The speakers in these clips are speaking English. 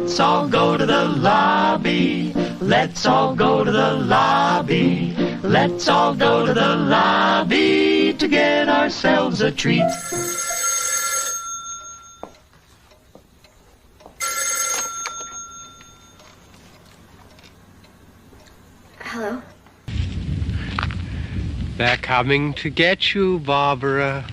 Let's all go to the lobby. Let's all go to the lobby. Let's all go to the lobby to get ourselves a treat. Hello? They're coming to get you, Barbara.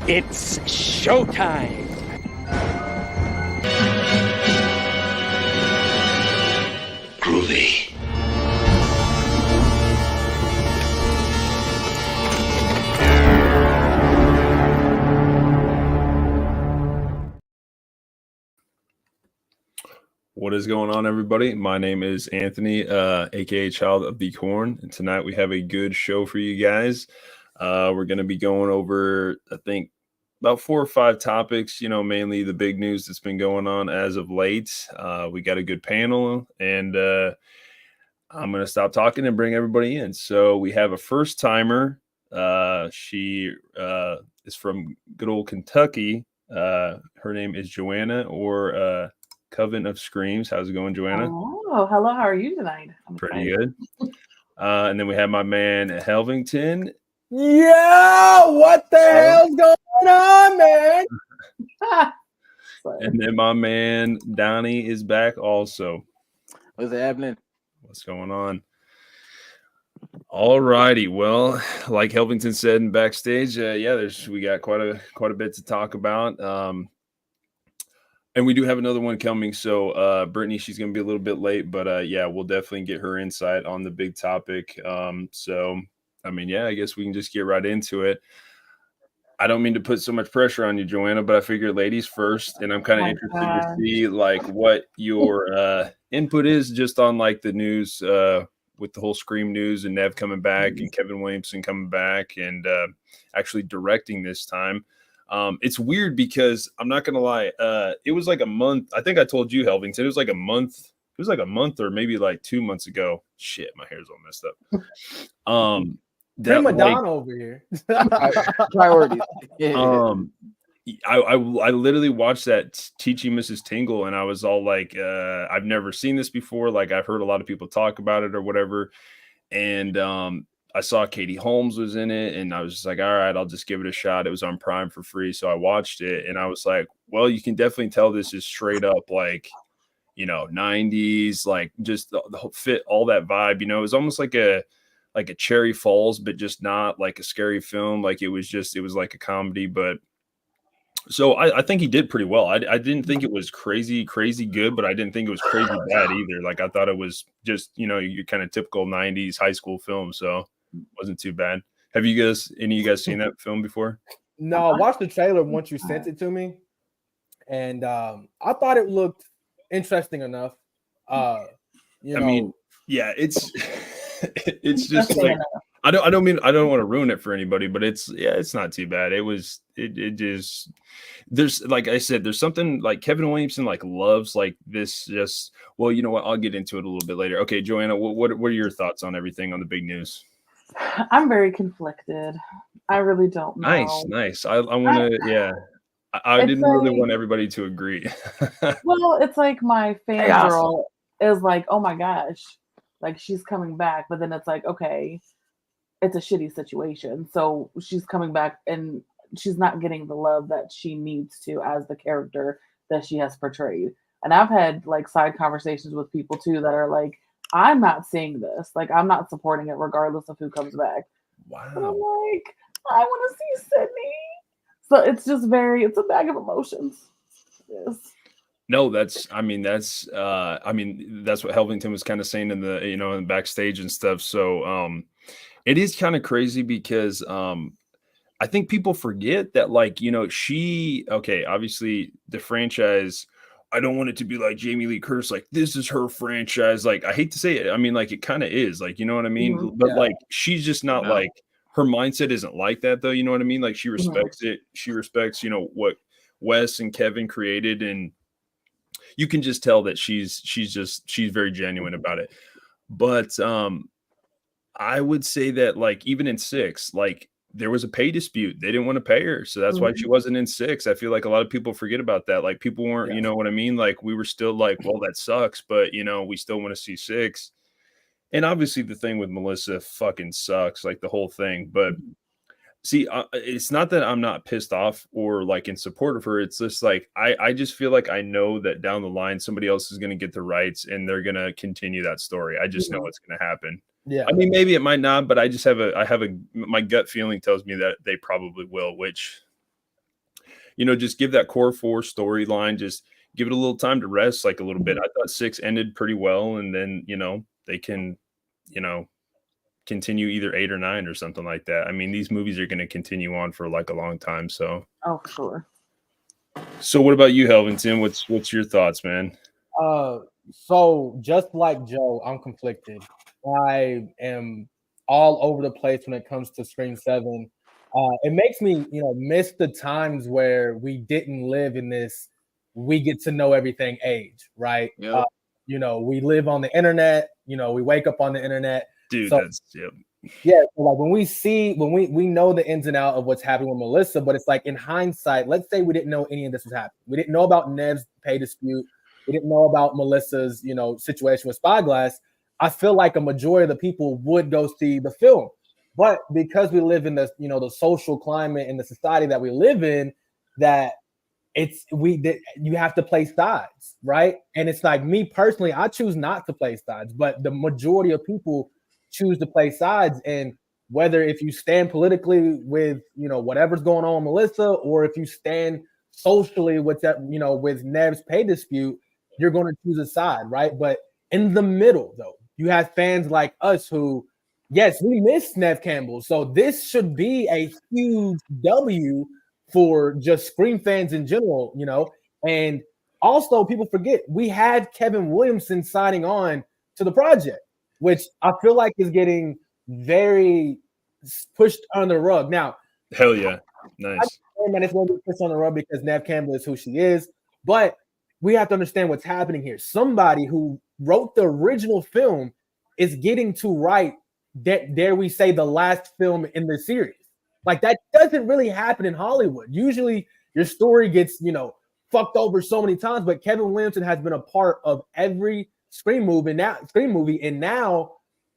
It's showtime! Groovy. What is going on, everybody? My name is Anthony, aka Child of the Corn, and tonight we have a good show for you guys. We're going to be going over, I think, about 4 or 5 topics, mainly the big news that's been going on as of late. We got a good panel, and I'm going to stop talking and bring everybody in. So we have a first timer. She is from good old Kentucky. Her name is Joanna, or Coven of Screams. How's it going, Joanna? Oh, hello. How are you tonight? I'm Pretty excited. good. And then we have my man Helvington. Yeah, what the hell's going on, man? And then my man Donnie is back also. What's happening? What's going on? All righty. Well, like Helvington said in backstage, we got quite a bit to talk about. And we do have another one coming. So Brittany, she's going to be a little bit late, but we'll definitely get her insight on the big topic. I guess we can just get right into it. I don't mean to put so much pressure on you, Joanna, but I figure ladies first, and I'm kind of interested to see like what your input is just on like the news with the whole Scream news and Nev coming back and Kevin Williamson coming back and actually directing this time. It's weird because I'm not gonna lie, it was like a month. I think I told you, Helvington, it was like a month. It was like a month or maybe like 2 months ago. Shit, my hair's all messed up. Bring Madonna over here. Priorities. I literally watched that Teaching Mrs. Tingle, and I was all like, I've never seen this before. Like, I've heard a lot of people talk about it or whatever. And I saw Katie Holmes was in it, and I was just like, all right, I'll just give it a shot. It was on Prime for free. So I watched it, and I was like, well, you can definitely tell this is straight up like, 90s, like just the fit, all that vibe. It was almost like a Cherry Falls, but just not like a scary film. Like it was like a comedy. But so I think he did pretty well. I didn't think it was crazy good, but I didn't think it was crazy bad either. Like I thought it was just, your kind of typical 90s high school film. So it wasn't too bad. Have you guys, any of you guys seen that film before? No, I watched the trailer once you sent it to me. And I thought it looked interesting enough. It's it's just like I don't want to ruin it for anybody, but it's not too bad. It just, there's, like I said, there's something like Kevin Williamson like loves like this. Just, well, you know what, I'll get into it a little bit later. Okay, Joanna, what are your thoughts on everything on the big news? I'm very conflicted. I really don't know. Nice. I want to, I didn't really want everybody to agree. Well, it's like my fangirl is like, oh my gosh, like she's coming back, but then it's like, okay, it's a shitty situation. So she's coming back and she's not getting the love that she needs to as the character that she has portrayed. And I've had like side conversations with people too that are like, I'm not seeing this. Like, I'm not supporting it regardless of who comes back. Wow. And I'm like, I want to see Sydney. So it's just it's a bag of emotions. Yes. No, that's what Helvington was kind of saying in the, in the backstage and stuff. So it is kind of crazy because I think people forget that, like, obviously the franchise I don't want it to be like Jamie Lee Curtis, like this is her franchise. Like I hate to say it, I mean, like it kind of is, like, you know what I mean? Mhm. But Yeah. like she's just not No. like her mindset isn't like that though. You know what I mean? Like she Mhm. respects it. She respects, you know, what Wes and Kevin created, and you can just tell that she's very genuine about it. But I would say that like even in 6, like there was a pay dispute. They didn't want to pay her. So that's why she Mhm. wasn't in 6. I feel like a lot of people forget about that. Like people weren't, you Yeah. know what I mean? Like we were still like, well, that sucks, but you know, we still want to see 6. And obviously the thing with Melissa fucking sucks, like the whole thing. But see, it's not that I'm not pissed off or like in support of her. It's just like I just feel like I know that down the line somebody else is going to get the rights and they're going to continue that story. I just know Mhm. it's going to happen. Yeah. I mean, maybe it might not, but I just have my gut feeling tells me that they probably will, which, you know, just give that core 4 storyline, just give it a little time to rest, like a little bit. Mhm. I thought 6 ended pretty well, and then, you know, they can, you know, continue either 8 or 9 or something like that. I mean, these movies are going to continue on for like a long time. Oh, for sure. So what about you, Helvington? What's your thoughts, man? So just like Joe, I'm conflicted. I am all over the place when it comes to Scream 7. It makes me, miss the times where we didn't live in this we get to know everything age, right? Yep. We live on the internet, we wake up on the internet. Dude, So that's yep. yeah, so like when we know the ins and out of what's happening with Melissa, but it's like in hindsight, let's say we didn't know any of this was happening. We didn't know about Nev's pay dispute. We didn't know about Melissa's, situation with Spyglass. I feel like a majority of the people would go see the film. But because we live in the social climate and the society that we live in, that you have to play sides, right? And it's like me personally, I choose not to play sides, but the majority of people choose to play sides. And whether if you stand politically with whatever's going on with Melissa, or if you stand socially with that, with Nev's pay dispute, you're going to choose a side, right? But in the middle, though, you have fans like us who, yes, we miss Nev Campbell. So this should be a huge W for just Scream fans in general, And also, people forget we had Kevin Williamson signing on to the project, which I feel like is getting very pushed on the rug. Now, Hell yeah. Nice. I understand that it's going to be pushed on the rug because Nev Campbell is who she is, but we have to understand what's happening here. Somebody who wrote the original film is getting to write that, dare we say, the last film in the series. Like that doesn't really happen in Hollywood. Usually your story gets, fucked over so many times, but Kevin Williamson has been a part of every Scream movie, and now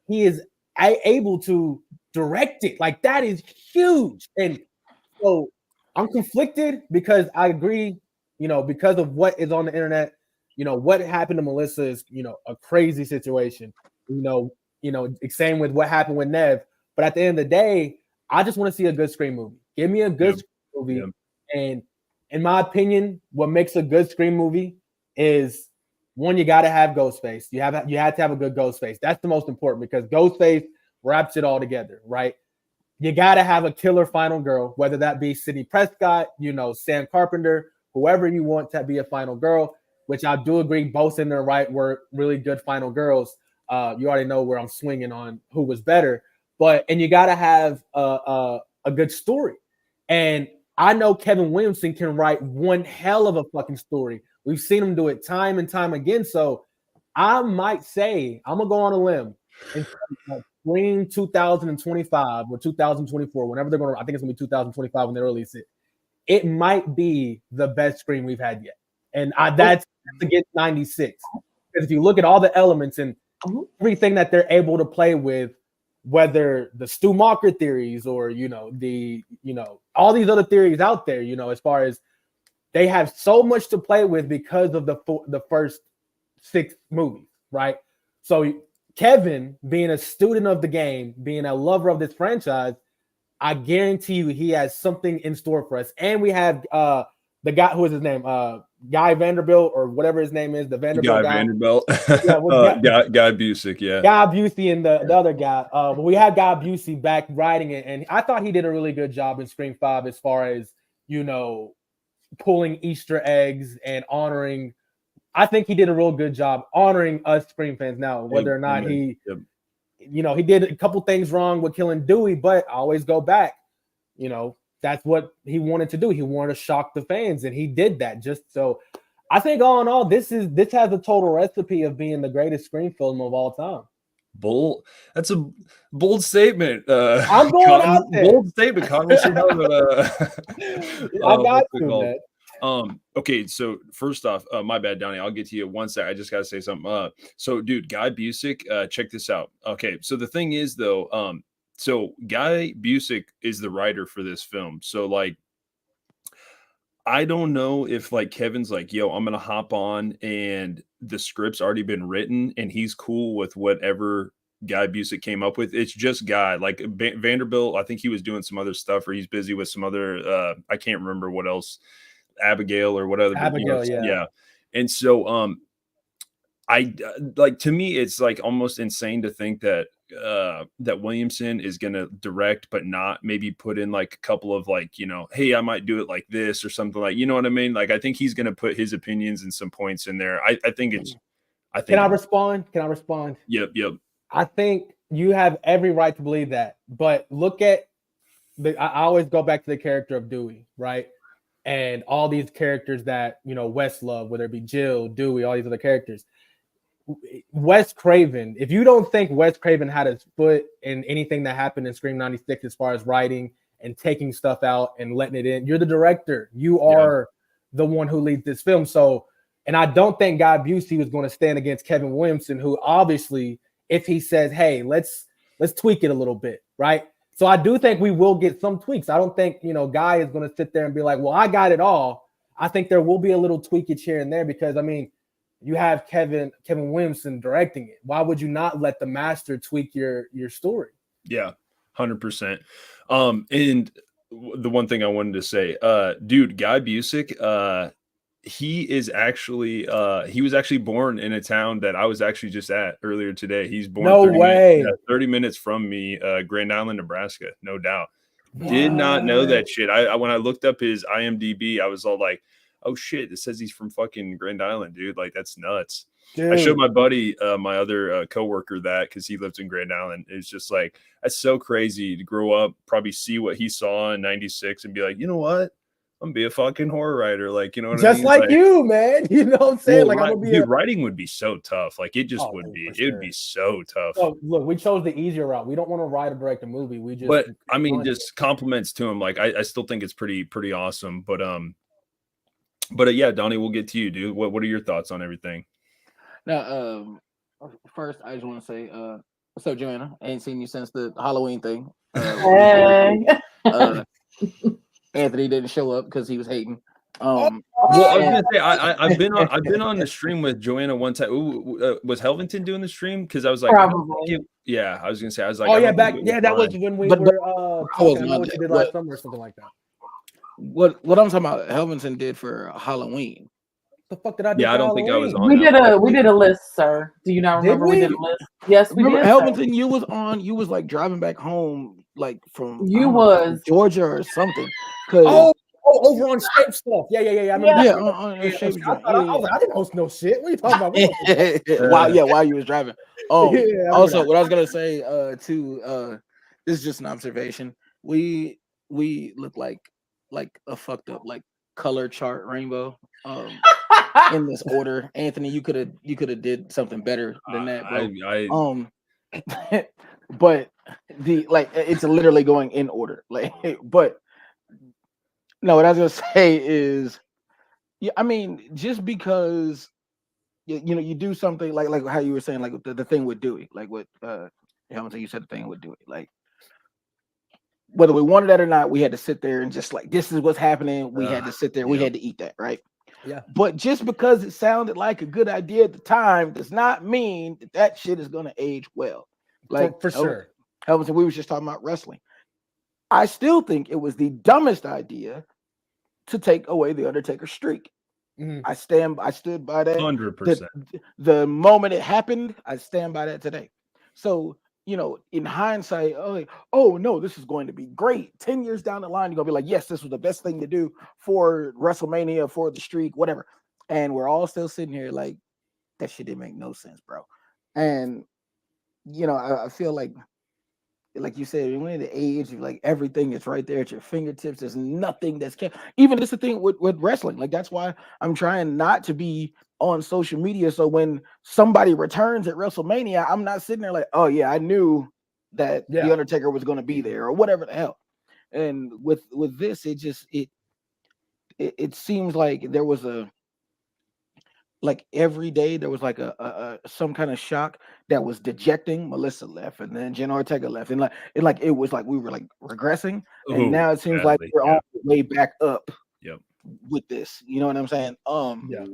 he is able to direct it. Like that is huge. And so I'm conflicted because I agree, because of what is on the internet, what happened to Melissa is, a crazy situation. Same with what happened with Nev. But at the end of the day, I just want to see a good Scream movie. Give me a good Scream movie. Yep. And in my opinion, what makes a good Scream movie is one, you got to have Ghostface. You have to have a good Ghostface. That's the most important because Ghostface wraps it all together, right? You got to have a killer final girl, whether that be Sidney Prescott, Sam Carpenter, whoever you want to be a final girl, which I do agree both in their right were really good final girls. You already know where I'm swinging on who was better, and you got to have a good story. And I know Kevin Williamson can write one hell of a fucking story. We've seen him do it time and time again. So I might say, I'm going to go on a limb and Scream 2025 or 2024, whenever they're going to, I think it's going to be 2025 when they release it. It might be the best Scream we've had yet. And that's against 96. Because if you look at all the elements and everything that they're able to play with, whether the Stu Macher theories or, all these other theories out there, as far as they have so much to play with because of the first 6 movies, right? So Kevin, being a student of the game, being a lover of this franchise, I guarantee you he has something in store for us. And we have the guy, who is his name? Guy Vanderbilt or whatever his name is, the Vanderbilt guy. Vanderbilt. Yeah, Guy Busick, yeah. Guy Busey and the other guy. But we have Guy Busey back writing it, and I thought he did a really good job in Scream 5 as far as, pulling Easter eggs and honoring I think he did a real good job honoring us Scream fans. Now, whether or not he, you know, he did a couple things wrong with killing Dewey, but I always go back, you know, that's what he wanted to do. He wanted to shock the fans, and he did that. Just so, I think all in all, this has a total recipe of being the greatest Scream film of all time. That's a bold statement. I'm going out there. Bold statement, Con. We should have I got you, man. Okay, so first off, my bad, Donnie. I'll get to you one sec. I just gotta say something. So dude, Guy Busick, check this out. Okay, so the thing is though, so Guy Busick is the writer for this film. So like, I don't know if like Kevin's like, yo, I'm gonna hop on and the script's already been written and he's cool with whatever Guy Busick came up with. It's just Guy. Like Vanderbilt, I think he was doing some other stuff, or he's busy with some other I can't remember what else, Abigail or whatever. Abigail, yeah. And so I like, to me it's like almost insane to think that that Williamson is going to direct, but not maybe put in like a couple of like, you know, hey, I might do it like this or something, like, you know what I mean? Like, I think he's going to put his opinions and some points in there. I think Can I respond? Yep. I think you have every right to believe that, but look at I always go back to the character of Dewey, right? And all these characters that, you know, Wes loved, whether it be Jill, Dewey, all these other characters. Wes Craven, if you don't think Wes Craven had his foot in anything that happened in Scream 96 as far as writing and taking stuff out and letting it in, you're the director. You are the one who leads this film. So, and I don't think Guy Busey was going to stand against Kevin Williamson, who obviously, if he says, hey, let's tweak it a little bit, right? So I do think we will get some tweaks. I don't think, you know, Guy is going to sit there and be like, well, I got it all. I think there will be a little tweakage here and there because, I mean, you have Kevin Williamson directing it. Why would you not let the master tweak your story? Yeah, 100%. And the one thing I wanted to say, dude, Guy Busick, he was actually born in a town that I was actually just at earlier today. He's born 30 minutes from me, Grand Island, Nebraska, no doubt. Did not know that shit. I when I looked up his IMDb, I was all like, oh shit, it says he's from fucking Grand Island, dude. Like, that's nuts. Dude. I showed my buddy, my other coworker, that because he lives in Grand Island. It's just like, that's so crazy to grow up, probably see what he saw in 96 and be like, you know what? I'm gonna be a fucking horror writer. Like, you know what I mean? Just like you, man. You know what I'm saying? Well, like, I'm gonna be writing would be so tough. Like, it just would be. Sure. It would be so tough. Oh, look, we chose the easier route. We don't want to write or direct a movie. We just. But I mean, just compliments to him. Like, I still think it's pretty awesome. But yeah, Donnie, we'll get to you, dude. What are your thoughts on everything? Now, first, I just want to say, what's up, Joanna? I ain't seen you since the Halloween thing. Anthony didn't show up because he was hating. Well, I was gonna say I've been on the stream with Joanna one time. Was Helvington doing the stream? Because I was like, yeah, I was gonna say, I was like, that was when we were talking about what you did last summer or something like that. What I'm talking about, Helvington did for Halloween. The fuck did I do? Yeah, I don't think I was on. We did a list, sir. Do you not remember? We did a list. Yes, we did. Helvington, you was on. You was like driving back home, like from Georgia or something. Oh, over on Shape Stuff. Yeah. I remember. On Shape Stuff. I didn't host no shit. What are you talking about? While you was driving. Also, what I was gonna say too, this is just an observation. We look like a fucked up like color chart rainbow in this order. Anthony, you could have did something better than that, bro. But it's literally going in order. Like, but no, what I was gonna say is, yeah, I mean, just because you do something like how you were saying, like the thing with Dewey, like what Hamilton, you said the thing with Dewey, like whether we wanted that or not, we had to sit there and just like, this is what's happening. We had to sit there. We had to eat that, right? Yeah. But just because it sounded like a good idea at the time does not mean that shit is going to age well. Like, for sure. Hamilton, we were just talking about wrestling. I still think it was the dumbest idea to take away the Undertaker's streak. Mm-hmm. I stood by that 100%. The moment it happened, I stand by that today. So, in hindsight, oh no, this is going to be great. 10 years down the line, you're gonna be like, yes, this was the best thing to do for WrestleMania, for the streak, whatever. and we're all still sitting here like that shit didn't make no sense, bro. And I feel like you said, we're in the age of like everything is right there at your fingertips. There's nothing that's kept. Even this the thing with wrestling. Like that's why I'm trying not to be on social media. So when somebody returns at WrestleMania, I'm not sitting there like, oh yeah, I knew that the Undertaker was going to be there or whatever the hell. And with this, it seems like there was like every day there was like a some kind of shock that was dejecting. Melissa left, and then Jen Ortega left, and it was like we were like regressing, and now it seems like we're on the way back up. Yep. With this, you know what I'm saying? Yeah.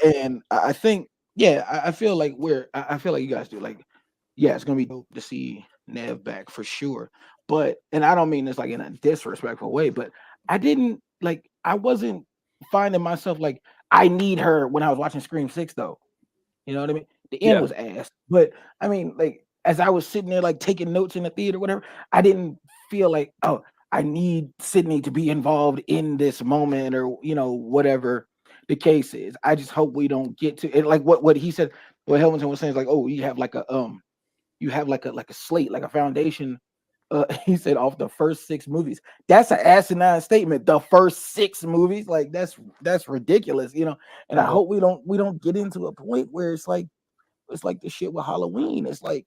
And I think, I feel like I feel like you guys do. Like, yeah, it's gonna be dope to see Nev back for sure. But, and I don't mean this like in a disrespectful way, but I wasn't finding myself like I need her when I was watching Scream 6 though. You know what I mean? The end was ass. But I mean, like as I was sitting there like taking notes in the theater, whatever, I didn't feel like, oh, I need Sydney to be involved in this moment or whatever the case is. I just hope we don't get to it like what he said, what Helmington was saying is like, oh, you have like a slate, like a foundation. He said off the first 6 movies. That's an asinine statement. The first 6 movies, like that's ridiculous, And I hope we don't get into a point where it's like the shit with Halloween. It's like,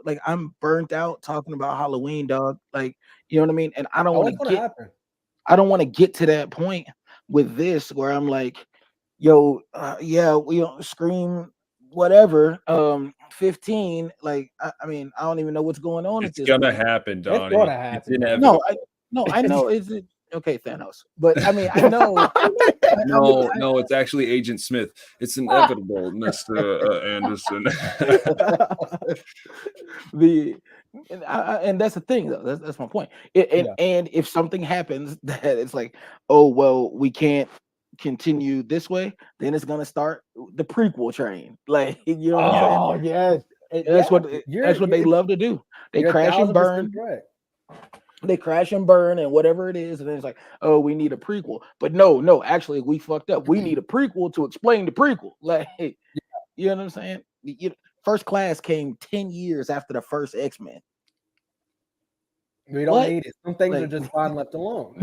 like I'm burnt out talking about Halloween, dog. Like, you know what I mean? And I don't want to get to that point with this where I'm like, yo, we don't Scream whatever 15, like I mean I don't even know what's going on. It's gonna happen, Donnie. It's gonna happen. I know. Is it okay, Thanos? But I mean I know. No, it's actually Agent Smith. It's inevitable, Mr. Anderson. And that's the thing though. That's my point. And if something happens that it's like, oh well, we can't continue this way, then it's gonna start the prequel train. Like, you know what I'm saying? Yes. That's what they love to do. They crash and burn. They crash and burn and whatever it is, and then it's like, oh, we need a prequel. But no, actually, we fucked up. We need a prequel to explain the prequel. Like, you know what I'm saying? First Class came 10 years after the first X-Men. We don't need it. Some things are just fine left alone.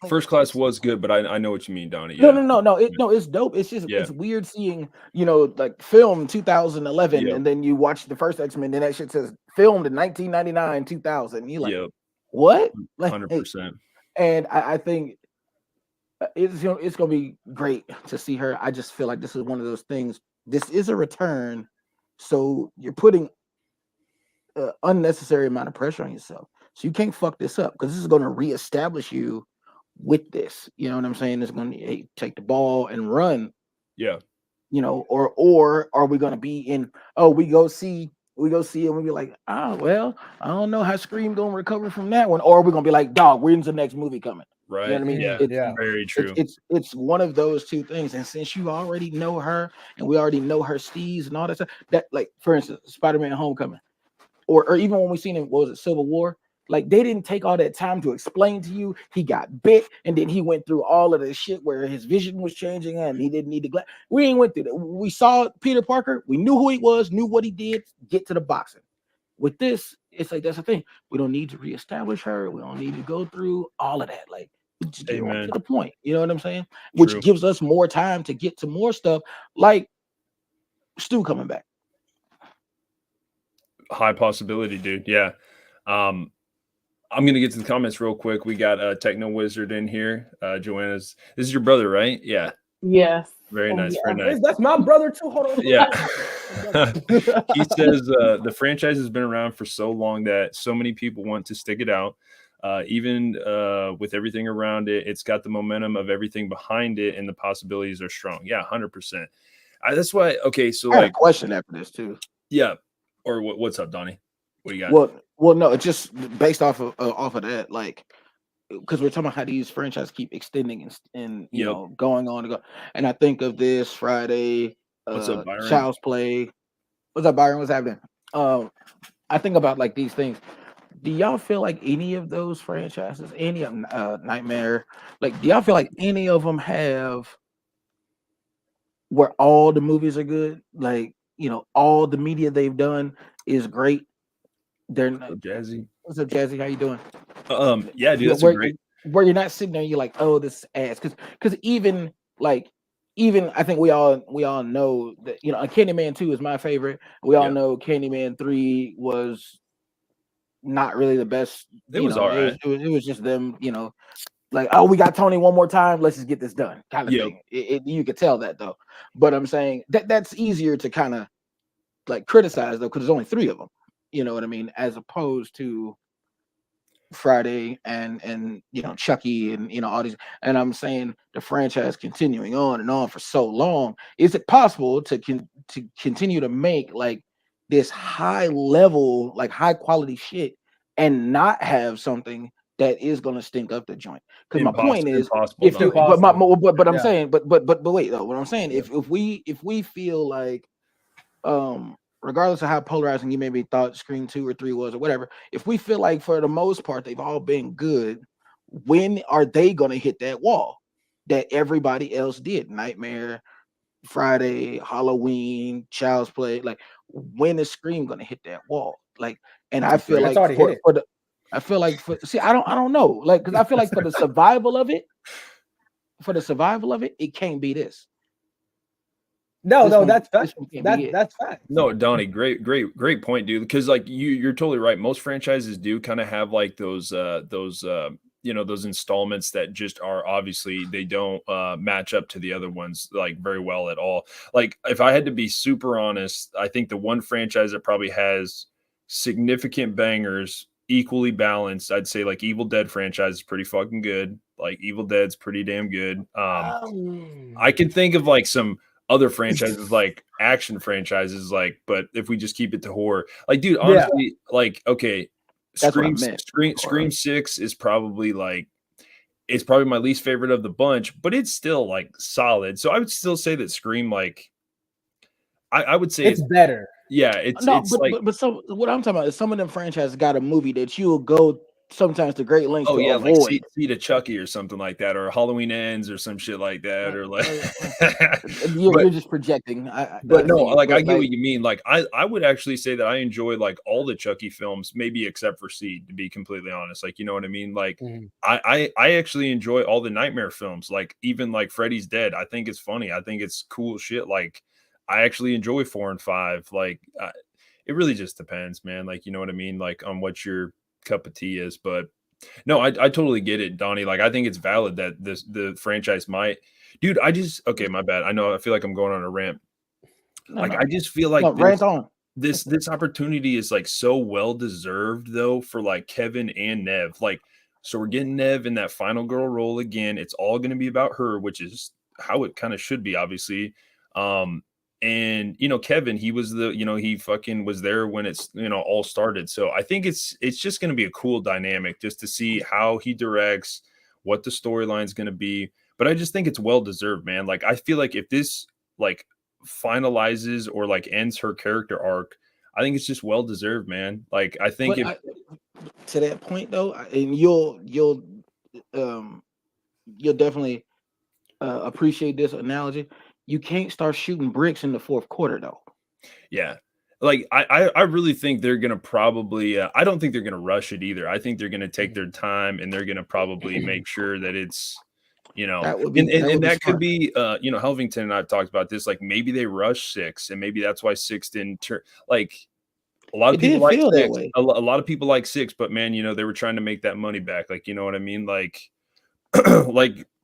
First Class was good, but I know what you mean, Donnie. No, it's dope. It's just it's weird seeing, like film 2011, and then you watch the first X-Men, then that shit says filmed in 1999, 2000. You like, what? Like, 100%. And I think it's gonna be great to see her. I just feel like this is one of those things. This is a return, so you're putting unnecessary amount of pressure on yourself. So you can't fuck this up because this is going to reestablish you with this. You know what I'm saying? It's going to take the ball and run. Yeah. Or are we going to be in? Oh, we go see it and we be like, well, I don't know how Scream going to recover from that one. Or we're going to be like, dog, when's the next movie coming? Right. You know what I mean? Yeah. Very true. It's one of those two things. And since you already know her and we already know her steez and all that stuff, that like for instance, Spider-Man Homecoming, or even when we seen it, what was it, Civil War? Like they didn't take all that time to explain to you he got bit, and then he went through all of this shit where his vision was changing and he didn't need the glass. We ain't went through that. We saw Peter Parker. We knew who he was, knew what he did. Get to the boxing. With this, it's like that's the thing. We don't need to reestablish her. We don't need to go through all of that. Like we just get right to the point. You know what I'm saying? Which gives us more time to get to more stuff, like Stu coming back. High possibility, dude. Yeah. I'm gonna get to the comments real quick. We got Techno Wizard in here. Joanna's, this is your brother, right? Yeah. Yes. Very nice. Yeah. Very nice. That's my brother too. Hold on. Yeah. He says the franchise has been around for so long that so many people want to stick it out. Even with everything around it, it's got the momentum of everything behind it, and the possibilities are strong. Yeah, 100%. That's why. Okay, so I have a question after this too. Yeah. Or what's up, Donnie? What do you got? Well, no, it's just based off of that, like, because we're talking about how these franchises keep extending and you know going on and go. And I think of this Friday, what's up, Byron? Child's Play. What's up, Byron? What's happening? I think about like these things. Do y'all feel like any of those franchises, any of Nightmare, like, do y'all feel like any of them have where all the movies are good. Like, all the media they've done is great. They're not. Jazzy. What's up, Jazzy? How you doing? Yeah, dude, that's a great. Where you're not sitting there, you're like, oh, this is ass. Because even I think we all know that Candyman 2 is my favorite. We all know Candyman 3 was not really the best. It was all right. It was just them, like, oh, we got Tony one more time. Let's just get this done, kind of thing. You could tell that though. But I'm saying that's easier to kind of like criticize though, because there's only 3 of them. You know what I mean? As opposed to Friday and Chucky and all these. And I'm saying the franchise continuing on and on for so long. Is it possible to continue to make like this high level, like high quality shit and not have something that is going to stink up the joint? Because my point is, but I'm saying, but wait though. What I'm saying, if we feel like, regardless of how polarizing you maybe thought Scream 2 or 3 was or whatever, if we feel like for the most part they've all been good, when are they going to hit that wall that everybody else did? Nightmare, Friday, Halloween, Child's Play. Like, when is Scream going to hit that wall? Like, and I feel like I don't know, like, because I feel like for the survival of it, it can't be this. No, that's fact. That's fact. No, Donnie, great point, dude. Because like you're totally right. Most franchises do kind of have like those installments that just are obviously they don't match up to the other ones like very well at all. Like, if I had to be super honest, I think the one franchise that probably has significant bangers, equally balanced, I'd say like Evil Dead franchise is pretty fucking good. Like, Evil Dead's pretty damn good. I can think of like some other franchises like action franchises, like, but if we just keep it to horror, like, dude, honestly, like, okay, Scream 6 is probably like, it's probably my least favorite of the bunch, but it's still like solid. So I would still say that Scream, like, I would say it's better. Yeah, but so what I'm talking about is some of them franchises got a movie that you'll go sometimes to great lengths to avoid. Like Seed of Chucky or something like that, or Halloween Ends or some shit like that, or like you're just projecting. I get what you mean. Like, I would actually say that I enjoy like all the Chucky films, maybe except for Seed, to be completely honest. Like, you know what I mean? Like, I actually enjoy all the Nightmare films, like even like Freddy's Dead. I think it's funny. I think it's cool shit. Like, I actually enjoy 4 and 5. Like, it really just depends, man. Like, you know what I mean? Like, on what your cup of tea is. But no, I totally get it, Donnie. Like, I think it's valid that the franchise might, dude. Okay, my bad. I know I feel like I'm going on a rant. I just feel like rant on. This opportunity is like so well deserved though for like Kevin and Nev. Like, so we're getting Nev in that final girl role again. It's all going to be about her, which is how it kind of should be, obviously. And Kevin, he was he fucking was there when it's all started. So I think it's just going to be a cool dynamic just to see how he directs, what the storyline is going to be. But I just think it's well deserved, man. Like, I feel like if this like finalizes or like ends her character arc, I think it's just well deserved, man. Like, I think to that point though, and you'll definitely appreciate this analogy. You can't start shooting bricks in the fourth quarter, though. Yeah. Like, I really think they're going to probably, I don't think they're going to rush it either. I think they're going to take their time and they're going to probably make sure that it's, that could be, Helvington and I've talked about this. Like, maybe they rush 6 and maybe that's why 6 didn't turn. Like, a lot of people like 6. A lot of people like 6, but man, they were trying to make that money back. Like, you know what I mean? Like,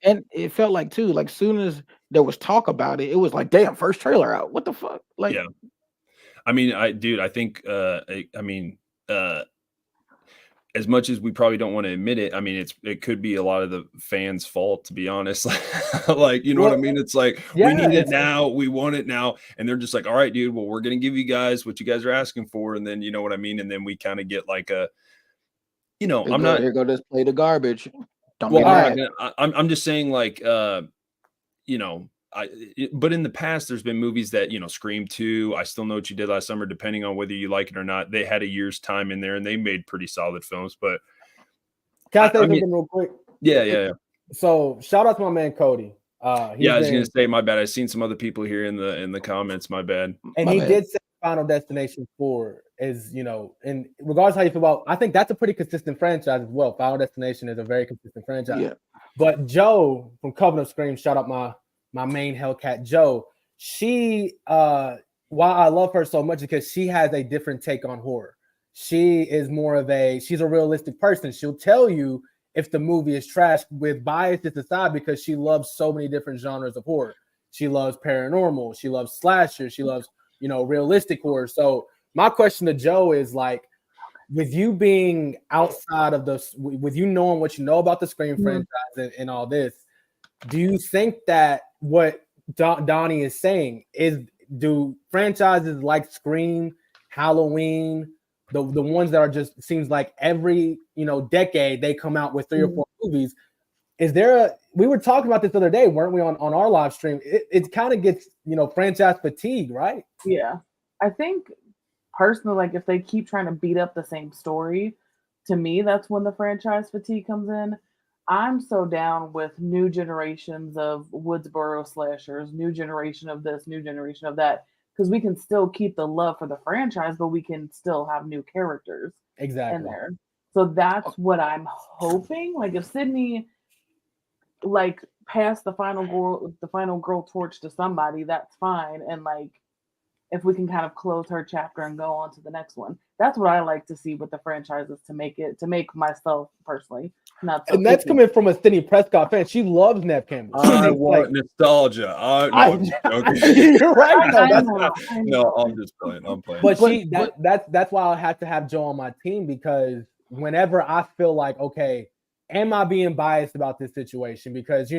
and it felt like too, like, soon as there was talk about it, it was like, damn, first trailer out. What the fuck? Like, yeah. I mean, I think, as much as we probably don't want to admit it, I mean, it could be a lot of the fans' fault, to be honest. Like, you know what I mean? It's like, we need it now, we want it now, and they're just like, all right, dude, well, we're gonna give you guys what you guys are asking for, and then, you know what I mean? And then we kind of get like a, here go just play the garbage. I'm just saying, like, but in the past, there's been movies that, Scream 2, I Still Know What You Did Last Summer, depending on whether you like it or not, they had a year's time in there and they made pretty solid films. But can I say something real quick? Yeah. So shout out to my man Cody. Yeah, I was gonna say my bad. I've seen some other people here in the comments. My bad. And he did say Final Destination 4 is, and regardless how you feel about, I think that's a pretty consistent franchise as well. Final Destination is a very consistent franchise. Yeah. But Joe from Covenant Scream, shout out my main Hellcat Joe. She why I love her so much is because she has a different take on horror. She is she's a realistic person. She'll tell you if the movie is trash with biases aside because she loves so many different genres of horror. She loves paranormal. She loves slasher. She loves, realistic horror. So my question to Joe is like, with you being outside of with you knowing what you know about the Scream franchise and all this, do you think that what Donnie is saying do franchises like Scream, Halloween, the ones that are just seems like every decade they come out with 3 or 4 movies? Is there we were talking about this the other day, weren't we, on our live stream? It kind of gets franchise fatigue, right? Yeah, I think personally, like if they keep trying to beat up the same story, to me that's when the franchise fatigue comes in. I'm so down with new generations of Woodsboro slashers, new generation of this, new generation of that, because we can still keep the love for the franchise, but we can still have new characters in there. So that's what I'm hoping. Like if Sydney like passed the final girl torch to somebody, that's fine. And like if we can kind of close her chapter and go on to the next one. That's what I like to see with the franchises to make myself personally not so. And that's coming from a Sydney Prescott fan. She loves Nev Campbell. I want nostalgia. I'm You're right. No, I'm just playing. I'm playing. But that's why I have to have Joe on my team, because whenever I feel like, okay, am I being biased about this situation? Because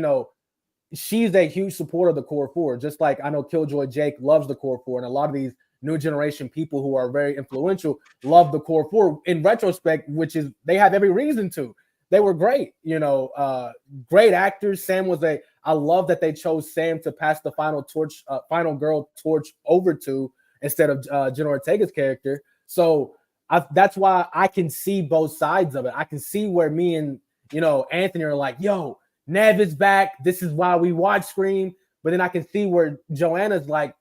she's a huge supporter of the Core 4, just like I know Killjoy Jake loves the Core 4, and a lot of these new generation people who are very influential love the Core 4 in retrospect, which is they have every reason to. They were great, great actors. Sam I love that they chose Sam to pass the final girl torch over to instead of Jenna Ortega's character. So that's why I can see both sides of it. I can see where me and Anthony are like, yo, Nev is back. This is why we watch Scream. But then I can see where Joanna's like,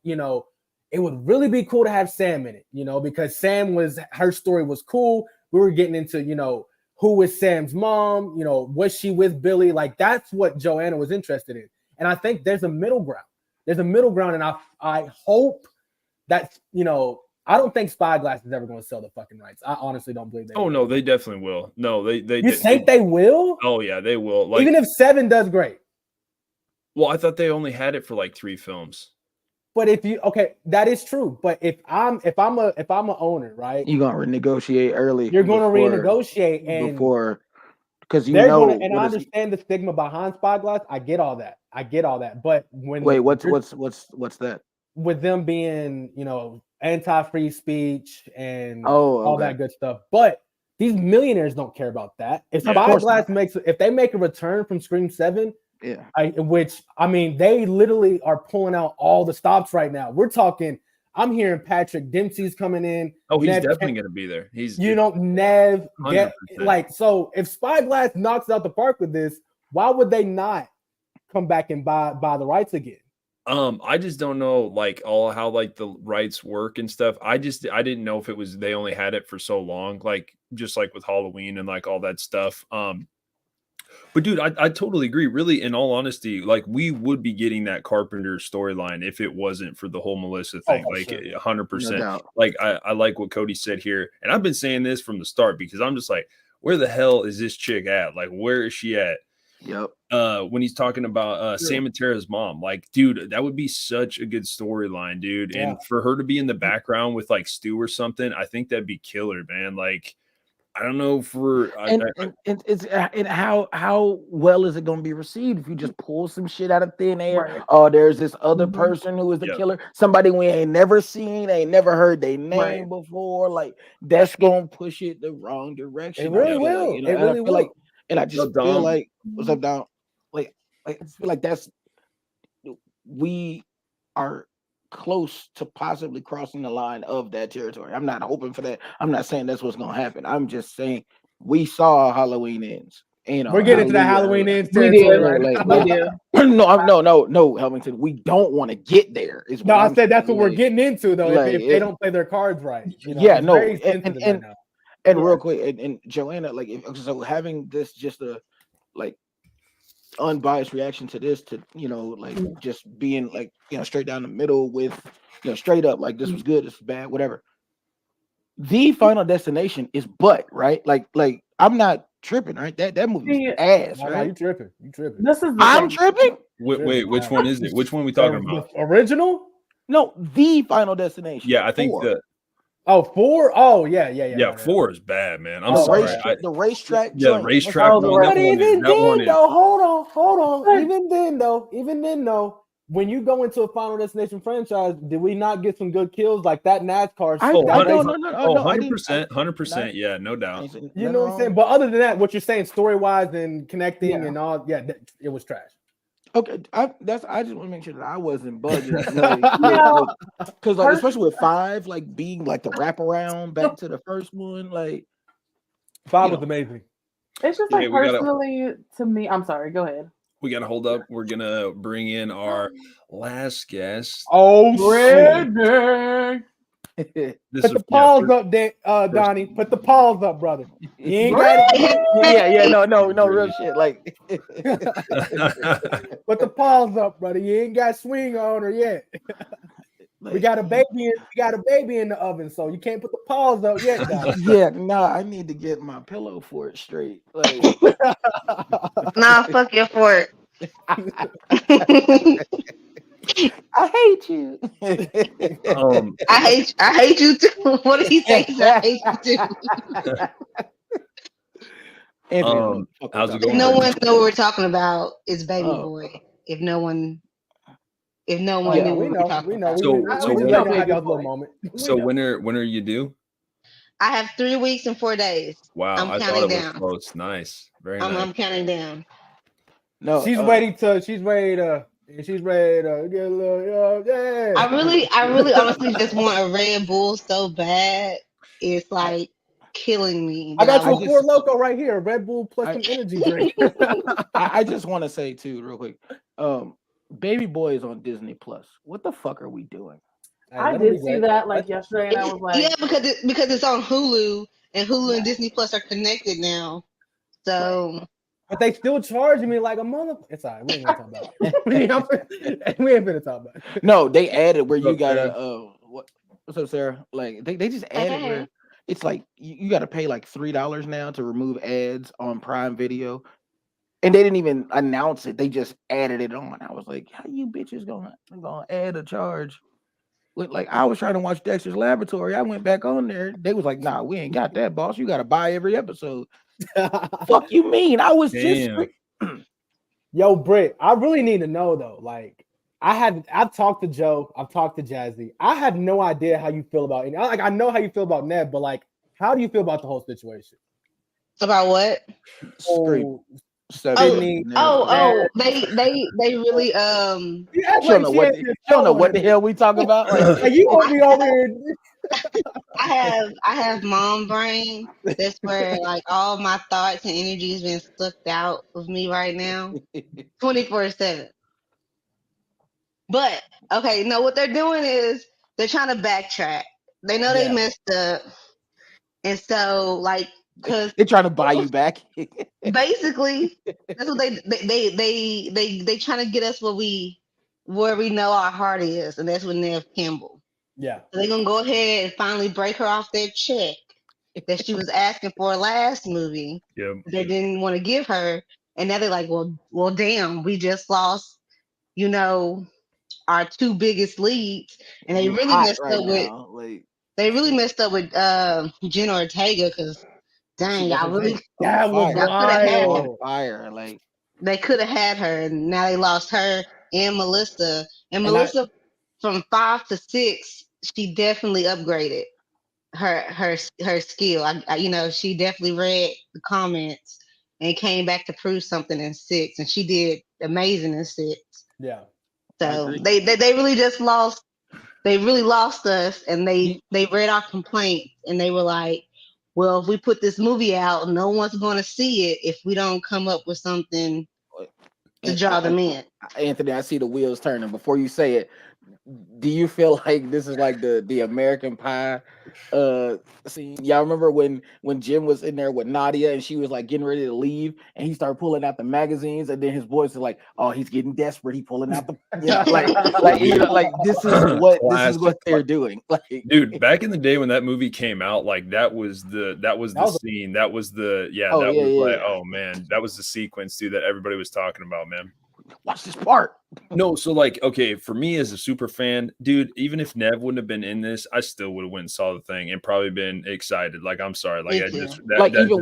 it would really be cool to have Sam in it, because her story was cool. We were getting into, who was Sam's mom? Was she with Billy? Like, that's what Joanna was interested in. And I think there's a middle ground. And I hope that, I don't think Spyglass is ever going to sell the fucking rights. I honestly don't believe they will. No, they definitely will. No, they You think they will? Oh, yeah, they will. Like, even if 7 does great. Well, I thought they only had it for like 3 films. But that is true. But if I'm a owner, right? You're gonna renegotiate early. You're gonna renegotiate and before, because I understand the stigma behind Spyglass. I get all that. But what's that? With them being, anti-free speech and all that good stuff. But these millionaires don't care about that. If Spyglass if they make a return from Scream 7, which they literally are pulling out all the stops right now. We're talking. I'm hearing Patrick Dempsey's coming in. Oh, he's definitely going to be there. He's Nev. So if Spyglass knocks out the park with this, why would they not come back and buy the rights again? I just don't know like how like the rights work and stuff. I didn't know if it was they only had it for so long, like just like with Halloween and like all that stuff. But dude, I totally agree. Really, in all honesty, like we would be getting that Carpenter storyline if it wasn't for the whole Melissa thing. 100%. No, like I like what Cody said here, and I've been saying this from the start because I'm just like, where the hell is this chick at? Like, where is she at? Yep. When he's talking about Sam and Tara's mom, like, dude, that would be such a good storyline, dude. Yeah. And for her to be in the background with like Stu or something, I think that'd be killer, man. Like, I don't know and how well is it going to be received if you just pull some shit out of thin air? Right. Oh, there's this other person who is the killer, somebody we ain't never seen, ain't never heard their name before. Like, that's going to push it the wrong direction. It really will. Like, it really will. And I just feel like, what's up, Dom? Like I feel like we are close to possibly crossing the line of that territory. I'm not hoping for that. I'm not saying that's what's going to happen. I'm just saying we saw Halloween Ends, You know, we're getting into the Halloween ends territory right now. No, Helmington. We don't want to get there. Is what I said that's what we're getting into though. If they don't play their cards right, yeah, no, very sensitive right now. And real quick, and Joanna, like, so having this just a like unbiased reaction to this, to like just being like straight down the middle with straight up like this was good, this was bad, whatever. The Final Destination is right. Like I'm not tripping, right? That movie's ass, right? No, you tripping. This is I'm tripping. Wait, which one is it? Which one are we talking about? The original? No, The Final Destination. Yeah, I think 4? Oh, yeah. Yeah, 4 is bad, man. I'm the sorry. The racetrack. Yeah, the racetrack one. But even then, though, hold on. Even then, though, when you go into a Final Destination franchise, did we not get some good kills like that NASCAR? 100%. Yeah, no doubt. You know what I'm saying? But other than that, what you're saying, story wise and connecting and all, it was trash. Okay, I just want to make sure that I wasn't bugging, because like especially with 5, like being like the wraparound back to the first one, like 5 was amazing. It's just like personally to me. I'm sorry. Go ahead. We gotta hold up. We're gonna bring in our last guest. Oh, Brandon. Put the paws up, Donnie. Put the paws up, brother. You ain't got it. No, real shit. Like, put the paws up, brother. You ain't got swing on her yet. We got a baby. In the oven, so you can't put the paws up yet. I need to get my pillow fort straight. Like, fuck your fort. I hate you. I hate you too. What did he say? I hate you too. How's it going? No one know what we're talking about. It's Baby Boy. If no one knew what we're talking about. So when are you due? I have 3 weeks and 4 days. Wow, I'm counting down. Close. Nice. Very nice. I'm counting down. No, she's ready to get a little I really honestly just want a Red Bull so bad. It's like killing me. I got you a Four Loko right here, Red Bull plus an energy drink. I just want to say too, real quick, Baby Boy is on Disney Plus. What the fuck are we doing? I did see that like yesterday, and I was like, because it's on Hulu, and Hulu and Disney Plus are connected now. So, but they still charging me like a mother. It's all right. We ain't gonna talk about it. We ain't gonna talk about it. No, they added where you gotta what's up, Sarah? Like they just added where it's like you gotta pay like $3 now to remove ads on Prime Video. And they didn't even announce it. They just added it on. I was like, how you bitches gonna add a charge? Like, I was trying to watch Dexter's Laboratory. I went back on there. They was like, nah, we ain't got that, boss. You got to buy every episode. Fuck you mean? I was just... Yo, Britt, I really need to know, though. Like, I've talked to Joe. I've talked to Jazzy. I have no idea how you feel about it. Like, I know how you feel about Ned, but, like, how do you feel about the whole situation? About what? They really don't know what the hell we talking about. Like you gonna be over here. I have mom brain. That's where like all my thoughts and energy has been sucked out of me right now, 24/7. But okay, no, what they're doing is they're trying to backtrack. They know they messed up, and so like. Because they're trying to buy you back. Basically, that's what they trying to get us where we know our heart is, and that's with Nev Campbell. Yeah. So they're gonna go ahead and finally break her off that check that she was asking for last movie. Yep. They didn't want to give her, and now they're like, well, damn, we just lost, our 2 biggest leads, and they really messed up with. They really messed up with Jenna Ortega because. Dang, y'all really that was wild. Fire, like they could have had her, and now they lost her and Melissa. And Melissa, from 5 to 6, she definitely upgraded her skill. I she definitely read the comments and came back to prove something in 6, and she did amazing in 6. Yeah. So they really just lost. They really lost us, and they read our complaints, and they were like, well, if we put this movie out, no one's going to see it if we don't come up with something to draw them in. Anthony, I see the wheels turning. Before you say it, do you feel like this is like the American Pie scene? Y'all remember when Jim was in there with Nadia and she was like getting ready to leave and he started pulling out the magazines and then his voice is like, oh, he's getting desperate. He pulling out the like this is what they're doing. Like, dude, back in the day when that movie came out, like that was the scene. That was the oh man, that was the sequence too that everybody was talking about, man. Watch this part. No, so like, okay, for me as a super fan, dude, even if Nev wouldn't have been in this, I still would have went and saw the thing and probably been excited. Like, I'm sorry, like I just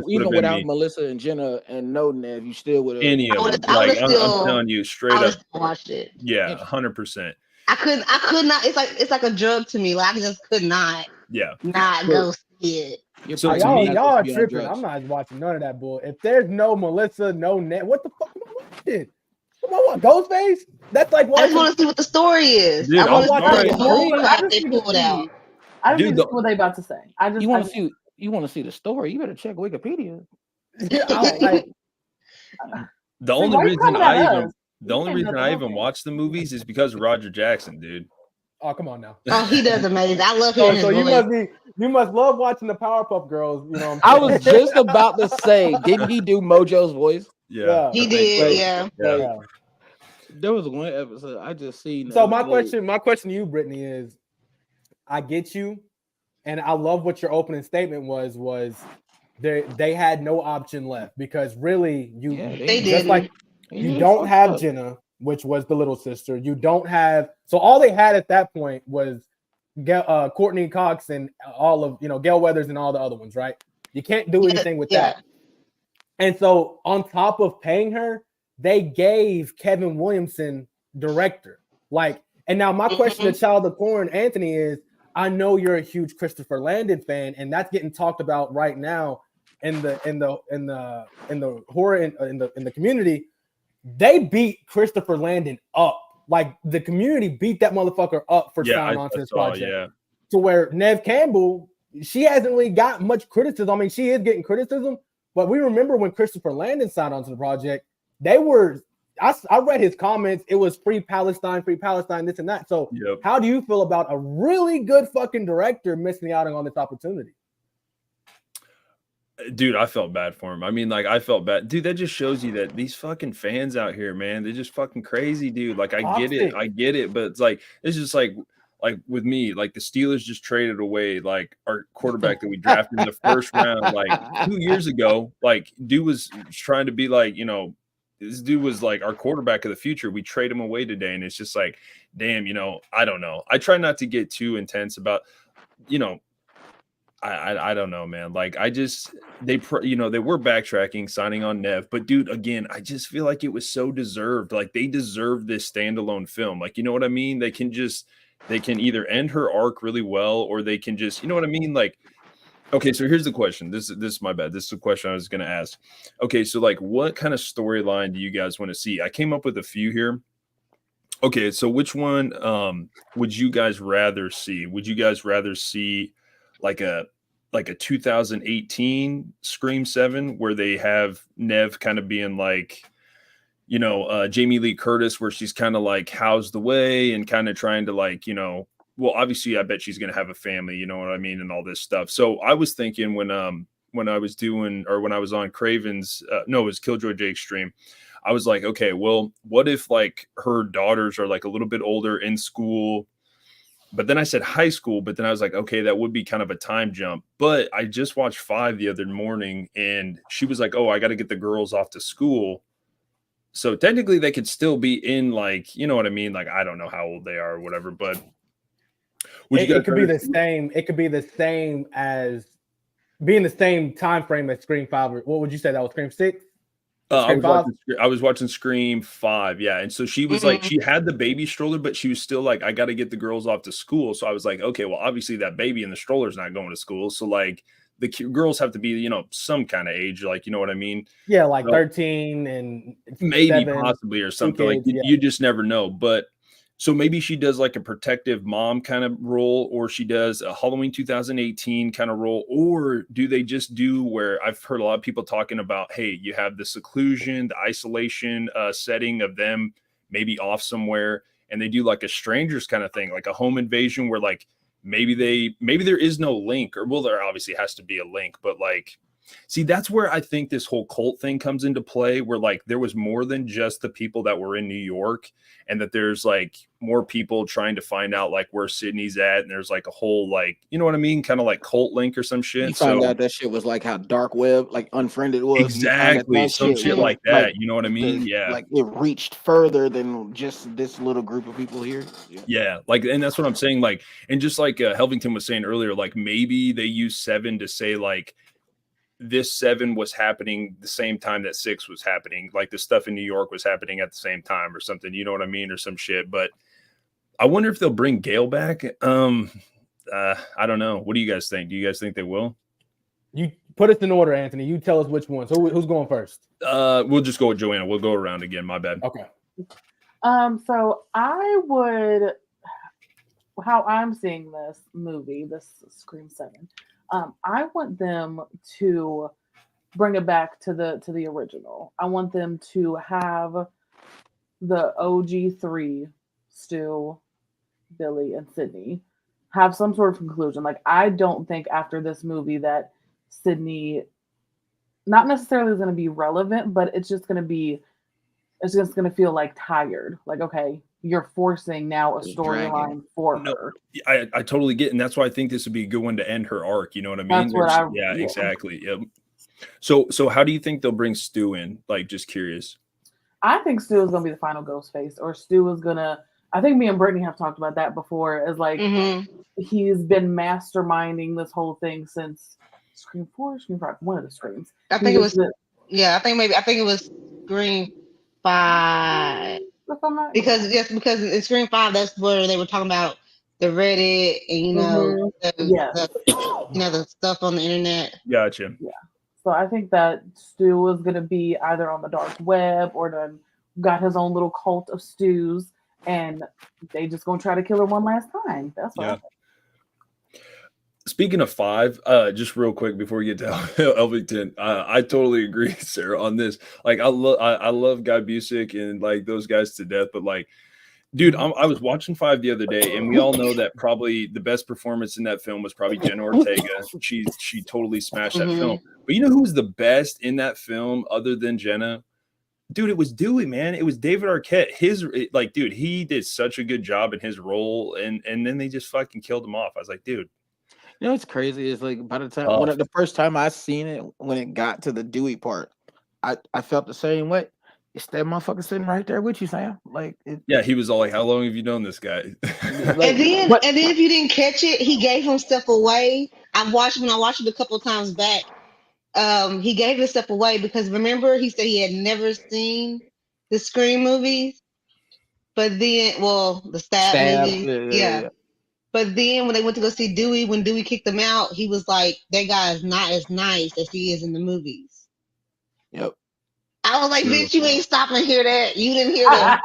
even without Melissa and Jenna and no Nev, you still would have. Any of them. Like, I'm telling you, straight up, watched it. Yeah, 100%. I could not. It's like a drug to me. Like I just could not. Yeah, not go see it. So y'all are tripping. I'm not watching none of that bull. If there's no Melissa, no Nev, what the fuck am I watching? What Ghostface? That's like watching. I just want to see what the story is. Dude, I want to see I just what they about to say. You want to see the story? You better check Wikipedia. The only reason I even watch the movies is because of Roger Jackson, dude. Oh, come on now. Oh, he does amazing. I love him. So you must love watching the Powerpuff Girls. You know, I was just about to say, didn't he do Mojo's voice? Yeah, he did. Yeah. There was one episode I just seen. So my question to you, Brittany, is: I get you, and I love what your opening statement was they had no option left because really they just like you don't have Jenna, which was the little sister. You don't have all they had at that point was Courtney Cox and all of Gail Weathers and all the other ones, right? You can't do anything with that. And so on top of paying her, they gave Kevin Williamson director. And now my question to Child of Corn, Anthony, is I know you're a huge Christopher Landon fan, and that's getting talked about right now in the horror in the community. They beat Christopher Landon up. Like the community beat that motherfucker up for signing on to this project. Yeah. To where Neve Campbell, she hasn't really got much criticism. I mean, she is getting criticism, but we remember when Christopher Landon signed on to the project, they were. I read his comments. It was free Palestine, this and that. So how do you feel about a really good fucking director missing out on this opportunity? Dude, I felt bad for him. I mean, like, I felt bad. Dude, that just shows you that these fucking fans out here, man, they're just fucking crazy, dude. Like, I get it. But it's like, it's just like with me, like the Steelers just traded away like our quarterback that we drafted in the first round, like 2 years ago. Like, dude was trying to be like, this dude was like our quarterback of the future. We trade him away today. And it's just like, damn, I don't know. I try not to get too intense about, I don't know, man. Like they were backtracking, signing on Nev, but dude, again, I just feel like it was so deserved. Like they deserve this standalone film. Like, you know what I mean? They can either end her arc really well, or they can just, you know what I mean? Like, okay, so here's the question. This is my bad. This is the question I was going to ask. Okay, so like, what kind of storyline do you guys want to see? I came up with a few here. Okay, so which one would you guys rather see? Would you guys rather see like a 2018 Scream 7 where they have Nev kind of being like, Jamie Lee Curtis, where she's kind of like housed away and kind of trying to like, well, obviously I bet she's going to have a family, you know what I mean? And all this stuff. So I was thinking when I was on Craven's, it was Killjoy Jake's stream, I was like, okay, well, what if like her daughters are like a little bit older in school? But then I said high school, but then I was like, okay, that would be kind of a time jump. But I just watched 5 the other morning and she was like, oh, I got to get the girls off to school. So technically they could still be in like, you know what I mean? Like, I don't know how old they are or whatever, but it could be the same. It could be the same as being the same time frame as Scream 5. What would you say that was Scream 6? I was watching Scream 5, yeah. And so she was like, she had the baby stroller, but she was still like, I got to get the girls off to school. So I was like, okay, well, obviously that baby in the stroller is not going to school. So like the girls have to be, some kind of age, like, you know what I mean? Yeah, like 13 and maybe possibly or something. Kids, like you just never know. But So maybe she does like a protective mom kind of role, or she does a Halloween 2018 kind of role, or do they just do where I've heard a lot of people talking about, hey, you have the seclusion, the isolation setting of them maybe off somewhere, and they do like a strangers kind of thing, like a home invasion where like maybe there is no link, or well, there obviously has to be a link, but like, see, that's where I think this whole cult thing comes into play, where like there was more than just the people that were in New York, and that there's like more people trying to find out like where Sydney's at, and there's like a whole like, you know what I mean, kind of like cult link or some shit. You find out that shit was like how dark web, like Unfriended was. Exactly, that some shit like that. Like, you know what I mean? Yeah, like it reached further than just this little group of people here. Yeah, like, and that's what I'm saying. Like, and just like Helvington was saying earlier, like maybe they use 7 to say like, this 7 was happening the same time that 6 was happening. Like the stuff in New York was happening at the same time or something, you know what I mean? Or some shit. But I wonder if they'll bring Gail back. I don't know. What do you guys think? Do you guys think they will? You put us in order, Anthony. You tell us which one. So who's going first? We'll just go with Joanna. We'll go around again. My bad. Okay. So I would, how I'm seeing this movie, this Scream 7, I want them to bring it back to the original. I want them to have the OG 3, Stu, Billy, and Sydney, have some sort of conclusion. Like, I don't think after this movie that Sydney, not necessarily is going to be relevant, but it's just going to feel like tired. Like, okay, you're forcing now a storyline for her. I totally get it. And that's why I think this would be a good one to end her arc. You know what I mean? Yeah, exactly. Yep. So how do you think they'll bring Stu in? Like, just curious. I think Stu is going to be the final Ghostface, or Stu is going to, I think me and Brittany have talked about that before, as like, he's been masterminding this whole thing since Scream 4, Scream 5, one of the Screams. I think it was Scream 5. Because in Scream 5, that's where they were talking about the Reddit and the stuff on the internet. Gotcha. Yeah. So I think that Stu is gonna be either on the dark web or then got his own little cult of Stews, and they just gonna try to kill her one last time. That's what I think. Speaking of 5, just real quick before we get to Elvington, I totally agree, Sarah, on this. Like, I love Guy Busick and like those guys to death, but like, dude, I was watching 5 the other day, and we all know that probably the best performance in that film was probably Jenna Ortega. She totally smashed that film. But you know who was the best in that film other than Jenna? Dude, it was Dewey, man. It was David Arquette. Dude, he did such a good job in his role, and then they just fucking killed him off. I was like, dude. You know what's crazy is like by the time the first time I seen it, when it got to the Dewey part, I felt the same way. It's that motherfucker sitting right there with you, Sam. Like, he was all like, "How long have you known this guy?" and then if you didn't catch it, he gave himself away. I watched it a couple of times back. He gave himself away because remember he said he had never seen the Scream movies, but then the Stab movie, yeah. But then when they went to go see Dewey, when Dewey kicked him out, he was like, that guy is not as nice as he is in the movies. Yep. I was like, bitch, you ain't stopping to hear that. You didn't hear that.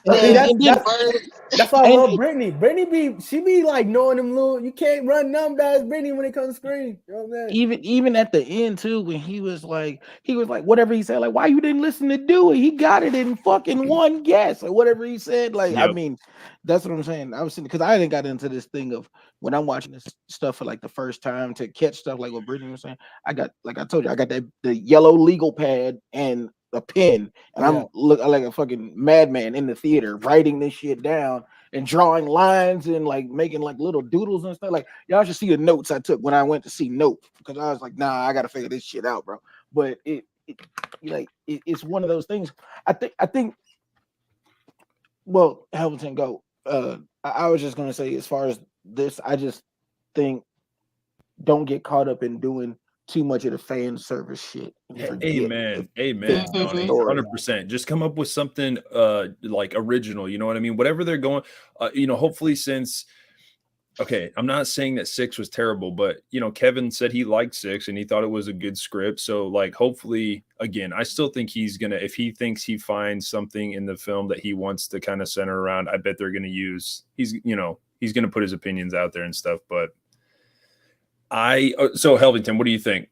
That's why I love Brittany. Brittany she be like knowing them little, you can't run numb as Brittany when it comes to Scream. You know what I'm saying? Even at the end too, when he was like whatever he said, like, why you didn't listen to Dewey? He got it in fucking one guess or whatever he said. Like, I mean, that's what I'm saying. I was saying because I didn't got into this thing of when I'm watching this stuff for like the first time to catch stuff like what Brittany was saying. I got, like I told you, I got the yellow legal pad and a pen, and I'm looking like a fucking madman in the theater writing this shit down and drawing lines and like making like little doodles and stuff. Like, y'all should see the notes I took when I went to see Nope, because I was like, nah, I gotta figure this shit out, bro. But it's one of those things. I think well, Hamilton, go. I was just gonna say, as far as this, I just think don't get caught up in doing too much of the fan service shit. Amen. 100%. Just come up with something like original. You know what I mean? Whatever they're going. Hopefully, since okay, I'm not saying that 6 was terrible, but Kevin said he liked 6 and he thought it was a good script. So like, hopefully, again, I still think he's gonna, if he thinks he finds something in the film that he wants to kind of center around, I bet they're gonna use. He's gonna put his opinions out there and stuff. But so Helvington, what do you think?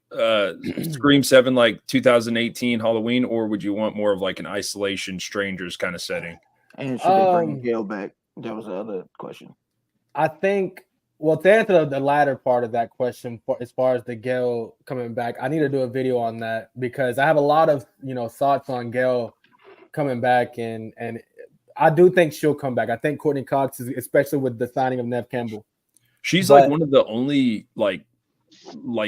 Scream 7 like 2018 Halloween, or would you want more of like an isolation strangers kind of setting? And should they bring Gail back? That was the other question. I think, well, to answer the latter part of that question, as far as the Gail coming back, I need to do a video on that because I have a lot of thoughts on Gail coming back, and I do think she'll come back. I think Courtney Cox, especially with the signing of Nev Campbell, she's like one of the only like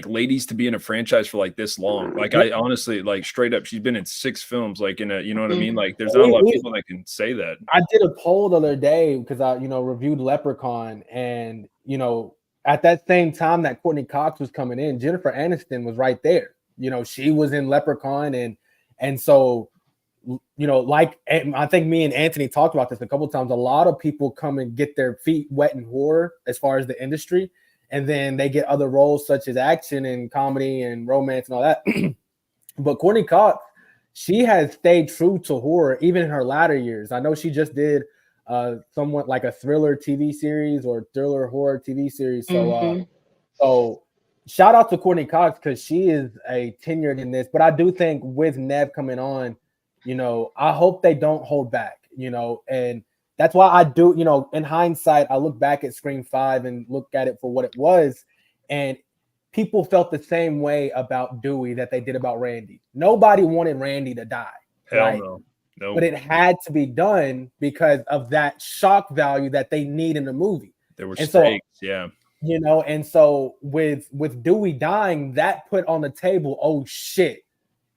ladies to be in a franchise for like this long. Like I honestly, like straight up, she's been in 6 films, like in a, you know what I mean? Like there's not a lot of people that can say that. I did a poll the other day because I, reviewed Leprechaun, and at that same time that Courtney Cox was coming in, Jennifer Aniston was right there. She was in Leprechaun, and so like I think me and Anthony talked about this a couple of times. A lot of people come and get their feet wet in horror as far as the industry. And then they get other roles such as action and comedy and romance and all that. But Courtney Cox, she has stayed true to horror even in her latter years. I know she just did somewhat like a thriller TV series or thriller horror TV series. So, so shout out to Courtney Cox because she is a tenured in this. But I do think with Nev coming on, I hope they don't hold back, and that's why I do, in hindsight, I look back at Scream 5 and look at it for what it was. And people felt the same way about Dewey that they did about Randy. Nobody wanted Randy to die. Hell no. Nope. But it had to be done because of that shock value that they need in the movie. There were stakes, yeah. And so with Dewey dying, that put on the table, oh shit,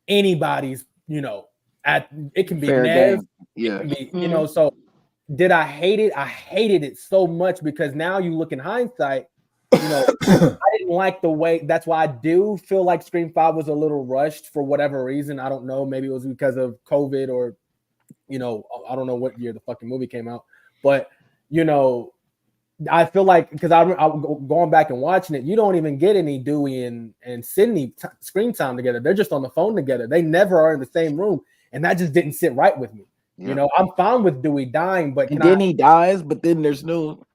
anybody's, it can be fair Nev, game. Yeah. it can be, so did I hate it? I hated it so much because now you look in hindsight, I didn't like the way. That's why I do feel like Scream 5 was a little rushed for whatever reason. I don't know. Maybe it was because of COVID or, I don't know what year the fucking movie came out. But, I feel like because I'm going back and watching it, you don't even get any Dewey and Sydney screen time together. They're just on the phone together. They never are in the same room. And that just didn't sit right with me. Yeah. I'm fine with Dewey dying, but then he dies, but then there's no,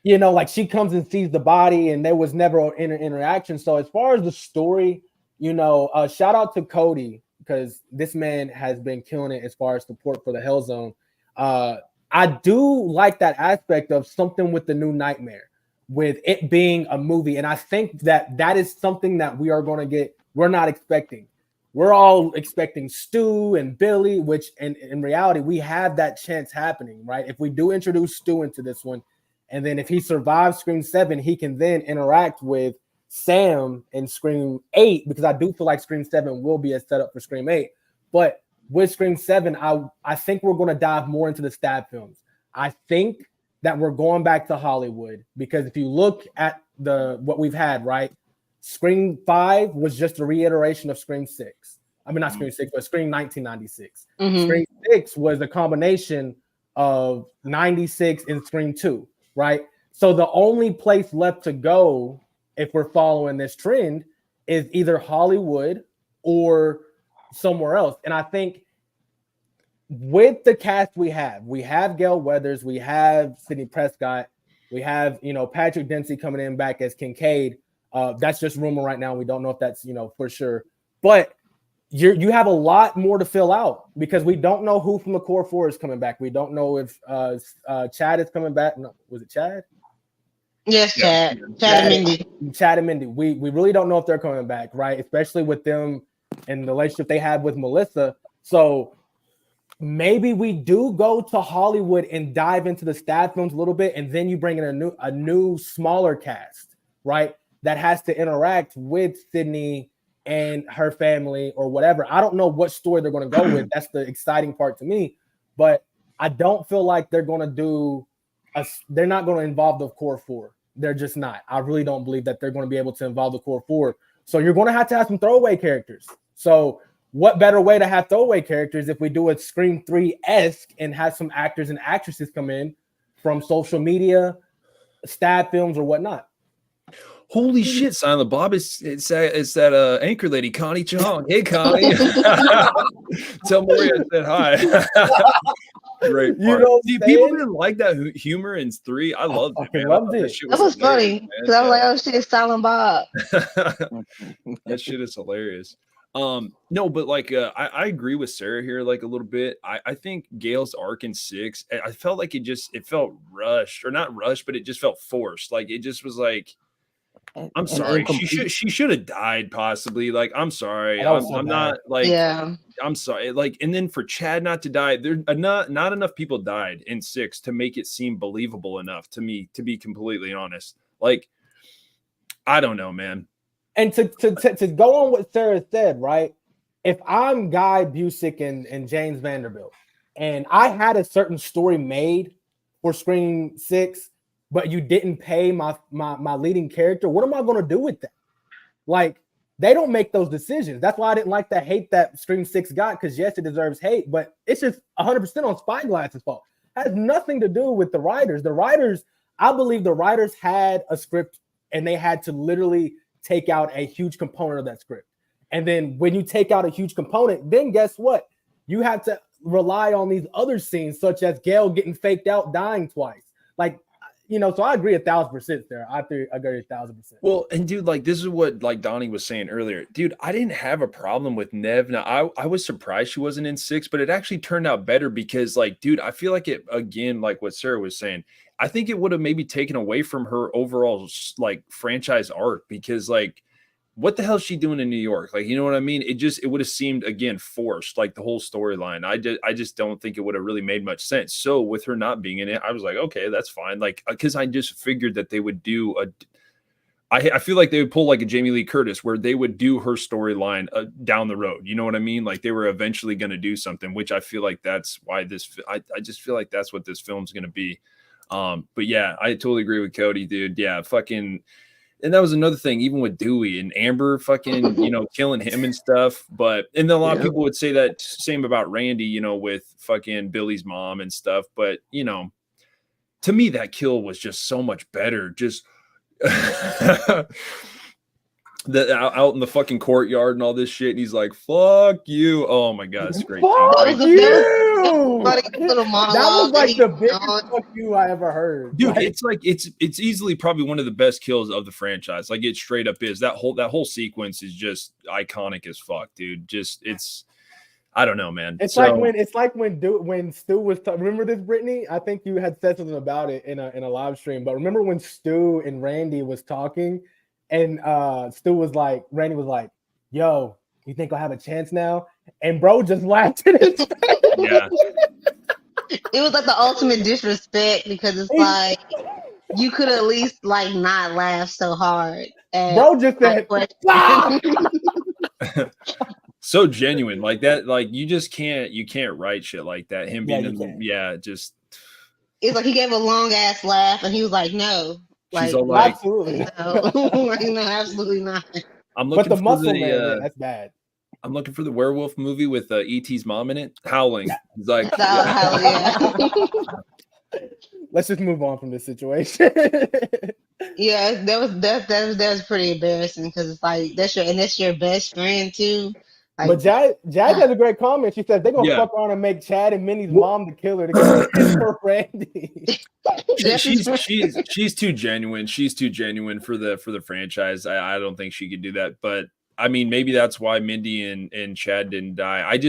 like she comes and sees the body, and there was never an interaction. So as far as the story, shout out to Cody because this man has been killing it as far as support for the Hell Zone. I do like that aspect of something with the new Nightmare, with it being a movie, and I think that is something that we are going to get. We're not expecting. We're all expecting Stu and Billy, which in reality, we have that chance happening, right? If we do introduce Stu into this one, and then if he survives Scream 7, he can then interact with Sam in Scream 8, because I do feel like Scream 7 will be a setup for Scream 8. But with Scream 7, I think we're going to dive more into the stab films. I think that we're going back to Hollywood, because if you look at what we've had, right? Scream 5 was just a reiteration of Scream 6. I mean, not Scream 6, but Scream 1996. Scream 6 was a combination of 96 and Scream 2, right? So the only place left to go, if we're following this trend, is either Hollywood or somewhere else. And I think with the cast we have Gail Weathers, we have Sidney Prescott, we have, Patrick Dempsey coming in back as Kincaid. That's just rumor right now. We don't know if that's, for sure. But you have a lot more to fill out, because we don't know who from the core 4 is coming back. We don't know if Chad is coming back. No, was it Chad? Yes, Chad. Chad and Mindy. Chad and Mindy. We really don't know if they're coming back, right? Especially with them and the relationship they have with Melissa. So maybe we do go to Hollywood and dive into the stab films a little bit, and then you bring in a new smaller cast, right? That has to interact with Sydney and her family or whatever. I don't know what story they're going to go with. That's the exciting part to me. But I don't feel like they're going to they're not going to involve the core 4. They're just not. I really don't believe that they're going to be able to involve the core 4. So you're going to have some throwaway characters. So what better way to have throwaway characters if we do a Scream 3-esque and have some actors and actresses come in from social media, stab films or whatnot. Holy shit, Silent Bob! It's that anchor lady, Connie Chong. Hey, Connie. Tell Maury I said hi. Great part. See, people didn't like that humor in 3. I loved it, man. Loved it. That was funny because I was like, "Oh shit, Silent Bob." That shit is hilarious. No, but like I agree with Sarah here like a little bit. I think Gail's arc in 6, I felt like it felt rushed, or not rushed, but it just felt forced. Like it just was like, I'm sorry, she should have died possibly. Like I'm sorry, I'm not like, yeah, I'm sorry. Like, and then for Chad not to die, there not enough people died in 6 to make it seem believable enough to me, to be completely honest. Like, I don't know, man. And to go on what Sarah said, right? If I'm Guy Busick and James Vanderbilt, and I had a certain story made for Scream 6, but you didn't pay my leading character, what am I going to do with that? Like, they don't make those decisions. That's why I didn't like the hate that Scream 6 got, because yes, it deserves hate, but it's just 100% on Spyglass's fault. It has nothing to do with the writers. The writers, I believe the writers had a script and they had to literally take out a huge component of that script. And then when you take out a huge component, then guess what? You have to rely on these other scenes, such as Gail getting faked out, dying twice. Like, you know, so I agree 1,000% there. I agree 1,000%. Well, and dude, like this is what like Donnie was saying earlier. Dude, I didn't have a problem with Nev. Now, I was surprised she wasn't in 6, but it actually turned out better because, like, dude, I feel like it again, like what Sarah was saying. I think it would have maybe taken away from her overall like franchise arc, because like, what the hell is she doing in New York? Like, you know what I mean? It would have seemed again forced, like the whole storyline. I just don't think it would have really made much sense. So with her not being in it, I was like, okay, that's fine. Like, because I just figured that they would do I feel like they would pull like a Jamie Lee Curtis, where they would do her storyline down the road. You know what I mean? Like they were eventually going to do something, which I feel like that's why I just feel like that's what this film's going to be. But yeah, I totally agree with Cody, dude. Yeah, fucking. And that was another thing, even with Dewey and Amber fucking, you know, killing him and stuff. But, and then a lot of people would say that same about Randy, you know, with fucking Billy's mom and stuff. But, you know, to me, that kill was just so much better. Just out in the fucking courtyard and all this shit. And he's like, fuck you. Oh my God. It's great. Fuck you. That was like the biggest fuck you I ever heard. Dude, it's like it's easily probably one of the best kills of the franchise. Like it straight up is. That whole sequence is just iconic as fuck, dude. Just I don't know, man. It's like when Stu was remember this, Brittany? I think you had said something about it in a live stream. But remember when Stu and Randy was talking, and Stu was like, Randy was like, "Yo, you think I'll have a chance now?" And bro just laughed in his face. Yeah. It was like the ultimate disrespect, because it's like you could at least like not laugh so hard. Bro just said, so genuine like that. Like you can't write shit like that. Him being just. It's like he gave a long ass laugh and he was like, "No, like, absolutely, no, like, no, absolutely not." I'm looking but the for muscle man, that's bad. I'm looking for the werewolf movie with E.T.'s mom in it, howling. He's like, let's just move on from this situation. Yeah, that was pretty embarrassing, because it's like that's your best friend too. Like, but Jazz has a great comment. She says they're gonna fuck around and make Chad and Minnie's mom the killer to get for Randy. She's too genuine. She's too genuine for the franchise. I don't think she could do that. But I mean, maybe that's why Mindy and Chad didn't die.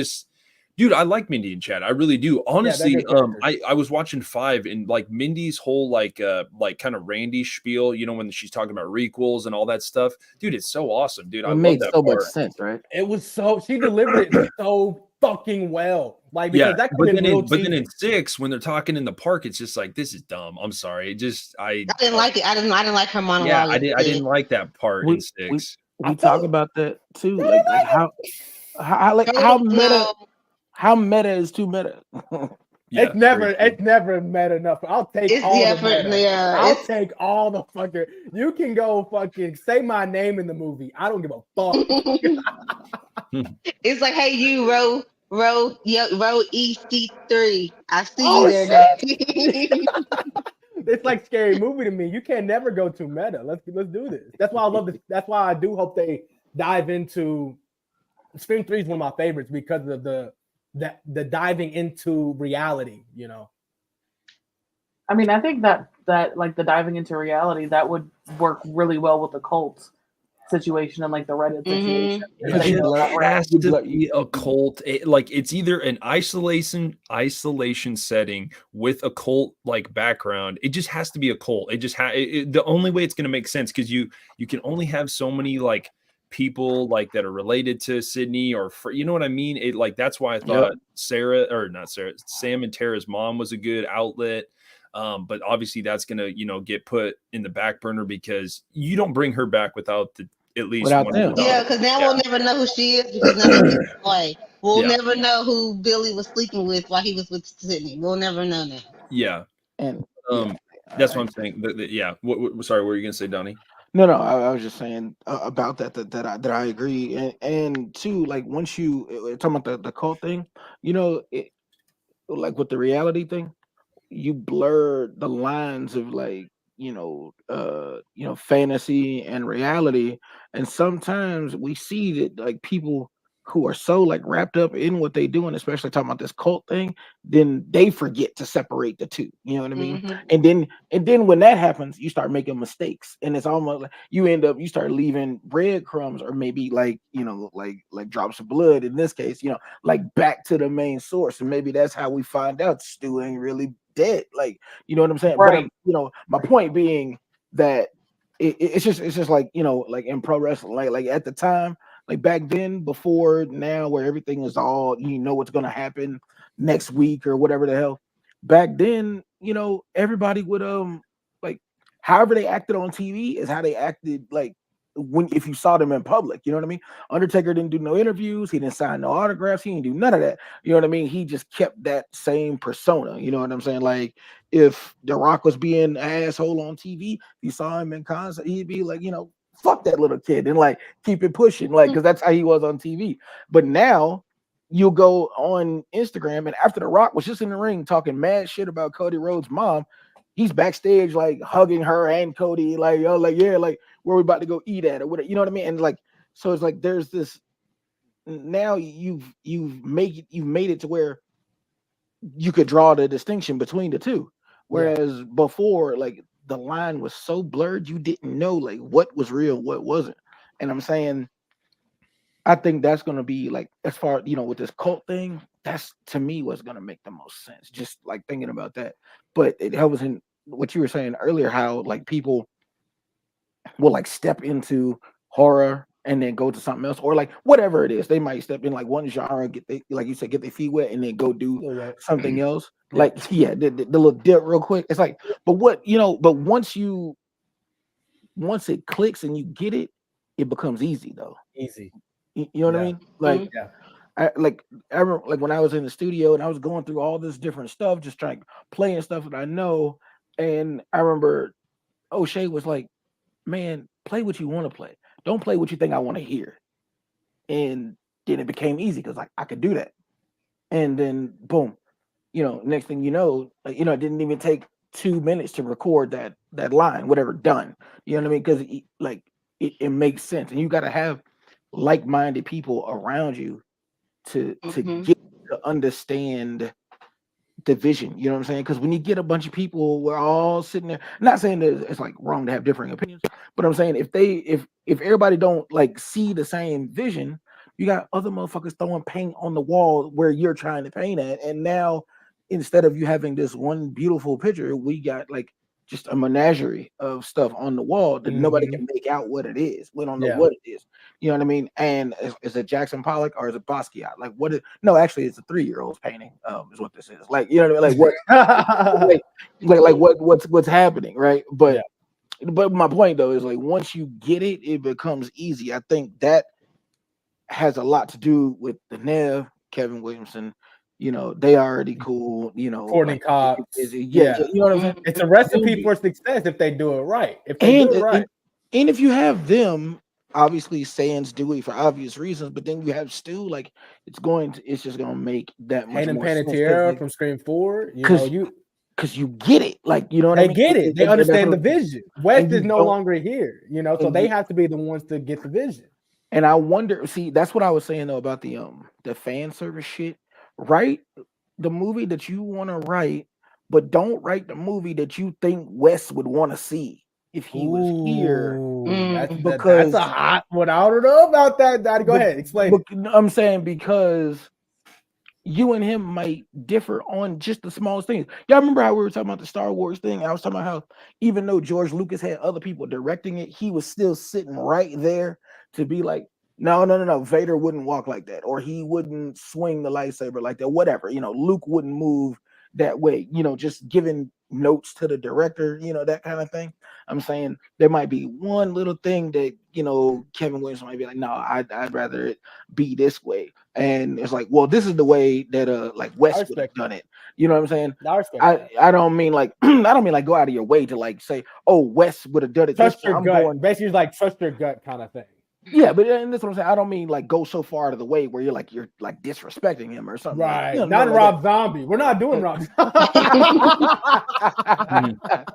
Dude, I like Mindy and Chad. I really do. Honestly, I was watching 5, and like Mindy's whole like kind of Randy spiel, you know, when she's talking about requels and all that stuff. Dude, it's so awesome, dude. It made so much sense, right? It was she delivered it so fucking well. Like, because that could have been real cheesy. But then in 6, when they're talking in the park, it's just like, this is dumb. I'm sorry. I didn't like it. I didn't like her monologue. Yeah, I didn't like that part in 6. We talk about that too. Like how meta is too meta? It's never meta enough. I'll take I'll take all the fucking. You can go fucking say my name in the movie. I don't give a fuck. It's like, hey, you row EC3. I see you there. It's like scary movie to me. You can never go too meta. Let's do this. That's why I love this. That's why I do hope they dive into Scream 3 is one of my favorites because of the diving into reality, you know. I mean, I think that like the diving into reality that would work really well with the cult situation and like the Reddit situation. It has to be a cult. Like it's either an isolation setting with a cult like background. It just has to be a cult. It just the only way it's going to make sense because you can only have so many like people like that are related to Sydney or you know what I mean. It like that's why I thought Sam and Tara's mom was a good outlet. But obviously that's gonna get put in the back burner because you don't bring her back without at least without one them. Yeah, because now we'll never know who she is because now she's away. We'll never know who Billy was sleeping with while he was with Sydney. We'll never know now. Yeah, and that's what I'm saying. Sorry, what were you gonna say, Donnie? No, I was just saying about that I agree, and too, like once you talking about the cult thing, like with the reality thing, you blur the lines of like fantasy and reality, and sometimes we see that like people who are so like wrapped up in what they do, and especially talking about this cult thing, then they forget to separate the two. You know what I mean? And then when that happens, you start making mistakes, and it's almost like you start leaving breadcrumbs, or maybe like like drops of blood in this case, like back to the main source, and maybe that's how we find out Stu ain't really dead. Like, you know what I'm saying? Right. But my point being that it's just like like in pro wrestling, like at the time, like back then, before now, where everything is all what's gonna happen next week or whatever the hell. Back then, everybody would like however they acted on TV is how they acted like if you saw them in public. You know what I mean? Undertaker didn't do no interviews, he didn't sign no autographs, he didn't do none of that. You know what I mean? He just kept that same persona. You know what I'm saying? Like if The Rock was being an asshole on TV, you saw him in concert, he'd be like, fuck that little kid and like keep it pushing, like because that's how he was on TV. But now you'll go on Instagram, and after The Rock was just in the ring talking mad shit about Cody Rhodes' mom, he's backstage like hugging her and Cody, like like where we about to go eat at or whatever. You know what I mean? And like so it's like there's this now you've made it to where you could draw the distinction between the two. Whereas before, like the line was so blurred, you didn't know like what was real, what wasn't. And I'm saying, I think that's gonna be like as far with this cult thing. That's to me what's gonna make the most sense. Just like thinking about that, but it helps in what you were saying earlier, how like people will like step into horror and then go to something else, or like whatever it is, they might step in like one genre, like you said, get their feet wet, and then go do something else. Like the little dip real quick. It's like, but but once it clicks and you get it, it becomes easy though. Easy. You know what I mean? Like, I remember like when I was in the studio and I was going through all this different stuff, just trying playing stuff that I know, and I remember O'Shea was like, man, play what you want to play. Don't play what you think I want to hear. And then it became easy because like I could do that. And then boom, next thing you know, like, it didn't even take 2 minutes to record that line, whatever, done. You know what I mean? Because like it makes sense. And you got to have like-minded people around you to get to understand the vision. You know what I'm saying? Because when you get a bunch of people, we're all sitting there. Not saying that it's like wrong to have differing opinions, but I'm saying if everybody don't like see the same vision, you got other motherfuckers throwing paint on the wall where you're trying to paint at, and now instead of you having this one beautiful picture, we got like just a menagerie of stuff on the wall that nobody can make out what it is. We don't know what it is. You know what I mean? And is it Jackson Pollock or is it Basquiat? Like what is no, actually it's a 3-year-old's painting, is what this is. Like, you know what I mean? Like what what's happening, right? But my point though is like once you get it, it becomes easy. I think that has a lot to do with the Nev, Kevin Williamson. They already cool. Courtney like, Cox. you know what I'm saying? It's a recipe for success if they do it right. If they do it right. And if you have them, obviously Sands do it for obvious reasons, but then you have Stu, like it's just gonna make that much Hayden more Panettiere sense. from Scream 4. because you get it, like you know what I They mean. get it. They understand the vision. West is no don't- longer here, you know, so and they you- have to be the ones to get the vision. And I wonder, see, that's what I was saying though about the fan service shit. Write the movie that you want to write, but don't write the movie that you think Wes would want to see if he was here. That's Because a hot one. I don't know about that, Daddy. Go ahead, explain it. I'm saying because you and him might differ on just the smallest things. Y'all remember how we were talking about the Star Wars thing? I was talking about how even though George Lucas had other people directing it, he was still sitting right there to be like, no, Vader wouldn't walk like that, or he wouldn't swing the lightsaber like that, whatever. You know, Luke wouldn't move that way, you know, just giving notes to the director, you know, that kind of thing. I'm saying there might be one little thing that, you know, Kevin Williams might be like, no, I'd rather it be this way. And it's like, well, this is the way that like West would have done it. You know what I'm saying? I don't mean like I don't mean like go out of your way to like say, oh, West would have done it. Trust your gut. Basically, it's like trust your gut kind of thing. Yeah, but and that's what I'm saying. I don't mean like go so far out of the way where you're like disrespecting him or something. Right. Like, you know, not like Rob Zombie. We're not doing Rob Zombie.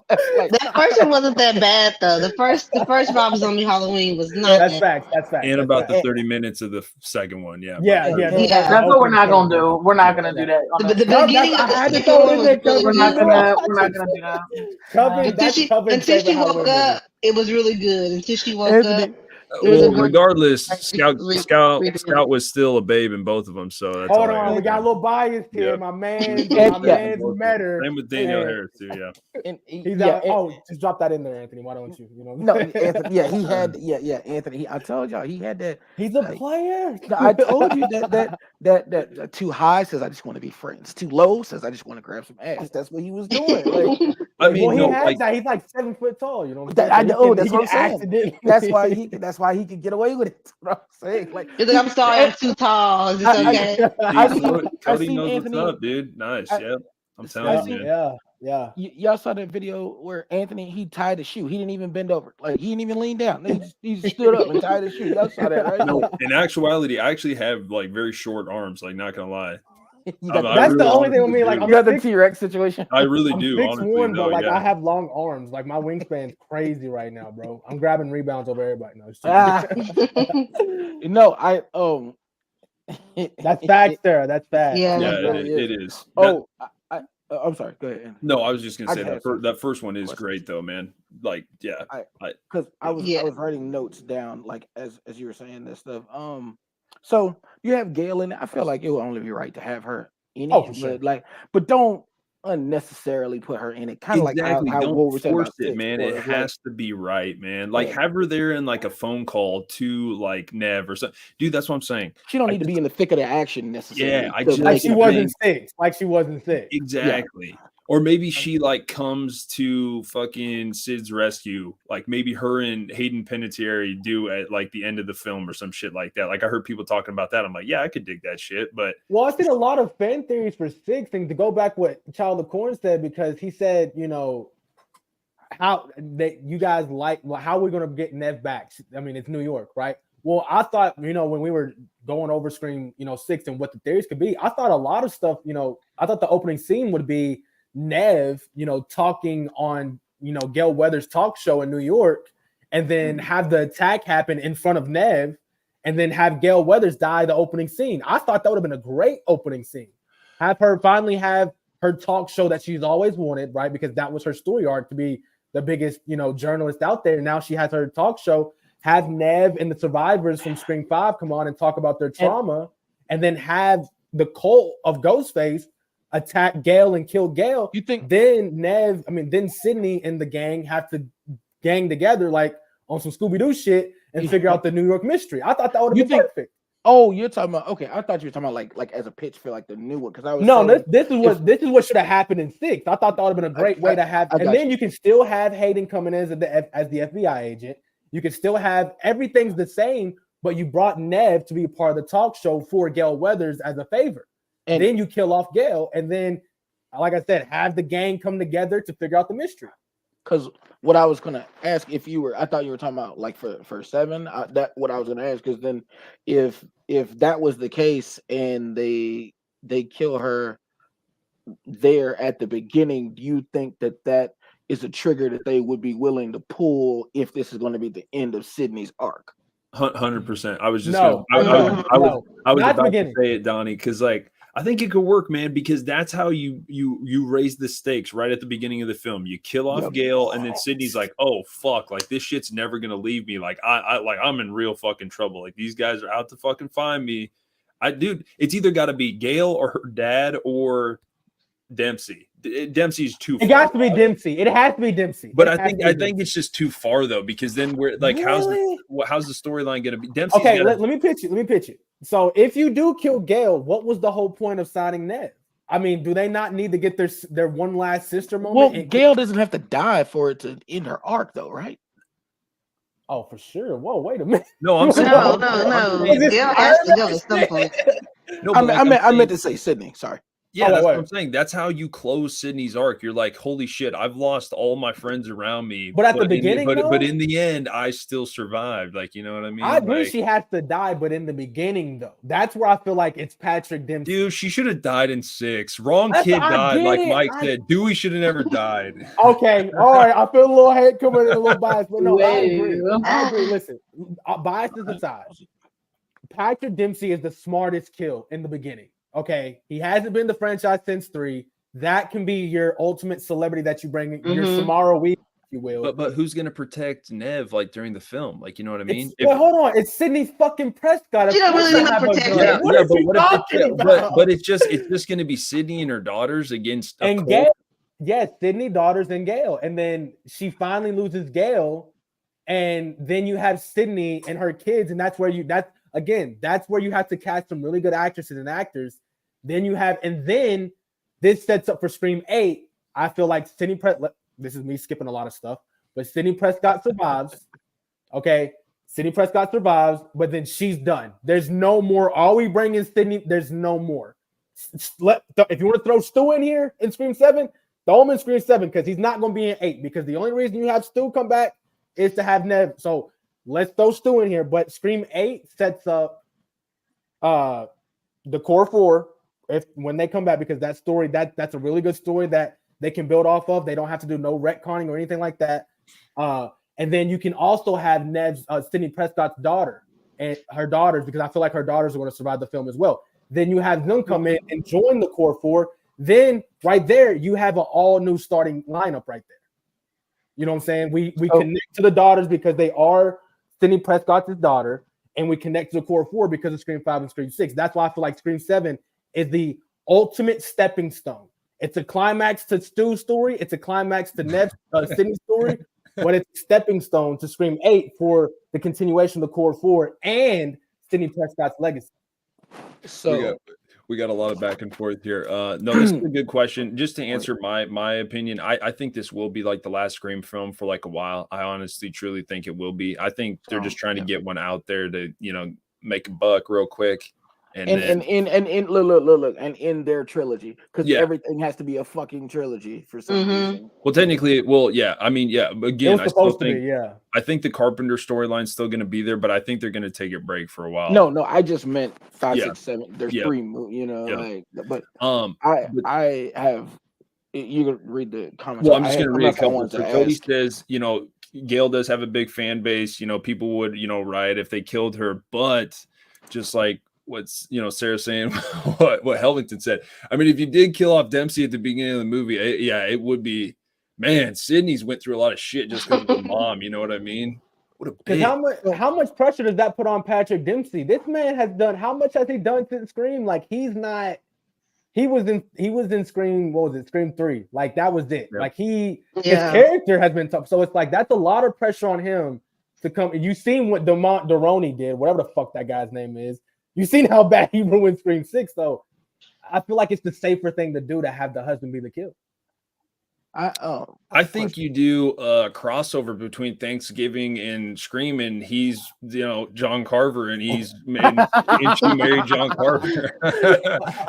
That first one wasn't that bad though. The first Rob Zombie Halloween was not. That's facts. That's facts. And about the 30 minutes of the second one. Yeah. That's what we're not gonna do. We're not gonna do that. The beginning of the second one was good. We're not gonna do that. Until she woke up, it was really good. Until she woke up. Well, regardless, Scout was still a babe in both of them. So that's hold on, we got a little bias here. My man's better. Same with Daniel Harris too. Yeah, and he's just drop that in there, Anthony. Why don't you? You know, no, Anthony. Yeah, he had. Yeah, Anthony. I told y'all he had that. He's a player. I told you that too high says I just want to be friends. Too low says I just want to grab some ass. That's what he was doing. Like, I mean, well, he has that. He's like 7 foot tall. You know, I know. That's what I'm saying. That's why he could get away with it. That's what I'm saying. Like, I'm sorry, I'm too tall. Is this okay? Cody knows Anthony, what's up, dude. Nice. Yeah, I'm telling you. Yeah. Y'all saw that video where Anthony he tied a shoe. He didn't even bend over. Like he didn't even lean down. He just stood up and tied a shoe. Y'all saw that, right? No, in actuality, I actually have like very short arms. Like, not gonna lie. That's the only thing with me. Like, you got the T-Rex situation. I really do. 6'1", but like I have long arms. Like my wingspan's crazy right now, bro. I'm grabbing rebounds over everybody. No, that's facts there. That's facts. Yeah, it is. I'm sorry. Go ahead. No, I was just gonna say that first one is great though, man. Like, yeah, because I was writing notes down like as you were saying this stuff. So you have Gail in it. I feel like it would only be right to have her in it, sure. but don't unnecessarily put her in it. Kind of like how don't force it, man. It has to be right, man. Like have her there in like a phone call to like Nev or something. Dude, that's what I'm saying. She don't need to be in the thick of the action necessarily. Yeah, like she wasn't sick. Like she wasn't sick. Exactly. Yeah. Or maybe she like comes to fucking Sid's rescue. Like maybe her and Hayden Panettiere do at like the end of the film or some shit like that. Like I heard people talking about that. I'm like, yeah, I could dig that shit. But I've seen a lot of fan theories for Six, and to go back what Child of Corn said, because he said, you know, how that you guys like, well, how we're gonna get Nev back. I mean, it's New York, right? Well, I thought, you know, when we were going over Scream, you know, 6 and what the theories could be, I thought a lot of stuff, you know, I thought the opening scene would be Nev, you know, talking on, you know, Gail Weathers' talk show in New York, and then have the attack happen in front of Nev, and then have Gail Weathers die the opening scene. I thought that would have been a great opening scene. Have her finally have her talk show that she's always wanted, right? Because that was her story arc, to be the biggest, you know, journalist out there. Now she has her talk show. Have Nev and the survivors from Scream 5 come on and talk about their trauma, and then have the cult of Ghostface attack Gail and kill Gail. You think then then Sydney and the gang have to gang together like on some Scooby-Doo shit and figure out the New York mystery. I thought that would have been perfect. Oh, you're talking about I thought you were talking about like as a pitch for like the new one, because I was this is what should have happened in 6. I thought that would have been a great way to have, and then you can still have Hayden coming in as the FBI agent. You can still have everything's the same, but you brought Nev to be a part of the talk show for Gail Weathers as a favor. And then you kill off Gail, and then, like I said, have the gang come together to figure out the mystery. Because what I was gonna ask, I thought you were talking about like for 7. That what I was gonna ask, because then if that was the case and they kill her there at the beginning, do you think that is a trigger that they would be willing to pull if this is going to be the end of Sydney's arc? 100%. I was just No, gonna. no, I was no. I was Not the about to beginning. say it, Donnie, because like I think it could work, man. Because that's how you raise the stakes right at the beginning of the film. You kill off Gale, and then Sydney's like, "Oh fuck! Like this shit's never gonna leave me. Like I'm in real fucking trouble. Like these guys are out to fucking find me." Dude, it's either got to be Gale or her dad or Dempsey. Dempsey's too far. It got to be Dempsey. It has to be Dempsey. But I think it's just too far though, because then we're like, really? how's the storyline going to be? Dempsey's okay, let me pitch it. So if you do kill Gale, what was the whole point of signing Ned? I mean, do they not need to get their one last sister moment? Well, Gale doesn't have to die for it to end her arc, though, right? Oh, for sure. Whoa, wait a minute. No, I'm saying No. Gale has to go at some point. No, I meant to say Sydney. Sorry. Yeah, that's what I'm saying. That's how you close Sydney's arc. You're like, holy shit, I've lost all my friends around me. But at the beginning, but in the end, I still survived. Like, you know what I mean? I agree she has to die, but in the beginning, though, that's where I feel like it's Patrick Dempsey. Dude, she should have died in 6. Wrong kid died, like Mike said. Dewey should have never died. Okay, all right. I feel a little hate coming in, a little bias, but no, I agree. Listen, biases aside, Patrick Dempsey is the smartest kill in the beginning. Okay, he hasn't been the franchise since 3. That can be your ultimate celebrity that you bring, your Samara Weave, if you will. But who's gonna protect Nev like during the film? Like, you know what I mean? Hold on, it's Sydney fucking Prescott. She don't really need to protect her. But it's just gonna be Sydney and her daughters against Gale. Yes, Sydney, daughters, and Gale, and then she finally loses Gale, and then you have Sydney and her kids, and that's where you have to cast some really good actresses and actors. Then you have, and then this sets up for Scream 8. I feel like this is me skipping a lot of stuff, but Sydney Prescott survives. Okay, Sydney Prescott survives, but then she's done. There's no more. All we bring is Sydney. There's no more. If you want to throw Stu in here in Scream 7, throw him in Scream 7 because he's not going to be in 8 because the only reason you have Stu come back is to have Nev. So let's throw Stu in here. But Scream 8 sets up the core 4 when they come back because that story that's a really good story that they can build off of. They don't have to do no retconning or anything like that. And then you can also have Nev's Sydney Prescott's daughter and her daughters because I feel like her daughters are going to survive the film as well. Then you have them come in and join the core 4. Then right there you have an all new starting lineup right there. You know what I'm saying? We connect to the daughters because they are Sydney Prescott's daughter, and we connect to the core 4 because of Scream 5 and Scream 6. That's why I feel like Scream 7 is the ultimate stepping stone. It's a climax to Stu's story. It's a climax to Nev's Sydney's story, but it's a stepping stone to Scream 8 for the continuation of the core 4 and Sydney Prescott's legacy. So we got a lot of back and forth here. No, this is a good question. Just to answer my opinion, I think this will be like the last Scream film for like a while. I honestly, truly think it will be. I think they're just trying to get one out there to, make a buck real quick. And look, and in their trilogy, because everything has to be a fucking trilogy for some reason. Well, technically, I mean, again, I think the Carpenter storyline's still going to be there, but I think they're going to take a break for a while. No, I just meant 5, 6, 7. There's 3, but I have. You can read the comments. Well, I'm just going to read a couple. So Cody says, Gale does have a big fan base. People would, riot if they killed her, but just like what's Sarah saying, what Helvington said. I mean, if you did kill off Dempsey at the beginning of the movie, it would be, man. Sydney's went through a lot of shit just because of the mom. You know what I mean? What a bitch. How much pressure does that put on Patrick Dempsey? This man has done. How much has he done since Scream? Like he's not. He was in Scream. What was it? Scream 3. Like that was it. Yep. Like his character has been tough. So it's like that's a lot of pressure on him to come. You seen what Demont Deroni did, whatever the fuck that guy's name is. You seen how bad he ruined Scream 6. So I feel like it's the safer thing to do to have the husband be the kill. I think you do a crossover between Thanksgiving and Scream, and he's John Carver, and he's and she married John Carver.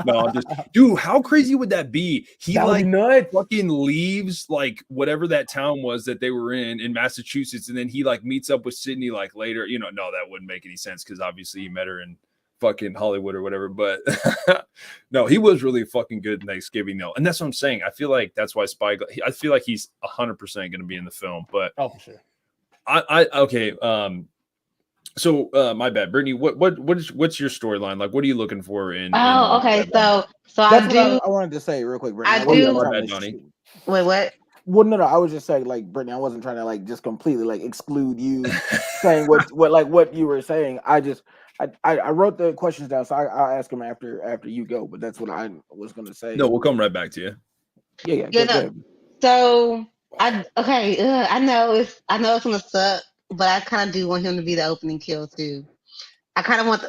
No, dude, how crazy would that be? He fucking leaves like whatever that town was that they were in Massachusetts, and then he like meets up with Sydney like later. No, that wouldn't make any sense because obviously he met her in fucking Hollywood or whatever. But no, he was really fucking good in Thanksgiving though, and that's what I'm saying. I feel like that's why I feel like he's 100% going to be in the film. But for sure. I okay. So my bad, Brittany. What's your storyline? Like, what are you looking for in? Okay. So That's I what do. I wanted to say real quick, Brittany. I wasn't do. trying My to bad, Donnie. Wait, what? Well, no, I was just saying, like, Brittany, I wasn't trying to like just completely like exclude you saying what you were saying. I wrote the questions down, so I'll ask them after you go. But that's what I was gonna say. No, we'll come right back to you. Yeah. You Go know, ahead. so I know it's gonna suck, but I kind of do want him to be the opening kill too. I kind of want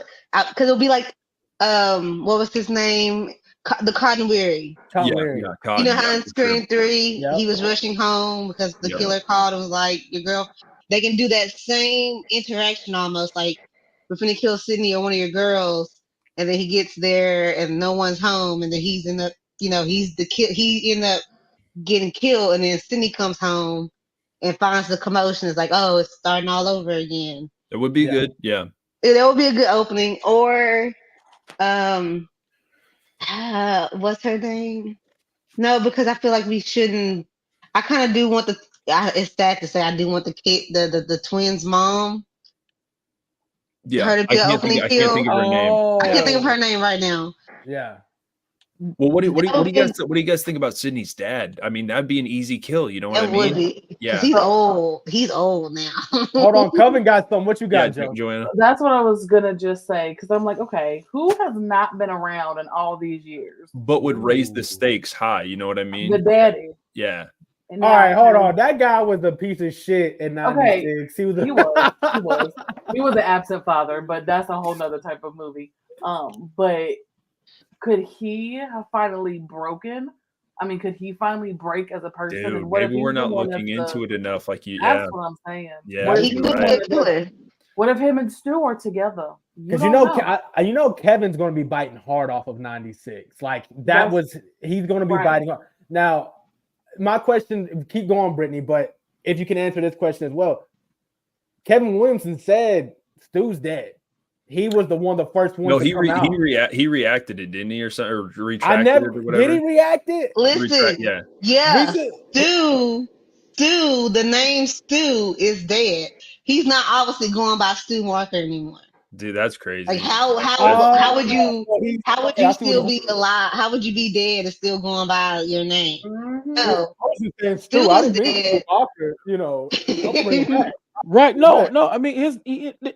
because it'll be like what was his name? The Cotton Weary. Yeah, You know how in for Scream 3 Yep. he was rushing home because the killer called and was like, "Your girl." They can do that same interaction almost like we're finna kill Sydney or one of your girls, and then he gets there and no one's home, and then he's in the he's the kid. He end up getting killed, and then Sydney comes home and finds the commotion. It's like, oh, it's starting all over again. It would be good. Yeah. That would be a good opening. Or what's her name? No, because I feel like we shouldn't. I kind of do want the. It's sad to say, I do want the kid, the twins' mom. Yeah, Her to be the opening I can't think of her name. I can't think of her name right now. Yeah. Well, what do you guys think about Sydney's dad? I mean, that'd be an easy kill. You know what I mean? Would be. Yeah. He's old. He's old now. Hold on, Coven got some. What you got, Joe? Joanna? That's what I was gonna just say because I'm like, okay, who has not been around in all these years? But would raise the stakes high. You know what I mean? The daddy. Yeah. And all right, hold on. That guy was a piece of shit in '96. He was an absent father, but that's a whole nother type of movie. But could he have finally broken? I mean, could he finally break as a person? Dude, and what maybe if we're not looking into it enough. Like you, that's what I'm saying. Yeah, what if him and Stu are together? Because Kevin's going to be biting hard off of '96. Like he's going to be biting hard. Now, my question, keep going, Brittany, but if you can answer this question as well, Kevin Williamson said Stu's dead. He was the first one. No, he reacted it, didn't he, or something, or retracted it, or whatever? Did he react it? Listen, yeah. Stu, the name Stu is dead. He's not obviously going by Stu Walker anymore. Dude, that's crazy. Like how would you still be alive? How would you be dead and still going by your name? No, Stu was dead. Walker, Right? No. I mean, his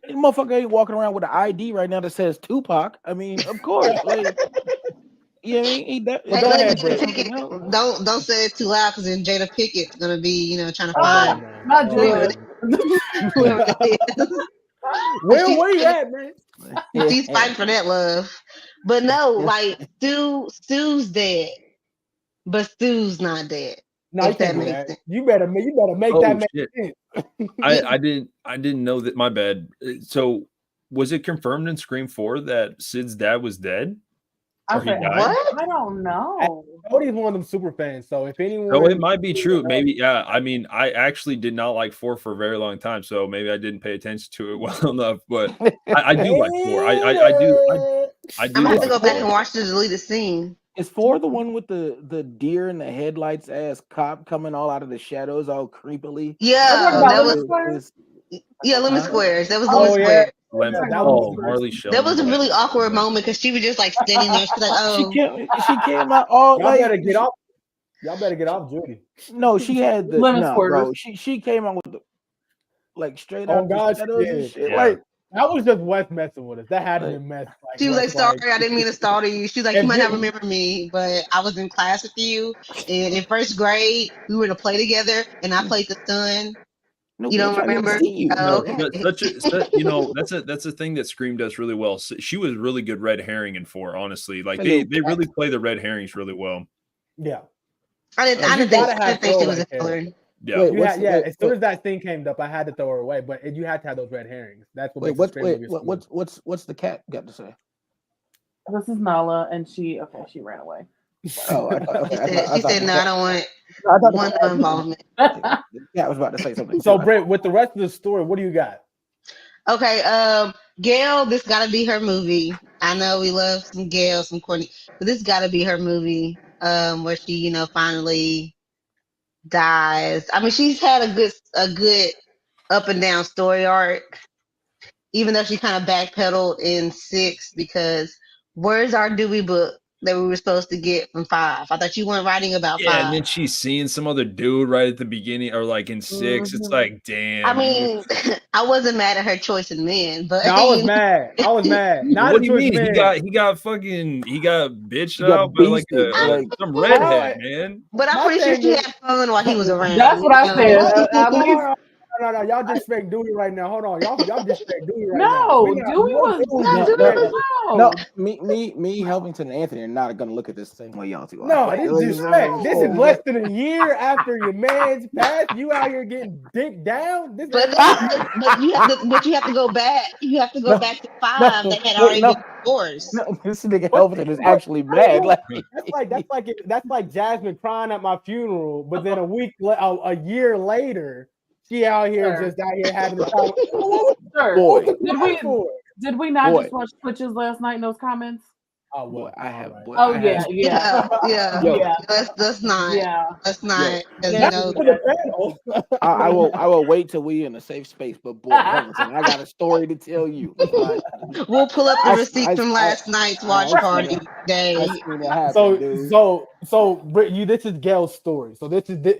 motherfucker ain't walking around with an ID right now that says Tupac. I mean, of course. Like, you know, don't say it too loud because then Jada Pickett's gonna be, trying to find. Not Jada. Where you at, man? She's fighting for that love, but no, like Stu's dead, but Stu's not dead. No, if that makes sense. You better make that make sense. I didn't know that. My bad. So was it confirmed in Scream 4 that Sid's dad was dead? What? I don't know. Cody's one of them super fans, so if anyone, it might be true. Maybe, yeah. I mean, I actually did not like 4 for a very long time, so maybe I didn't pay attention to it well enough. But I do like 4. I do. I'm gonna have to go back and watch the deleted scene. Is 4 the one with the deer in the headlights ass cop coming all out of the shadows all creepily? Yeah, that was Lemon Squares. That was Lemon Squares. Marley Shell. That was a really awkward moment because she was just like standing there. She's like, "Oh, she came out all y'all like, better get off. Y'all better get off, Judy." No, she had the Lemon Squares. She came out with the straight out. Oh God, and shit. Like that was just Wes messing with us. That had to be messed. Like, she was like, "Sorry, I didn't mean to startle you." She's like, "You might not remember me, but I was in class with you, and in first grade we were to play together, and I played the son." No, you don't remember? That's a thing that Scream does really well. She was really good red herring in 4, honestly. Like they really play the red herrings really well. Yeah. I didn't think she was a killer. Yeah. As soon as that thing came up, I had to throw her away. But you had to have those red herrings. That's what makes what's the cat got to say? This is Nala, and she ran away. Oh, she said, "No, I don't want one involvement." Yeah, I was about to say something. So, Britt, with the rest of the story, what do you got? Okay, Gail, this gotta be her movie. I know we love some Gail, some Courtney, but this gotta be her movie. Where she, finally dies. I mean, she's had a good up and down story arc, even though she kind of backpedaled in 6 because where's our Dewey book that we were supposed to get from 5? I thought you weren't writing about Yeah, 5. and then she's seeing some other dude right at the beginning, or like in 6. It's like, I damn. mean, I wasn't mad at her choice in men, but No, I was mad. I was mad. Not What a do you choice, mean? man. He got bitched He got out by like beasted, like some redhead, How- man. but I'm My pretty sure thing she is, had fun while he was around. That's what I said. At no, least no, y'all disrespect Dewey right now. Hold on, y'all disrespect Dewey right now. no, We Dewey not, no was Dewey No, Dewey disrespect. was no, no. me, Helpington and Anthony are not gonna look at this the same way y'all two are. No, Like, this like, disrespect. This is No. less than a year after your man's passed. You out here getting dick down. This but ain't no. you have to go back. You have to go no, back to 5. no, They had wait, already no, been divorced. no. This nigga What? Helpington is actually mad. What? Like, That's like Jasmine crying at my funeral, but then a year later, she out here Sure. just out here having a time. What Sure. boy, was the cry for? Did we not Boy. just watch Twitches last night in those comments? Oh boy, well, I all have, right. boy, Oh I yeah, have, yeah, Yeah. yo, yeah, Let's not. yeah. Let's not. Because Yeah. That's for the panel. I will wait till we in a safe space. But boy, Helpington, I got a story to tell you. Like, we'll pull up the I, receipts from last night's watch seen party it. I day. seen it happen, dude. So, Britt, this is Gail's story. So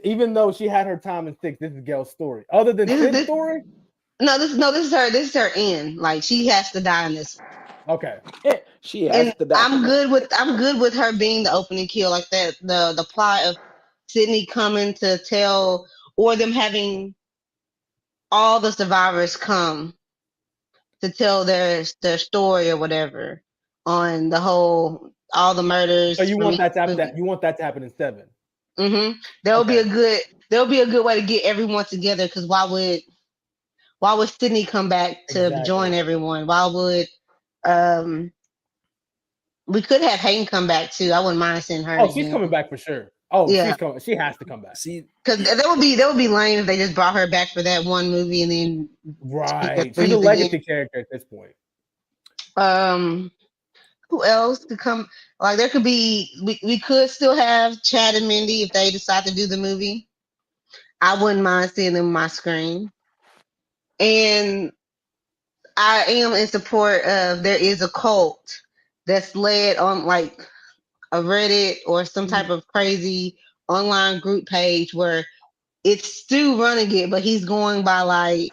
even though she had her time in 6, this is Gail's story. Other than This is Sid's this. story, This is her end. Like she has to die in this. okay. Yeah, she has And to die. I'm good with her being the opening kill, like that. The plot of Sydney coming to tell, or them having all the survivors come to tell their story or whatever on all the murders So you from want each that to happen? movie. You want that to happen in 7? Mm-hmm. There'll be Okay. a good way to get everyone together. Because why would Sydney come back to join Exactly. everyone? Why would um we could have Hayden come back too. I wouldn't mind seeing her Oh, she's again. coming back for sure. Oh, Yeah. she's coming. She has to come back. See, Because that would be lame if they just brought her back for that one movie and then Right. she She's a leaves legacy again. character at this point. Who else could come? Like there could be we could still have Chad and Mindy if they decide to do the movie. I wouldn't mind seeing them on my screen. And I am in support of there is a cult that's led on like a Reddit or some type of crazy online group page where it's Stu running it, but he's going by like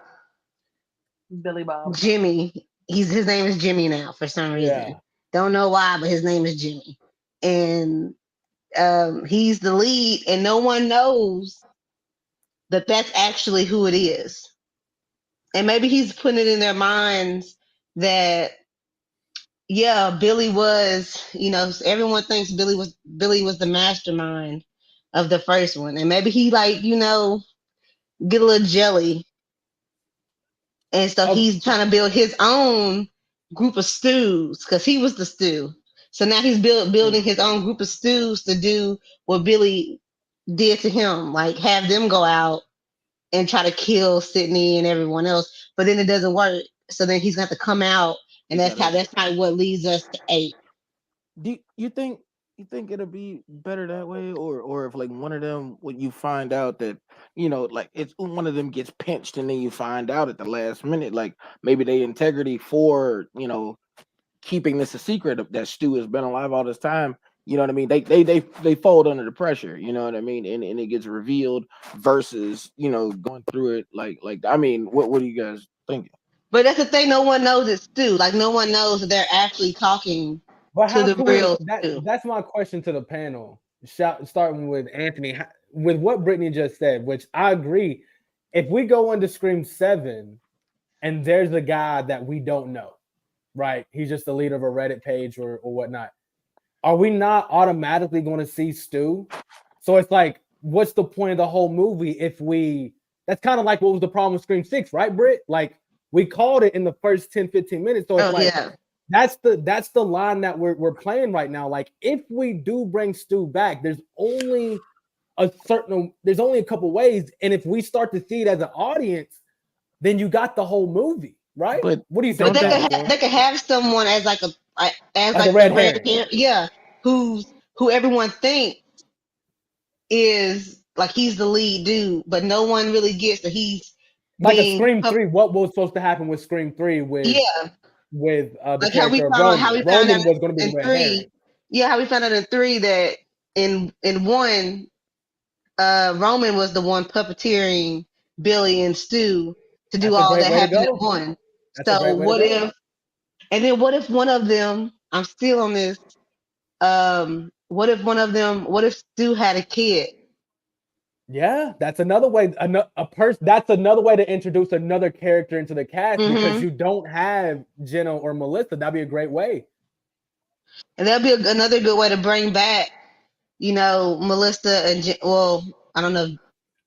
Billy Bob. Jimmy. His name is Jimmy now for some reason. Yeah. Don't know why, but his name is Jimmy. And he's the lead, and no one knows that that's actually who it is. And maybe he's putting it in their minds that yeah, Billy was, everyone thinks Billy was the mastermind of the first one, and maybe he like get a little jelly, and so Oh, he's trying to build his own group of stews because he was the stew. So now he's building his own group of stews to do what Billy did to him, like have them go out and try to kill Sydney and everyone else, but then it doesn't work. So then he's got to come out, and that's how what leads us to 8. Do you think it'll be better that way, or if like one of them, when you find out that like it's one of them gets pinched and then you find out at the last minute, like maybe they integrity for keeping this a secret that Stu has been alive all this time. You know what I mean? They fold under the pressure. You know what I mean? And it gets revealed versus going through it like I mean, what are you guys thinking? But that's the thing, no one knows it's Stu. Like no one knows that they're actually talking but to how the can we? real Stu. That's my question to the panel. Starting with Anthony, with what Brittany just said, which I agree. If we go into Scream 7, and there's a guy that we don't know, right? He's just the leader of a Reddit page or whatnot. Are we not automatically going to see Stu? So it's like, what's the point of the whole movie if that's kind of like what was the problem with Scream 6, right, Britt? Like we called it in the first 10, 15 minutes. So it's Yeah. that's the line that we're playing right now. Like if we do bring Stu back, there's only a couple ways. And if we start to see it as an audience, then you got the whole movie. right? But What do you But think? they could have someone as like Like a red herring. yeah, who everyone thinks is like he's the lead dude, but no one really gets that he's Like a being Scream 3. What was supposed to happen with Scream 3 yeah, with the like how we character of found out Roman? Roman was going to be the in red herring. three. Yeah, how we found out in three that in one, Roman was the one puppeteering Billy and Stu to do That's a all great that way to happened in go. one. That's a So great way to what go. if? And then what if one of them? I'm still on this. What if one of them? What if Stu had a kid? Yeah, that's another way. That's another way to introduce another character into the cast because you don't have Jenna or Melissa. That'd be a great way. And that'll be another good way to bring back, Melissa and well, I don't know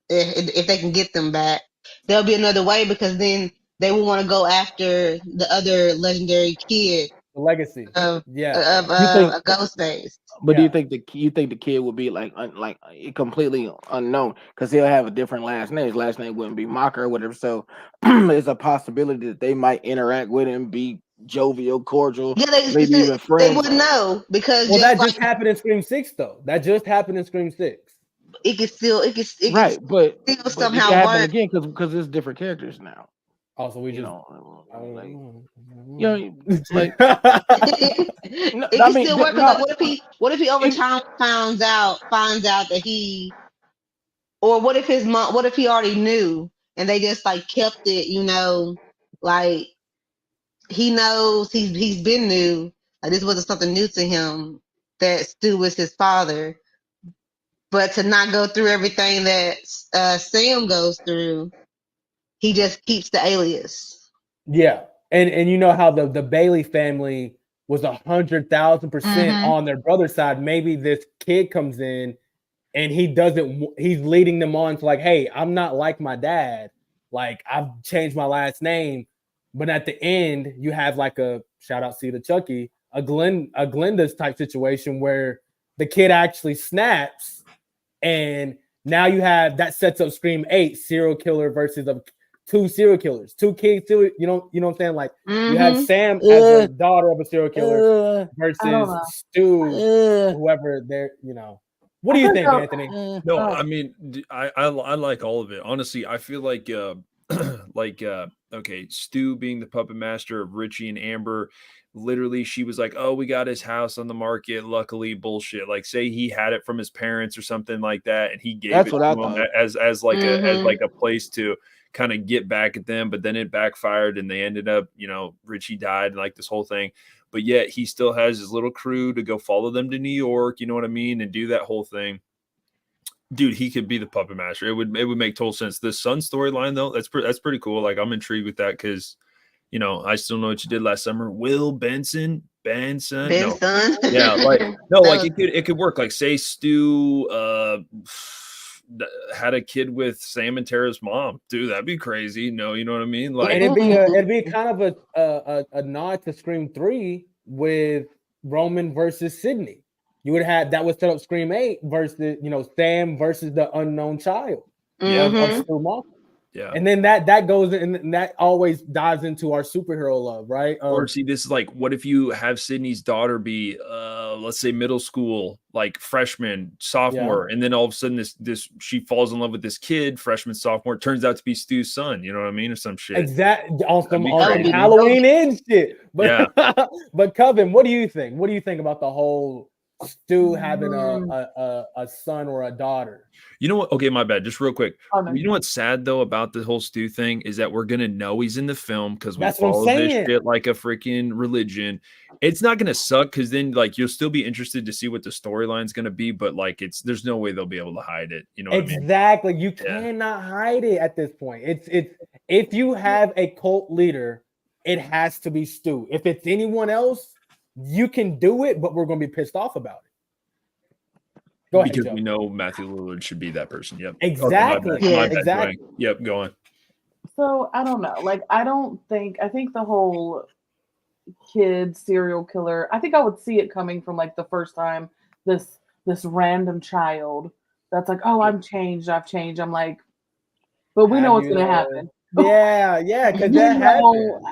if they can get them back. There'll be another way because then they will want to go after the other legendary kid The legacy. of Yeah. you think, a Ghostface. but do Yeah. you think the kid would be like completely unknown because he'll have a different last name? His last name wouldn't be Mocker or whatever. So there's a possibility that they might interact with him, be jovial, cordial, Yeah, maybe even they friends. wouldn't know because Well, just that just happened in Scream 6, though. That just happened in Scream 6. it could still Right, but still it can somehow happen work. again because it's different characters now. Also, we You just. know, I don't like know. like no, It I can mean still work. 'Cause, like, no, what if he over time finds out that he, or what if his mom, what if he already knew and they just like kept it, like he knows he's been new, like this wasn't something new to him that Stu was his father, but to not go through everything that Sam goes through, he just keeps the alias. Yeah, and you know how the Bailey family was 100,000% on their brother's side. Maybe this kid comes in and he doesn't. He's leading them on to like, hey, I'm not like my dad. Like I've changed my last name, but at the end you have like a shout out to Chucky, a Glenda's type situation where the kid actually snaps, and now you have that sets up Scream 8 serial killer versus two serial killers, two kids. You know what I'm saying? Like you have Sam as the daughter of a serial killer versus Stu, whoever they're. What do you think, Anthony? No, I mean, I like all of it. Honestly, I feel like okay, Stu being the puppet master of Richie and Amber, literally she was like, oh, we got his house on the market, luckily, bullshit. Like say he had it from his parents or something like that, and he gave it to him as like a place to kind of get back at them, but then it backfired and they ended up, Richie died and like this whole thing. But yet he still has his little crew to go follow them to New York, you know what I mean, and do that whole thing. Dude, he could be the puppet master. It would make total sense. The Sun storyline though, that's pretty cool. Like I'm intrigued with that because I still know what you did last summer. Will Benson. No. Yeah, like no, like it could work. Like say Stu had a kid with Sam and Tara's mom. Dude, that'd be crazy. No, you know what I mean? Like and it'd be kind of a nod to Scream 3 with Roman versus Sydney. You would have that would set up Scream 8 versus Sam versus the unknown child of Stu Malcolm. Yeah, and then that goes and that always dives into our superhero love, right? Or see, this is like, what if you have Sydney's daughter be, let's say, middle school, like freshman, sophomore, and then all of a sudden this she falls in love with this kid, freshman, sophomore, turns out to be Stu's son. You know what I mean, or some shit. Exactly, on Halloween and shit. But but Coven, what do you think? What do you think about the whole Stu having a son or a daughter? You know what? Okay, my bad. Just real quick. You know what's sad though about the whole Stu thing is that we're gonna know he's in the film because we follow this shit like a freaking religion. It's not gonna suck because then like you'll still be interested to see what the storyline's gonna be, but like there's no way they'll be able to hide it. You know what I mean? Exactly. You cannot hide it at this point. It's if you have a cult leader, it has to be Stu. If it's anyone else, you can do it, but we're gonna be pissed off about it. Go ahead, because we know Matthew Lillard should be that person. Yep. Exactly. Okay, my bad. Exactly. Yep. Go on. So I don't know. Like I think the whole kid serial killer. I think I would see it coming from like the first time this random child that's like, oh, I've changed. I'm like, but we know what's gonna happen. Yeah, because that happened.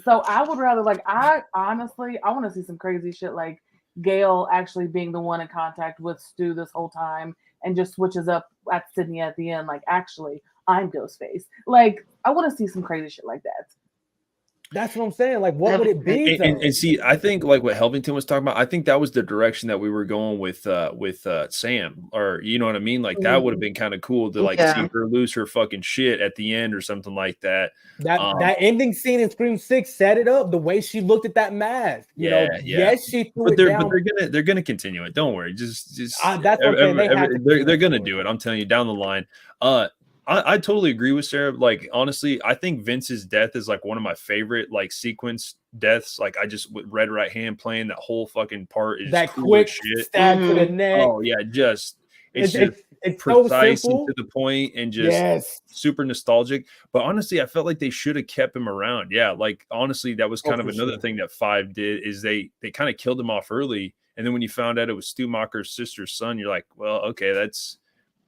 So I would rather I honestly I want to see some crazy shit like Gail actually being the one in contact with Stu this whole time and just switches up at Sydney at the end. Like, actually, I'm Ghostface. Like, I want to see some crazy shit like that. That's what I'm saying. Like, what would it be? And see, I think like what Helvington was talking about, I think that was the direction that we were going with Sam, or you know what I mean? Like that would have been kind of cool to like see her lose her fucking shit at the end or something like that. That ending scene in Scream 6 set it up. The way she looked at that mask, you know, yes, she threw it down. But they're gonna continue it. Don't worry. Just that's what I'm saying. They're gonna do it. I'm telling you, down the line. I totally agree with Sarah. Like, honestly, I think Vince's death is like one of my favorite like sequence deaths. Like, I just with Red Right Hand playing that whole fucking part is that cool quick shit. stab to the neck. Oh yeah, it's precise so and to the point and just super nostalgic. But honestly, I felt like they should have kept him around. Yeah, like honestly, that was kind of another thing that 5 did is they kind of killed him off early, and then when you found out it was Stu Macher's sister's son, you're like, well, okay,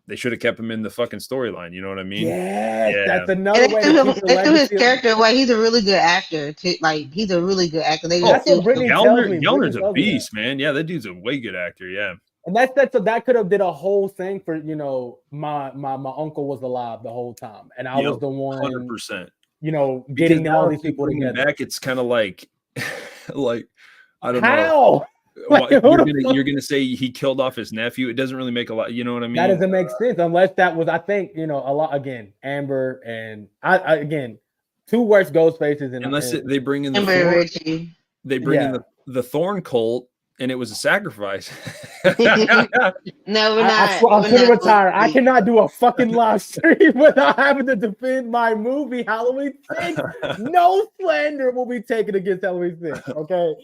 they should have kept him in the fucking storyline. You know what I mean? Yeah, that's another way. They threw his character away. He's a really good actor. He's a really good actor. That's what Brittany tells me. Gellner's a beast, man. Yeah, that dude's a way good actor. Yeah. And that could have did a whole thing for, you know, my uncle was alive the whole time, and I was the one 100%. You know, getting all these people together. Back, it's kind of like I don't know. You're gonna say he killed off his nephew. It doesn't really make a lot. You know what I mean? That doesn't make sense unless that was. I think, you know, a lot again. Amber and I again, 2 worst ghost faces. Unless they bring in Richie. They bring in the Thorn cult. And it was a sacrifice. No, we're not. I'm going to retire. I cannot do a fucking live stream without having to defend my movie, Halloween 6. No slander will be taken against Halloween 6. Okay?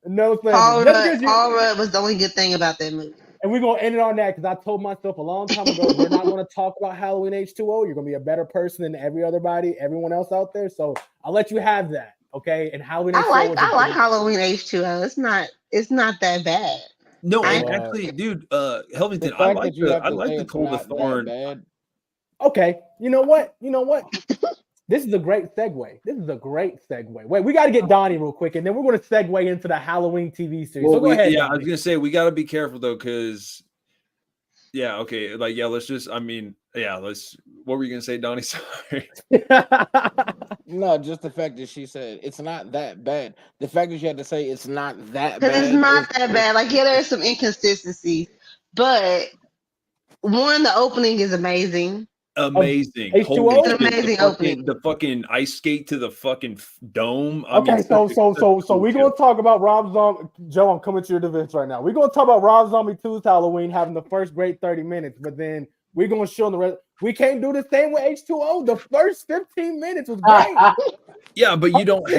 No slander. Paul Rudd was the only good thing about that movie. And we're going to end it on that because I told myself a long time ago, we're not going to talk about Halloween H2O. You're going to be a better person than everyone else out there. So I'll let you have that. Okay, and Halloween. I like Halloween H2O. It's not that bad. No, actually, dude, Helvington, I like the Cold of Thorn. Okay, you know what? This is a great segue. Wait, we got to get Donnie real quick, and then we're going to segue into the Halloween TV series. So go ahead. Yeah, Donnie. I was gonna say we got to be careful though, because okay, like let's just. I mean, what were you gonna say, Donnie? Sorry. No, just the fact that she said it's not that bad. The fact that you had to say it's not that bad. It's not that bad. Like, there's some inconsistencies, but the opening is amazing. Amazing. H2O? It's an amazing opening. The fucking ice skate to the fucking dome. Okay, so we're gonna talk about Rob Zombie. Joe, I'm coming to your defense right now. We're gonna talk about Rob Zombie 2's Halloween having the first great 30 minutes, but then we're gonna show the rest. We can't do the same with H2O. The first 15 minutes was great. Yeah, but you don't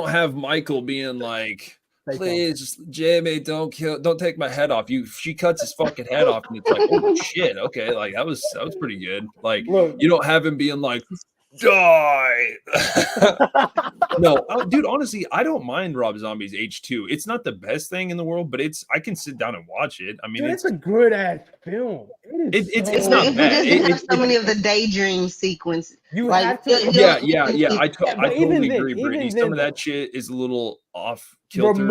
have Michael being like, please, Jamie, don't take my head off. She cuts his fucking head off, and it's like, oh shit, okay, like that was pretty good. Like, look, you don't have him being like, die. No, dude, honestly, I don't mind Rob Zombie's H2. It's not the best thing in the world, but I can sit down and watch it. I mean, it's a good ass film. It's not bad. It has so many of the daydream sequence. I totally agree, Brittany. Some of that shit is a little off kilter.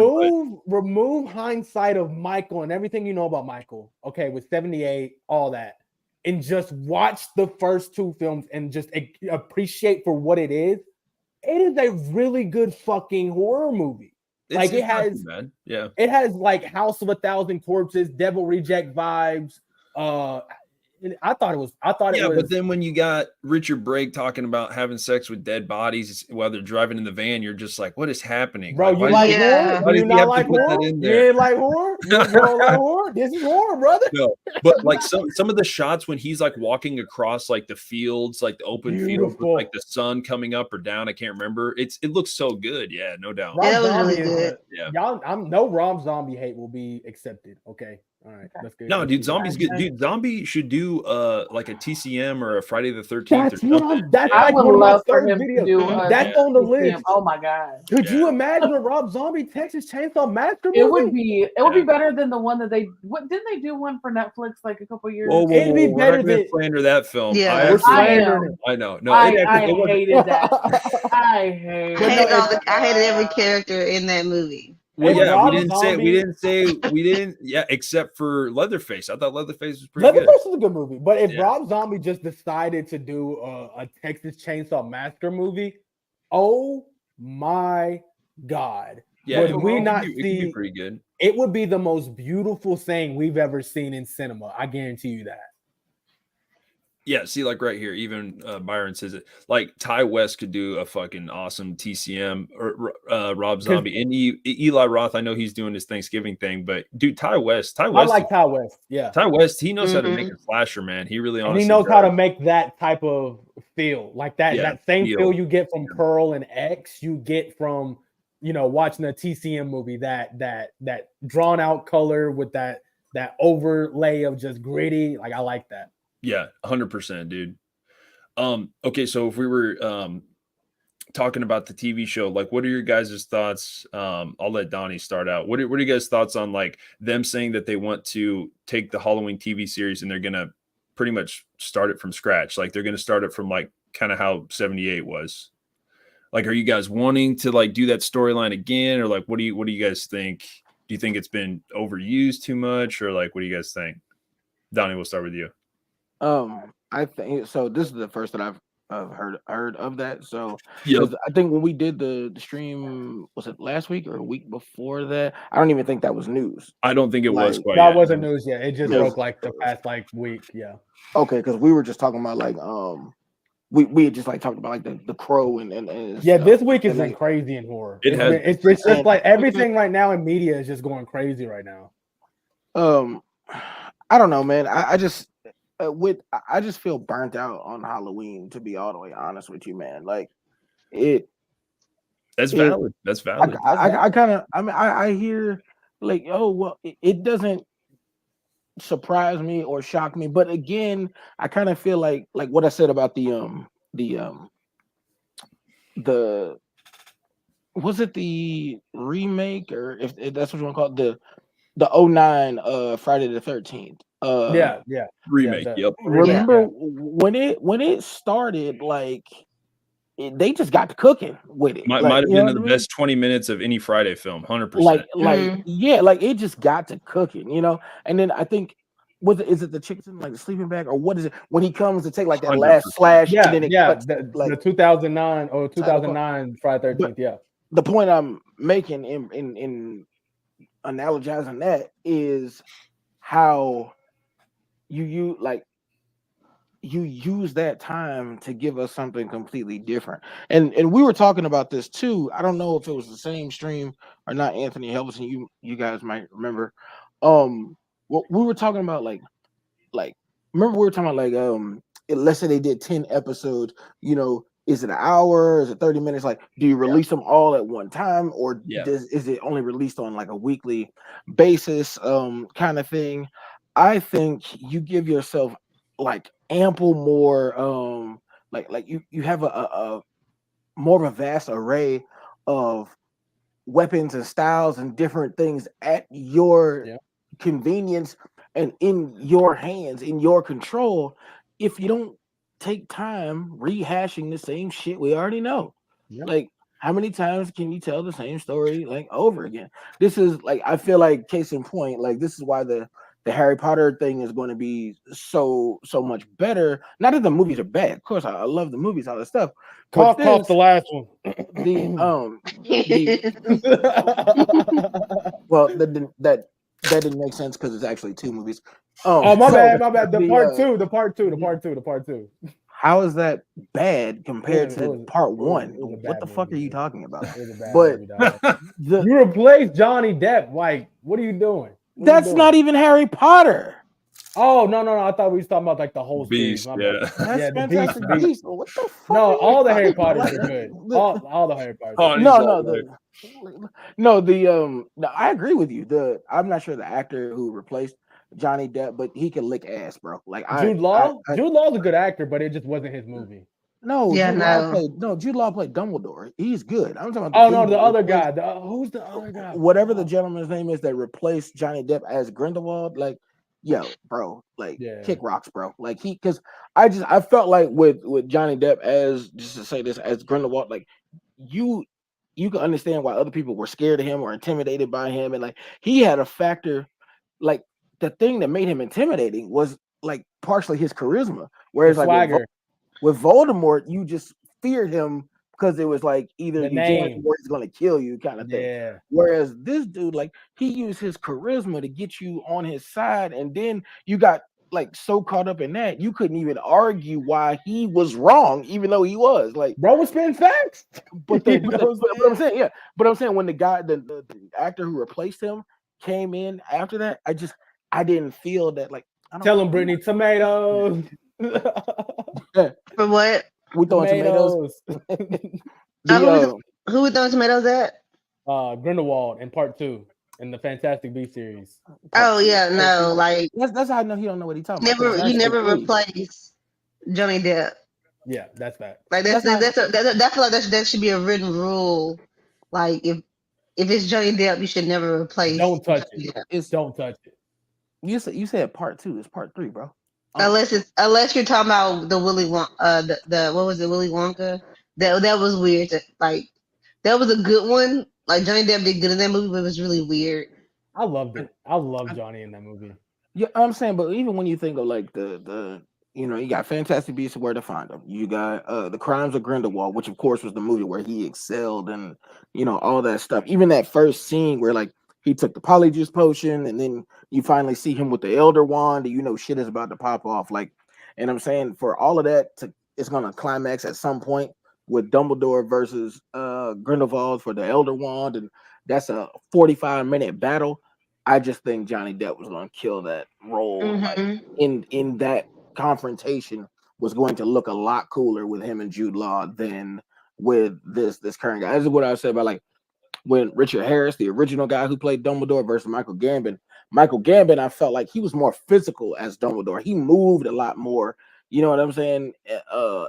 Remove hindsight of Michael and everything you know about Michael. Okay, with 78, all that. And just watch the first 2 films and just appreciate for what it is. It is a really good fucking horror movie. It has like House of a Thousand Corpses, Devil Reject vibes. I thought it was. But then when you got Richard Brake talking about having sex with dead bodies while they're driving in the van, you're just like, what is happening? Bro, you like horror? Why do you not like horror? You ain't like horror? You don't like horror? This is horror, brother. No, but like some of the shots when he's like walking across like the fields, like the open fields with like the sun coming up or down, I can't remember. It looks so good. Yeah, no doubt. That was really good. Yeah. Y'all, no Rob Zombie hate will be accepted. Okay. All right, let's get. No, dude, Zombie's good. Dude, Zombie should do like a TCM or a Friday the 13th. That's what I'm. That's I like would one of my love for third him to videos. do That's on the list. Oh my god! Could you imagine a Rob Zombie Texas Chainsaw Massacre movie? It would be better than the one that they. What didn't they do one for Netflix like a couple years? Whoa, It'd be better than than slander that film. Yeah. We're slandering it. I know. No, I it hated that. I hated every character in that movie. Well, If yeah, Rob we didn't. Yeah, except for Leatherface. I thought Leatherface was pretty Leatherface good. is a good movie, but if Rob Zombie just decided to do a Texas Chainsaw Massacre movie, oh my god! Yeah, would we not it could see? be pretty good. It would be the most beautiful thing we've ever seen in cinema. I guarantee you that. Yeah, see, like right here, even Byron says it. Like Ty West could do a fucking awesome TCM or Rob Zombie and Eli Roth. I know he's doing his Thanksgiving thing, but dude, Ty West. I like Ty West. Yeah, Ty West. He knows how to make a slasher, man. He really and he knows how to make that type of feel, like that. Yeah, that same feel you get from Pearl and X, you get from watching a TCM movie. That drawn out color with that overlay of just gritty. Like I like that. Yeah, 100%, dude. Okay, so if we were talking about the TV show, like, what are your guys' thoughts? I'll let Donnie start out. What are you guys' thoughts on like them saying that they want to take the Halloween TV series and they're gonna pretty much start it from scratch? Like they're gonna start it from like kind of how 78 was. Like, are you guys wanting to like do that storyline again, or like what do you guys think? Do you think it's been overused too much, or like what do you guys think? Donnie, we'll start with you. I think so. This is the first that I've heard of that. So yep. I think when we did the stream, was it last week or a week before that? I don't even think that was news. I don't think it was quite. That wasn't news yet. It just broke like the past week. Yeah. Okay, because we were just talking about like we had just like talked about like the Crow and yeah, stuff. this week has been crazy in horror. It's just like everything right now in media is just going crazy right now. I don't know, man. I just feel burnt out on Halloween, to be all the way honest with you, man. Like that's valid. That's valid. I hear like, oh well, it doesn't surprise me or shock me, but again, I kind of feel like what I said about the was it the remake, or if that's what you want to call it, the 09 Friday the 13th. Remake. Yep. Remember when it started, like they just got to cooking with it. Might have been the best 20 minutes of any Friday film, 100%. Like it just got to cooking, And then I think is it the chicken like the sleeping bag, or what is it when he comes to take like that 100%. Last slash? Yeah, and then the 2009 or 2009 Friday 13th. Yeah. The point I'm making in analogizing that is how you use that time to give us something completely different. And we were talking about this too. I don't know if it was the same stream or not, Anthony Helverson. You guys might remember. What we were talking about, like remember we were talking about like let's say they did 10 episodes, is it an hour? Is it 30 minutes? Like, do you release them all at one time, or is it only released on like a weekly basis, kind of thing? I think you give yourself like ample more, like you have a more of a vast array of weapons and styles and different things at your convenience and in your hands, in your control. If you don't take time rehashing the same shit we already know. Like, how many times can you tell the same story like over again? This is like, I feel like case in point, like this is why the Harry Potter thing is going to be so much better. Not that the movies are bad, of course I love the movies, all that stuff. Cough the last one. Well, that didn't make sense because it's actually two movies. My bad. The part two. How is that bad compared to part one? What the fuck are you talking about? You replaced Johnny Depp. Like, what are you doing? That's not even Harry Potter. Oh no! I thought we was talking about like the whole Beast. series. That's Fantastic Beast. What the fuck? No, all the Harry Potters are good. All the Harry Potters. No. I agree with you. I'm not sure the actor who replaced Johnny Depp, but he can lick ass, bro. Like Jude Law. Jude Law's a good actor, but it just wasn't his movie. No, Yeah, Jude Law played Dumbledore. He's good. I'm talking about Oh no, the other guy. Who's the other guy? Whatever the gentleman's name is that replaced Johnny Depp as Grindelwald. Like, yo, bro, like kick rocks, bro. Like because I felt like with Johnny Depp as, just to say this, as Grindelwald, like you can understand why other people were scared of him or intimidated by him, and like he had a factor. Like the thing that made him intimidating was like partially his charisma, whereas like with Voldemort, you just feared him because it was like either you join him or he's gonna kill you kind of thing. Yeah. Whereas this dude, like he used his charisma to get you on his side, and then you got like so caught up in that you couldn't even argue why he was wrong, even though he was like bro was spitting facts. But I'm saying, yeah. But I'm saying when the guy, the actor who replaced him came in after that, I didn't feel that like. Tell him, Brittany, tomatoes. For what? We throwing tomatoes. Who we throwing tomatoes at? Grindelwald in part 2 in the Fantastic Beasts series. Oh yeah, no, like that's how I know he don't know what he's talking about. You never replace Johnny Depp. Yeah, that's that. Like I feel like that should be a written rule. Like if it's Johnny Depp, you should never replace. Don't touch it. Don't touch it. You said part 2. It's part 3, bro. Unless you're talking about the Willy Wonka, the what was it, Willy Wonka? That was weird. Like that was a good one. Like Johnny Depp did good in that movie, but it was really weird. I loved it. I loved Johnny in that movie. Yeah, I'm saying, but even when you think of like the you got Fantastic Beasts and Where to Find Them. You got The Crimes of Grindelwald, which of course was the movie where he excelled and all that stuff. Even that first scene where like he took the polyjuice potion and then you finally see him with the Elder Wand and shit is about to pop off. Like, and I'm saying for all of that it's gonna climax at some point with Dumbledore versus Grindelwald for the Elder Wand, and that's a 45-minute battle. I just think Johnny Depp was gonna kill that role. Mm-hmm. Like, in that confrontation was going to look a lot cooler with him and Jude Law than with this current guy. This is what I said about like when Richard Harris, the original guy who played Dumbledore, versus Michael Gambon. Michael Gambon, I felt like he was more physical as Dumbledore. He moved a lot more. You know what I'm saying?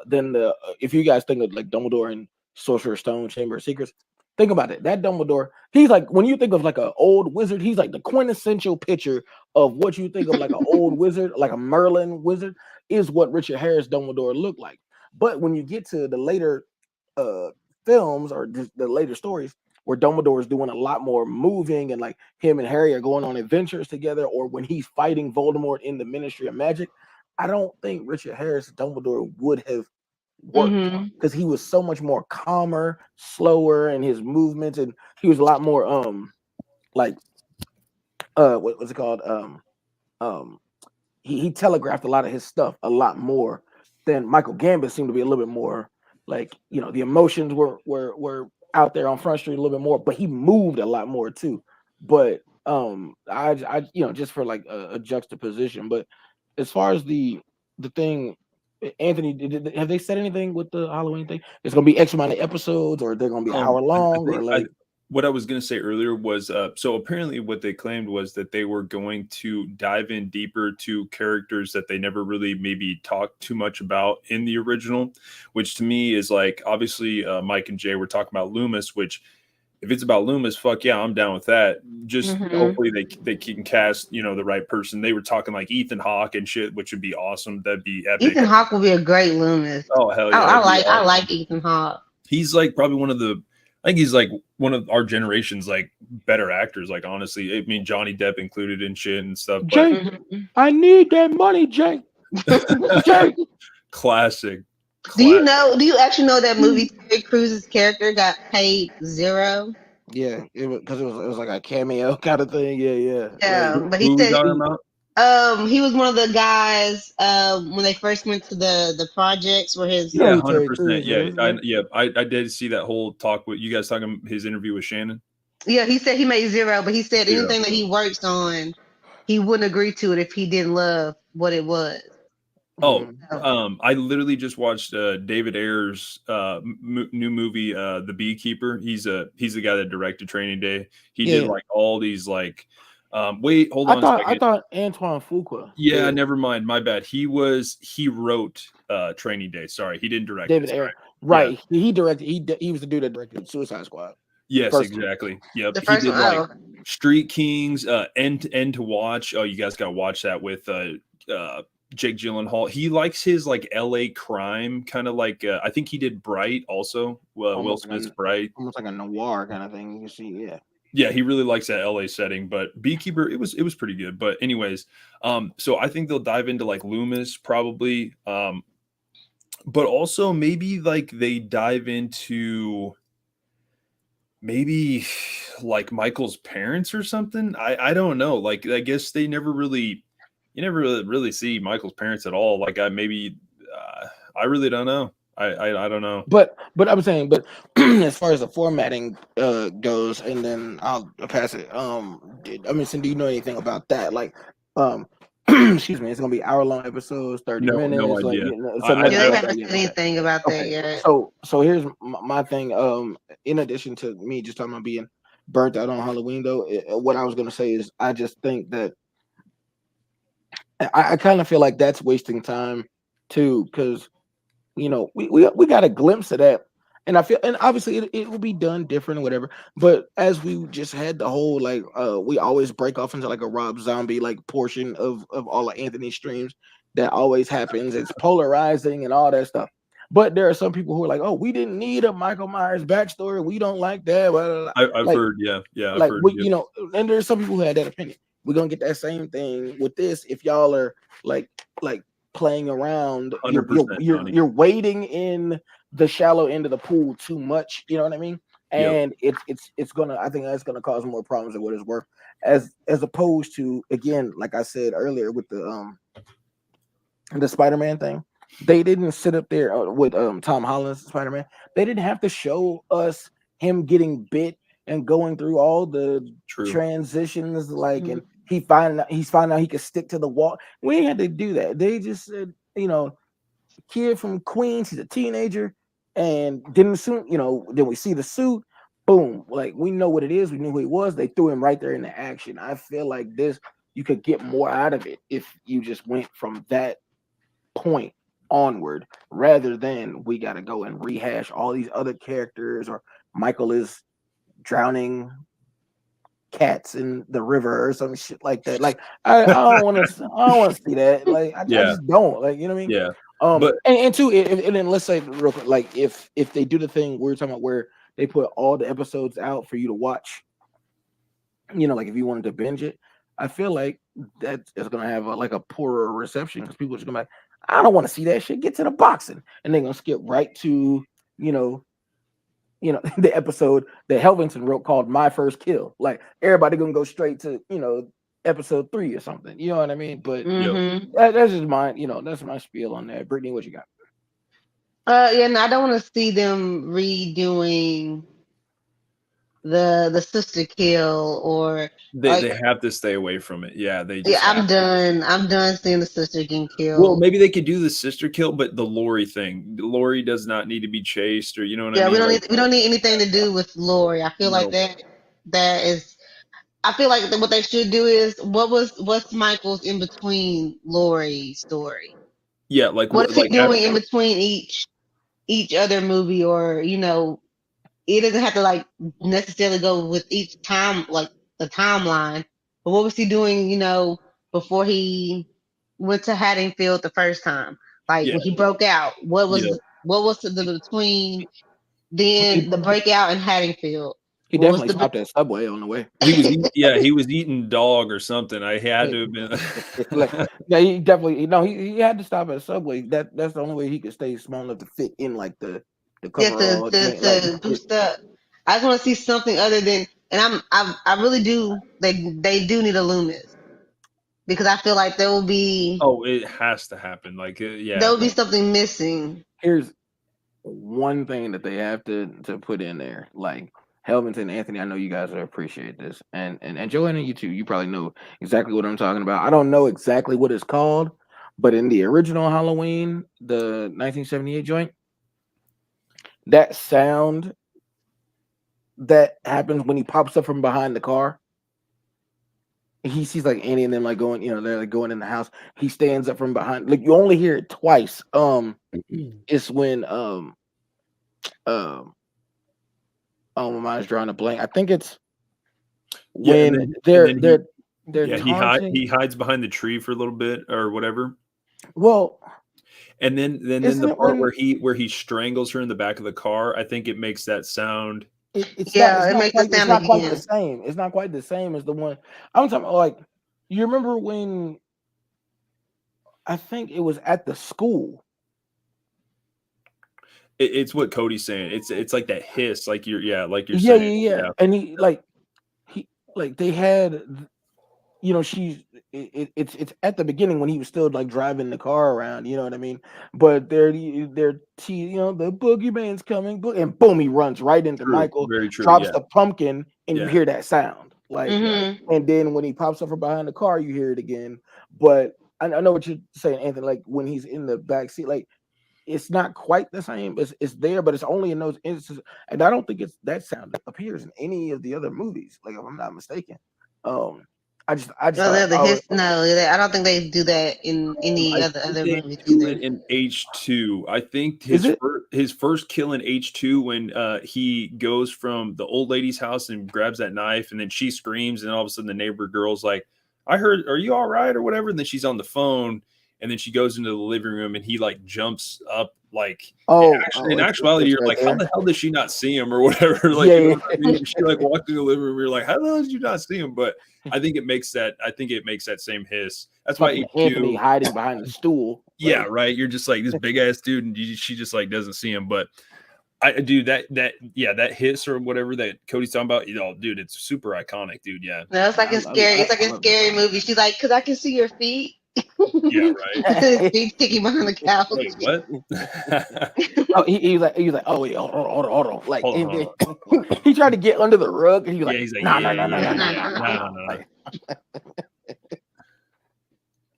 Than if you guys think of like Dumbledore and Sorcerer's Stone, Chamber of Secrets, think about it. That Dumbledore, he's like, when you think of like an old wizard, he's like the quintessential picture of what you think of like an old wizard, like a Merlin wizard, is what Richard Harris Dumbledore looked like. But when you get to the later films or the later stories, where Dumbledore is doing a lot more moving and like him and Harry are going on adventures together, or when he's fighting Voldemort in the Ministry of Magic, I don't think Richard Harris Dumbledore would have worked because he was so much more calmer, slower in his movements, and he was a lot more like what was it called? He telegraphed a lot of his stuff a lot more than Michael Gambon seemed to be a little bit more like, the emotions were out there on Front Street a little bit more, but he moved a lot more too. But I just for like a juxtaposition. But as far as the thing, Anthony, have they said anything with the Halloween thing? It's gonna be X amount of episodes, or they're gonna be an hour long, or like. What I was going to say earlier was, so apparently what they claimed was that they were going to dive in deeper to characters that they never really maybe talked too much about in the original, which to me is like, obviously Mike and Jay were talking about Loomis, which if it's about Loomis, fuck yeah, I'm down with that. Just hopefully they can cast, the right person. They were talking like Ethan Hawke and shit, which would be awesome. That'd be epic. Ethan Hawke would be a great Loomis. Oh, hell yeah. I like Ethan Hawke. He's like probably I think he's like one of our generation's like better actors. Like honestly, I mean Johnny Depp included in shit and stuff. Jay, I need that money, Jay. Jay. Classic. Do you actually know that movie Terry Crews' character got paid $0? Yeah, because it was like a cameo kind of thing. Yeah. Yeah, but he said he was one of the guys when they first went to the projects where his 100%. I did see that whole talk with you guys talking his interview with Shannon. Yeah, he said he made $0, but he said anything that he works on, he wouldn't agree to it if he didn't love what it was. I literally just watched David Ayer's new movie, The Beekeeper. He's the guy that directed Training Day. He did like all these like Wait, hold on a second. I thought Antoine Fuqua. Yeah, never mind. My bad. He wrote Training Day. Sorry, he didn't direct David it. Ayer. Right. Yeah. He directed. He was the dude that directed Suicide Squad. Yes, exactly. Yep. The first he did one. like Street Kings, End to Watch. Oh, you guys got to watch that with Jake Gyllenhaal. He likes his like LA crime kind of like I think he did Bright also. Will Smith's Bright. Almost like a noir kind of thing. You see, yeah. Yeah, he really likes that LA setting, but Beekeeper, it was pretty good. But anyways, so I think they'll dive into like Loomis probably. But also maybe like they dive into maybe like Michael's parents or something. I don't know. Like I guess you never really see Michael's parents at all. Like I really don't know. I don't know. But I'm saying, but as far as the formatting goes, and then I'll pass it. I mean, do you know anything about that? Like, excuse me, it's gonna be hour-long episodes, 30 minutes. No like, idea. So they haven't said anything about that yet. So here's my thing. In addition to me just talking about being burnt out on Halloween, though, what I was gonna say is I just think that I kind of feel like that's wasting time too, because we got a glimpse of that, and I feel, and obviously it will be done different or whatever. But as we just had the whole like we always break off into like a Rob Zombie like portion of all of Anthony's streams that always happens. It's polarizing and all that stuff. But there are some people who are like, oh, we didn't need a Michael Myers backstory. We don't like that. Blah, blah, blah. I've heard, yeah. I've like heard, and there's some people who had that opinion. We're gonna get that same thing with this if y'all are like playing around. You're wading in the shallow end of the pool too much. You know what I mean? And it's gonna. I think that's gonna cause more problems than what it's worth. As opposed to, again, like I said earlier with the Spider-Man thing, they didn't sit up there with Tom Holland's Spider-Man. They didn't have to show us him getting bit and going through all the transitions, like, and he's finding out he could stick to the wall. We ain't had to do that. They just said, kid from Queens, he's a teenager, and then then we see the suit, boom, like we know what it is. We knew who he was. They threw him right there into action. I feel like this, you could get more out of it if you just went from that point onward, rather than we got to go and rehash all these other characters, or Michael is drowning cats in the river or some shit like that. Like I don't want to see that. Like I just don't, like, you know what I mean? Yeah. But and two, and then let's say real quick, like if they do the thing we're talking about where they put all the episodes out for you to watch, like if you wanted to binge it, I feel like that is gonna have a poorer reception, because people are just gonna be like, I don't want to see that shit. Get to the boxing, and they're gonna skip right to the episode that Helvington wrote called My First Kill. Like everybody gonna go straight to episode 3 or something. You know what I mean? But that's just that's my spiel on that. Brittany, what you got? No, I don't want to see them redoing the sister kill, or they have to stay away from it. Yeah, they just I'm done seeing the sister getting killed. Well, maybe they could do the sister kill, but the Lori thing. Lori does not need to be chased, or I mean? We don't need anything to do with Lori. I feel like that is. I feel like what they should do is what's Michael's in between Lori's story. Yeah, like what is he doing in between each other movie, or it doesn't have to like necessarily go with each time, like the timeline. But what was he doing, before he went to Haddonfield the first time? Like when he broke out, what was the between then the breakout and Haddonfield? He definitely stopped at Subway on the way. He was eating dog or something. I had to have been. He definitely he had to stop at Subway. That's the only way he could stay small enough to fit in like the coverall. To boost up. I just want to see something other than, and I really do. They do need a Loomis, because I feel like there will be. Oh, it has to happen. Like there will be something missing. Here's one thing that they have to put in there, like. Helvington, Anthony, I know you guys will appreciate this, and Joanna, you too. You probably know exactly what I'm talking about. I don't know exactly what it's called, but in the original Halloween, the 1978 joint, that sound that happens when he pops up from behind the car, he sees like Annie and them like going, they're like going in the house. He stands up from behind. Like you only hear it twice. It's when oh, my mind's drawing a blank. I think it's when they're taunting. He hides behind the tree for a little bit or whatever. Well, and then the part where he strangles her in the back of the car, I think it makes that sound. It's not quite the same. It's not quite the same as the one I'm talking about. Like, you remember when I think it was at the school. It's what Cody's saying. It's like that hiss, like you're saying. Yeah. And he they had, it's at the beginning when he was still like driving the car around, you know what I mean? But the boogeyman's coming, and boom, he runs right into Michael, drops the pumpkin, and you hear that sound. Like, and then when he pops up from behind the car, you hear it again. But I know what you're saying, Anthony. Like when he's in the back seat, like it's not quite the same. It's there, but it's only in those instances. And I don't think it's that sound that appears in any of the other movies. Like, if I'm not mistaken. I just I don't think they do that in any other movies either. In H2, I think his first kill in H2 when he goes from the old lady's house and grabs that knife, and then she screams, and all of a sudden the neighbor girl's like, "I heard, are you all right?" or whatever. And then she's on the phone, and then she goes into the living room, and he like jumps up. Like, in actuality, you're like, how the hell did she not see him or whatever? Like, I mean? She like walked in the living room. You're like, how the hell did you not see him? But I think it makes that same hiss. That's why Anthony hiding behind the stool. Yeah, right. You're just like this big ass dude, and she just like doesn't see him. But I do that hiss or whatever that Cody's talking about. Dude, it's super iconic, dude. Yeah. No, it's like a scary movie. She's like, "Cause I can see your feet." Yeah, right. He's sticking behind the couch. Wait, what? he was like, oh wait, hold on. Like, he tried to get under the rug, and he was like, no.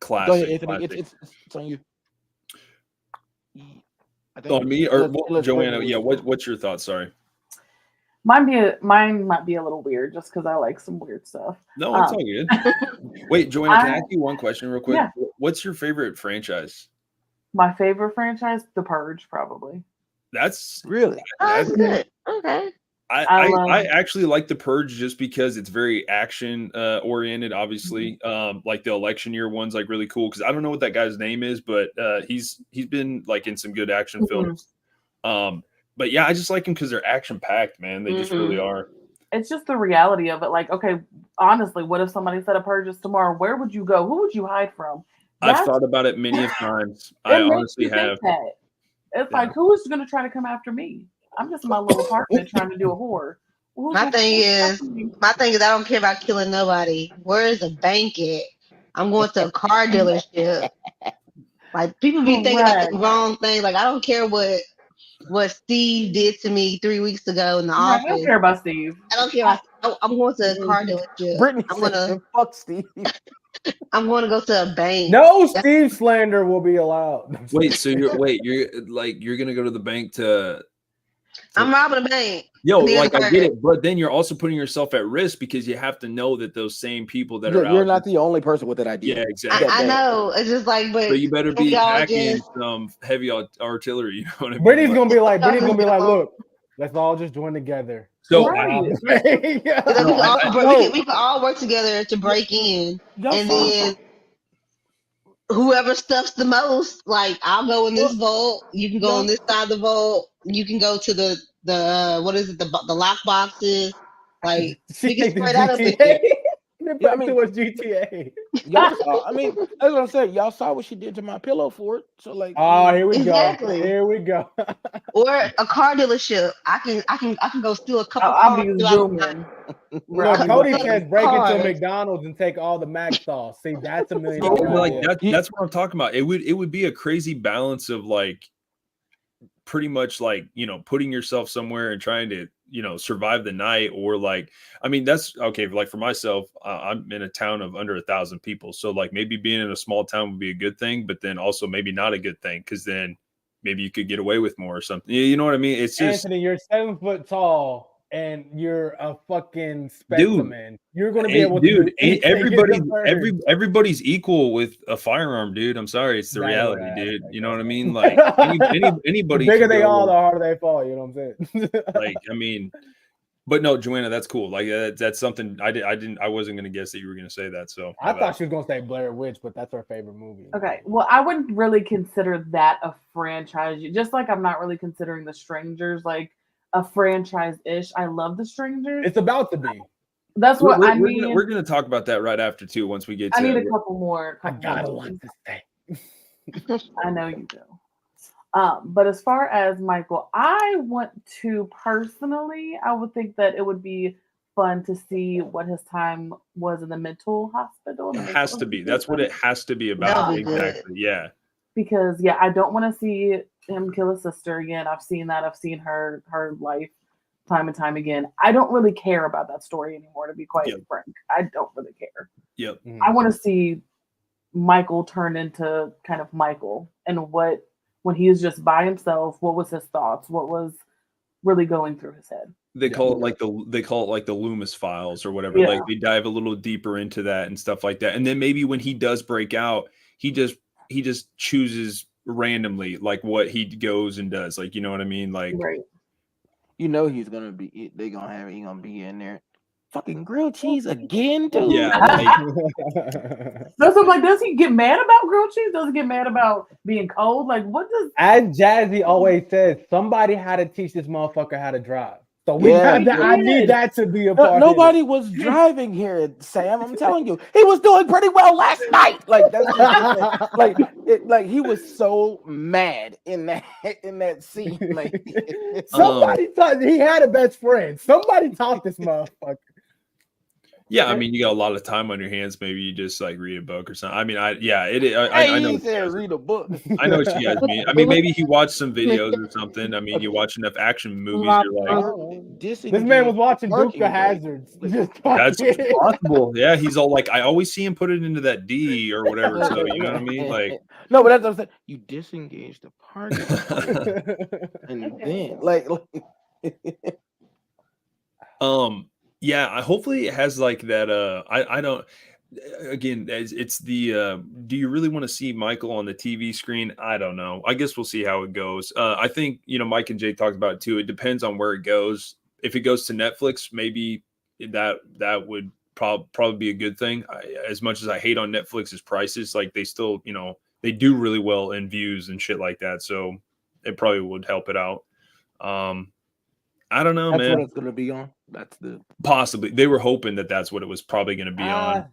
Classic. Go ahead, Anthony. It's on you. On me or Joanna? Yeah. What's your thoughts? Sorry. Mine might be a little weird just because I like some weird stuff. No, it's all good. Wait, Joanna, can I ask you one question real quick? Yeah. What's your favorite franchise? My favorite franchise, The Purge, probably. That's really that's good. Okay. I actually like The Purge just because it's very action oriented. Obviously, like the election year one's like really cool because I don't know what that guy's name is, but he's been like in some good action films. But yeah, I just like them because they're action packed, man. They just really are. It's just the reality of it. Like, okay, honestly, what if somebody said a purges tomorrow? Where would you go? Who would you hide from? I've thought about it many times. I honestly have. It's like, who is going to try to come after me? I'm just in my little apartment trying to do a horror. My thing is, I don't care about killing nobody. Where is a bank at? I'm going to a car dealership. Like, people be thinking that's the wrong thing. Like, I don't care what Steve did to me 3 weeks ago in the office. I don't care about Steve. I don't care. I'm going to a car dealership. Brittany fuck Steve. I'm going to go to a bank. No Steve slander will be allowed. Wait, so you're going to go to the bank to I'm robbing a bank. Yo, like I get it, but then you're also putting yourself at risk because you have to know that those same people that are out. You're not the only person with that idea. Yeah, exactly. I know. It's just like, but so you better be packing some heavy artillery. You know what I mean? Brittany's gonna be like, look, let's all just join together. So we can all work together to break in, and then whoever stuffs the most, like I'll go in this vault, you can go on this side of the vault, you can go to the what is it, the lock boxes, like we can spread out a bit. I mean, towards GTA. Y'all saw, that's what I'm saying. Y'all saw what she did to my pillow for it. So like, here we go. Here we go. Or a car dealership. I can go steal a couple I'll be zooming. Cody says break into McDonald's and take all the Machs sauce. See, that's $1 million. Like that's what I'm talking about. It would be a crazy balance of like pretty much like, putting yourself somewhere and trying to, survive the night, or like, that's okay. Like for myself, I'm in a town of under 1,000 people. So like maybe being in a small town would be a good thing, but then also maybe not a good thing. Cause then maybe you could get away with more or something. You know what I mean? It's just, Anthony, you're 7 foot tall and you're a fucking specimen, you're going to be Hey, able to do anything. Everybody's equal with a firearm, dude. I'm sorry, it's the That is reality, an dude. aspect You know of what I it. mean? Like The anybody bigger could they are, go. the harder they fall. You know what I'm saying? Like, I mean, but no, Joanna, that's cool. Like that's something I wasn't gonna guess that you were gonna say that. So I thought she was gonna say Blair Witch, but that's her favorite movie. Okay, well, I wouldn't really consider that a franchise. Just like I'm not really considering The Strangers like a franchise-ish. I love The Strangers. It's about to be. That's what I mean. We're gonna talk about that right after too. Once we get to I need a couple more. I gotta want this thing. I know you do. But as far as Michael, I want to personally, I would think that it would be fun to see what his time was in the mental hospital. It has to be. That's what it has to be about. That'll be Exactly. Yeah. Because yeah, I don't want to see him kill his sister again. I've seen that. I've seen her life time and time again. I don't really care about that story anymore, to be quite frank. I don't really care. Yep. I want to see Michael turn into kind of Michael, and what, when he was just by himself, what was his thoughts? What was really going through his head? They call it like the Loomis files or whatever. Yeah. Like they dive a little deeper into that and stuff like that. And then maybe when he does break out, he just chooses randomly like what he goes and does. Like, you know what I mean? Like, right. You know he's gonna be. They gonna have. He gonna be in there. Fucking grilled cheese again, dude. Yeah. That's what I'm like. Does he get mad about grilled cheese? Does he get mad about being cold? Like, what does? As Jazzy always says, somebody had to teach this motherfucker how to drive. So we have that. I need that to be a part. Nobody was driving here, Sam. I'm telling you, he was doing pretty well last night. Like that's just, like he was so mad in that scene. Like somebody taught. He had a best friend. Somebody taught this motherfucker. Yeah, I mean, you got a lot of time on your hands. Maybe you just like read a book or something. I mean, I know. Said read a book. I know what you guys mean. I mean, maybe he watched some videos or something. I mean, you watch enough action movies, you're like, this man was watching Duke of Hazards. That's possible. Yeah, he's all like, I always see him put it into that D or whatever. So you know what I mean? Like, no, but that's what I'm saying. You disengage the party, and then like. Yeah, hopefully it has like that. I don't. Again, it's the. Do you really want to see Michael on the TV screen? I don't know. I guess we'll see how it goes. I think Mike and Jay talked about it too. It depends on where it goes. If it goes to Netflix, maybe that would probably be a good thing. As much as I hate on Netflix's prices, like they still they do really well in views and shit like that. So it probably would help it out. I don't know, man. That's what it's going to be on. That's the possibly. They were hoping that's what it was probably going to be on.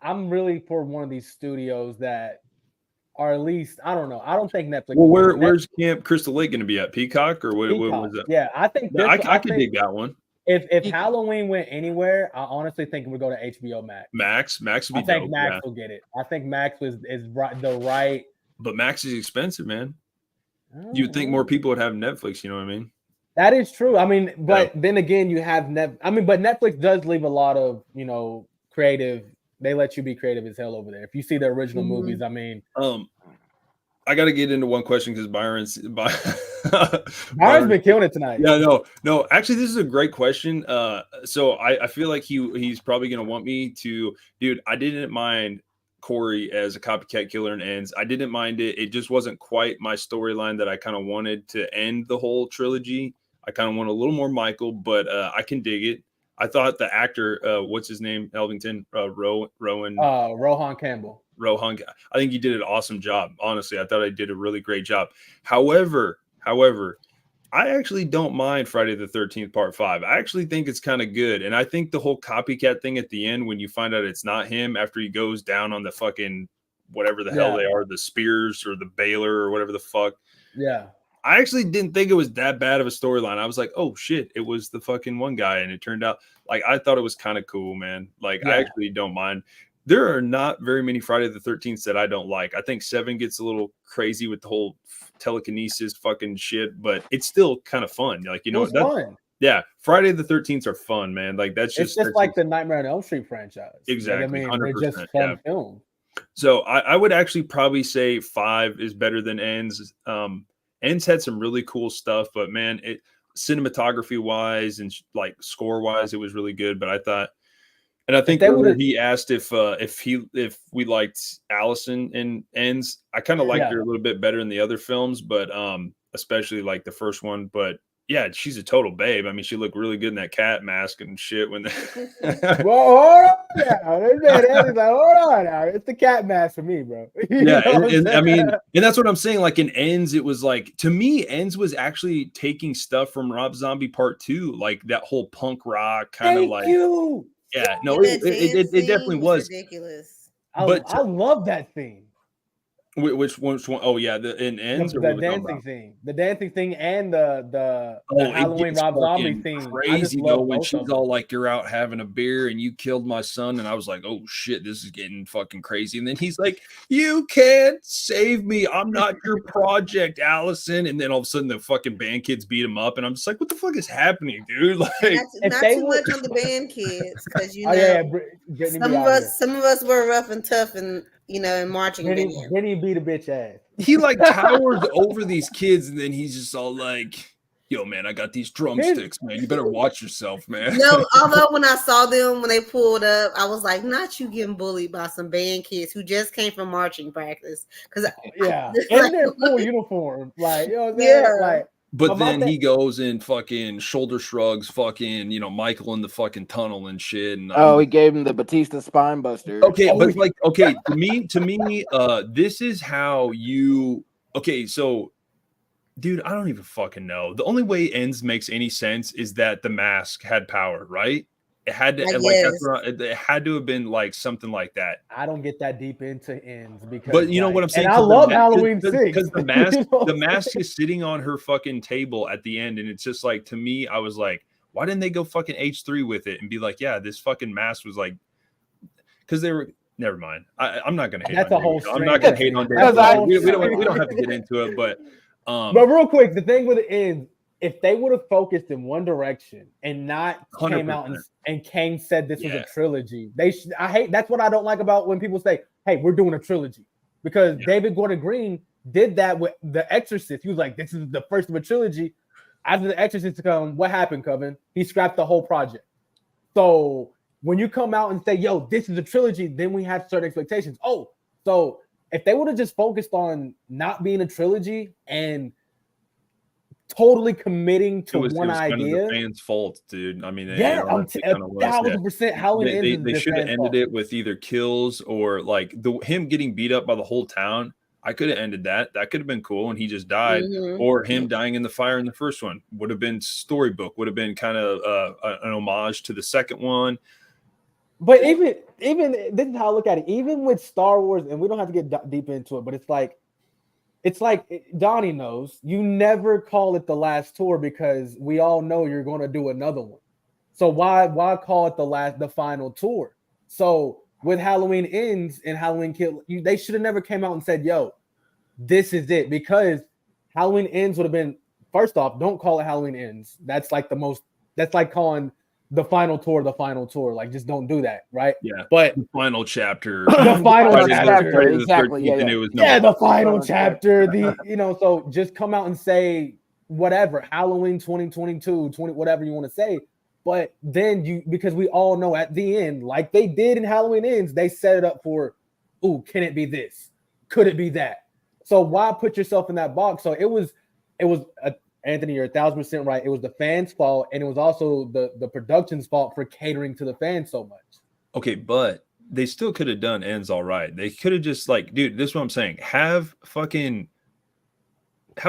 I'm really for one of these studios that are at least, I don't know. I don't think Netflix. Well, where's Camp Crystal Lake going to be at? Peacock or what was it? Yeah, I think I could dig that one. If Halloween went anywhere, I honestly think it would go to HBO Max. Max would be. I think Max will get it. I think Max is the right. But Max is expensive, man. You would think more people would have Netflix, you know what I mean? That is true. I mean, but then again, you have but Netflix does leave a lot of, creative. They let you be creative as hell over there. If you see the original movies, I mean, I got to get into one question because Byron's been killing it tonight. Yeah, no. Actually, this is a great question. So I feel like he's probably gonna want me to, dude. I didn't mind Corey as a copycat killer and ends. I didn't mind it. It just wasn't quite my storyline that I kind of wanted to end the whole trilogy. I kind of want a little more Michael, but I can dig it. I thought the actor, what's his name, Elvington, Rohan Campbell. I think he did an awesome job. Honestly, I thought I did a really great job. However, I actually don't mind Friday the 13th Part 5. I actually think it's kind of good. And I think the whole copycat thing at the end, when you find out it's not him after he goes down on the fucking whatever the hell they are, the spears or the Baylor or whatever the fuck. Yeah. I actually didn't think it was that bad of a storyline. I was like, oh shit, it was the fucking one guy. And it turned out like I thought it was kind of cool, man. Like I actually don't mind. There are not very many Friday the 13th that I don't like. I think 7 gets a little crazy with the whole telekinesis fucking shit, but it's still kind of fun. Like, it's fun. Yeah, Friday the 13th are fun, man. Like that's just like the Nightmare on Elm Street franchise. Exactly. Like, they're just fun films. So I would actually probably say 5 is better than Ends. Ends had some really cool stuff, but man, cinematography wise and like score wise, it was really good. But I thought, and I think he asked if we liked Allison in Ends. I kind of liked her a little bit better in the other films, but especially like the first one. But yeah, she's a total babe. I mean, she looked really good in that cat mask and shit. When well, hold on now. Hold on now. It's the cat mask for me, bro. Yeah, and I mean, and that's what I'm saying. Like in Ends, it was like, to me, Ends was actually taking stuff from Rob Zombie Part 2, like that whole punk rock kind of like. You. Yeah, no, it definitely was ridiculous. But I love that thing. Which one? Oh yeah, in Ends, the dancing thing, and the Halloween Rob Zombie thing. Crazy though when she's all like, "You're out having a beer and you killed my son," and I was like, "Oh shit, this is getting fucking crazy." And then he's like, "You can't save me. I'm not your project, Allison." And then all of a sudden, the fucking band kids beat him up, and I'm just like, "What the fuck is happening, dude?" Like, not too much on the band kids, because you know, some of us were rough and tough and. In marching band. Then he beat a bitch ass. He like towers over these kids, and then he's just all like, "Yo, man, I got these drumsticks, man. You better watch yourself, man." No, although when I saw them when they pulled up, I was like, "Not you getting bullied by some band kids who just came from marching practice." Because in their full uniform, like like. But then he goes and fucking shoulder shrugs fucking, Michael in the fucking tunnel and shit. And he gave him the Batista spine buster. Okay, but like, okay, to me, this is how you. Okay, so, dude, I don't even fucking know. The only way Ends makes any sense is that the mask had power, right? It had to it had to have been like something like that. I don't get that deep into Ends because, but you know what I'm saying. And I love Halloween 6 because the mask, the mask is sitting on her fucking table at the end, and it's just like, to me, I was like, why didn't they go fucking H3 with it and be like, yeah, this fucking mask was like, because they were. Never mind. I'm not gonna hate. That's on a whole. I'm not gonna hate on David. We don't have to get into it, but real quick, the thing with the Ends. If they would have focused in one direction and not 100%. Came out and Kane said this was a trilogy, I hate. That's what I don't like about when people say, "Hey, we're doing a trilogy," because David Gordon Green did that with The Exorcist. He was like, "This is the first of a trilogy." After The Exorcist come, what happened, Coven? He scrapped the whole project. So when you come out and say, "Yo, this is a trilogy," then we have certain expectations. Oh, so if they would have just focused on not being a trilogy and totally committing to one idea. Kind of the fans' fault, dude. I mean, 1,000% Halloween. They should have ended it with either kills or like him getting beat up by the whole town. I could have ended that. That could have been cool, and he just died. Mm-hmm. Or him dying in the fire in the first one would have been storybook. Would have been kind of an homage to the second one. But even this is how I look at it. Even with Star Wars, and we don't have to get deep into it, but it's like Donnie knows, you never call it the last tour because we all know you're going to do another one. So why call it the final tour? So with Halloween Ends and Halloween Kill, they should have never came out and said, "Yo, this is it," because Halloween Ends would have been, first off, don't call it Halloween Ends. That's like that's like calling the final tour. Like, just don't do that, right? Yeah. But the final chapter. The final chapter. Exactly. The final chapter. So just come out and say whatever, Halloween 2022, whatever you want to say. But then because we all know at the end, like they did in Halloween Ends, they set it up for, ooh, can it be this? Could it be that? So why put yourself in that box? So it was Anthony, you're 1,000% right. It was the fans' fault, and it was also the production's fault for catering to the fans so much. Okay, but they still could have done Ends all right. They could have just like, dude, this is what I'm saying. Have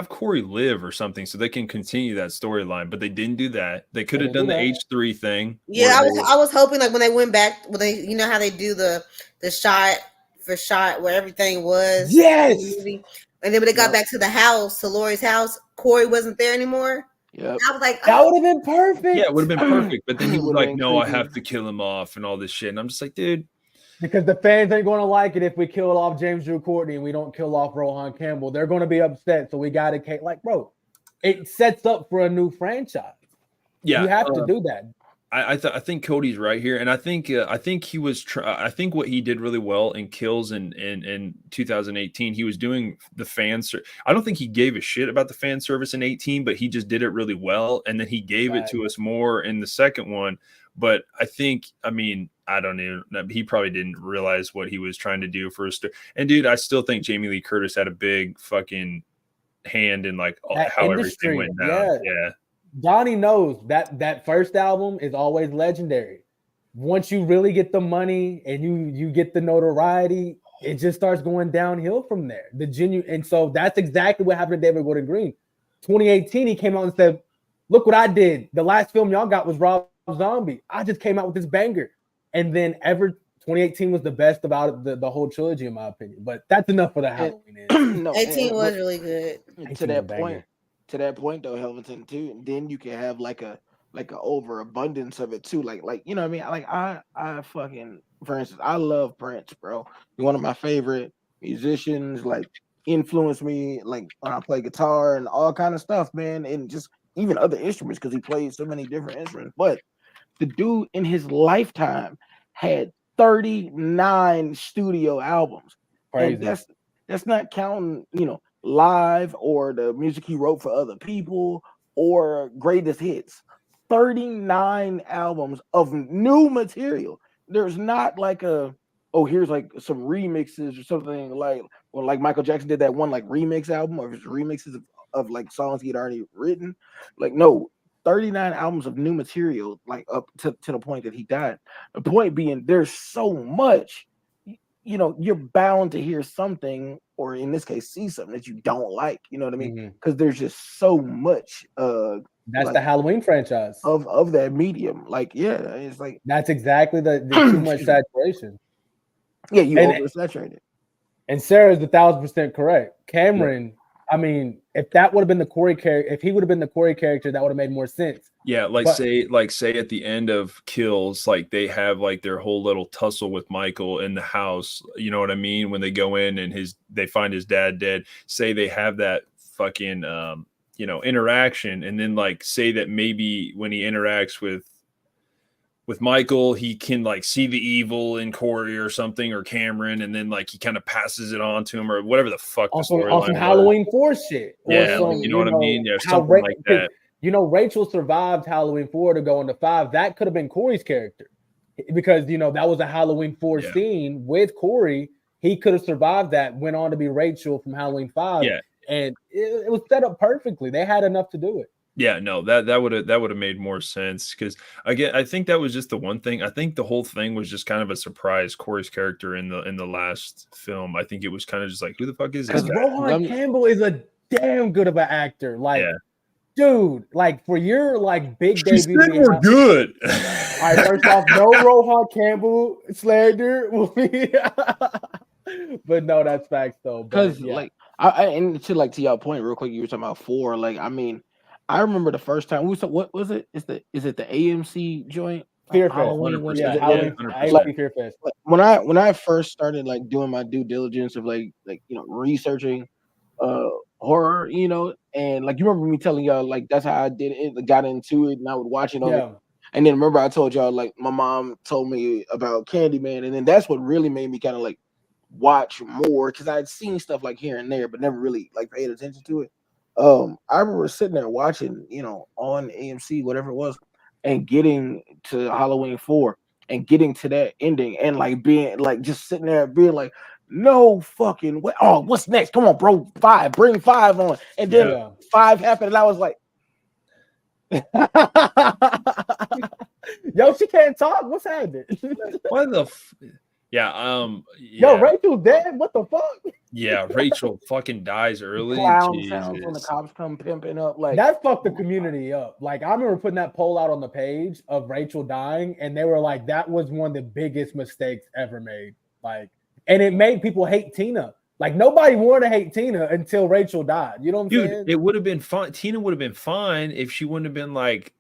Corey live or something so they can continue that storyline, but they didn't do that. They could have done the H3 thing. Yeah, I was hoping like when they went back, when they, how they do the shot for shot where everything was. Yes. And then when they got back to the house, to Lori's house, Corey wasn't there anymore. Yeah, I was like, that would have been perfect. Yeah, it would have been perfect. But then he was like, "No, I have to kill him off," and all this shit. And I'm just like, dude. Because the fans ain't going to like it if we kill off James Drew Courtney and we don't kill off Rohan Campbell. They're going to be upset. So we got to, like, bro, it sets up for a new franchise. Yeah. You have to do that. I think Cody's right here, and I think he was. I think what he did really well in Kills in 2018, he was doing the I don't think he gave a shit about the fan service in 18, but he just did it really well, and then he gave it to us more in the second one. But I think, I mean, I don't even. He probably didn't realize what he was trying to do for a story. And dude, I still think Jamie Lee Curtis had a big fucking hand in like how everything went down. Yeah. Donnie knows that first album is always legendary. Once you really get the money and you get the notoriety, it just starts going downhill from there. And so that's exactly what happened to David Gordon Green. 2018, he came out and said, "Look what I did. The last film y'all got was Rob Zombie. I just came out with this banger." And then 2018 was the best about the whole trilogy, in my opinion. But that's enough for the Halloween. 18 was really good. To that point, though, Helvington too. And then you can have like a overabundance of it too. Like you know what I mean? Like I fucking, for instance, I love Prince, bro. He's one of my favorite musicians. Like influenced me like when I play guitar and all kind of stuff, man, and just even other instruments because he plays so many different instruments. But the dude in his lifetime had 39 studio albums. Crazy. And that's not counting, you know, live or the music he wrote for other people or greatest hits. 39 albums of new material. There's not like here's like some remixes or something like Michael Jackson did that one like remix album or his remixes of like songs he had already written. Like, no, 39 albums of new material, like up to the point that he died. The point being, there's so much, you know, you're bound to hear something, or in this case, see something that you don't like. You know what I mean? Because there's just so much. That's like, the Halloween franchise of that medium. Like, yeah, it's like that's exactly the too much saturation. Yeah, you oversaturated. And Sarah's 1,000% correct. Cameron. I mean, if that would have been the Corey character, if he would have been the Corey character, that would have made more sense. Yeah, say at the end of Kills, like they have like their whole little tussle with Michael in the house. You know what I mean? When they go in and they find his dad dead. Say they have that fucking interaction, and then like say that maybe when he interacts with Michael, he can like see the evil in Corey or something or Cameron, and then like he kind of passes it on to him or whatever the fuck. On some Halloween 4 shit. Yeah, you know what I mean? Yeah, something like that. You know, Rachel survived Halloween 4 to go into 5. That could have been Corey's character because, you know, that was a Halloween 4 scene with Corey. He could have survived that, went on to be Rachel from Halloween 5. Yeah. And it was set up perfectly. They had enough to do it. Yeah, no, that would have made more sense because again, I think that was just the one thing. I think the whole thing was just kind of a surprise. Corey's character in the last film, I think it was kind of just like, who the fuck is this guy? Rohan Campbell is a damn good of an actor. Like, dude, like for your like big debut, we're good. All right, first off, no Rohan Campbell slander. But no, that's facts though. Because like and to your point, real quick, you were talking about 4. Like, I mean. I remember the first time we saw, what was it? Is it the AMC joint? Fear Fest. Fear Fest. When I first started like doing my due diligence of like researching horror, you know, and like you remember me telling y'all like that's how I did it, got into it, and I would watch it on and then remember I told y'all like my mom told me about Candyman, and then that's what really made me kind of like watch more because I had seen stuff like here and there, but never really like paid attention to it. I remember sitting there watching, you know, on AMC, whatever it was, and getting to Halloween 4 and getting to that ending and like being like just sitting there being like, no fucking way. Oh, what's next? Come on, bro. 5, bring 5 on. And then 5 happened, and I was like, yo, she can't talk. What's happening? What the Yo, Rachel's dead. What the fuck? Yeah, Rachel fucking dies early. Clown sounds when the cops come pimping up. Like that fucked the community up. Like I remember putting that poll out on the page of Rachel dying, and they were like, "That was one of the biggest mistakes ever made." Like, and it made people hate Tina. Like nobody wanted to hate Tina until Rachel died. You know what I'm saying? It would have been fine. Tina would have been fine if she wouldn't have been like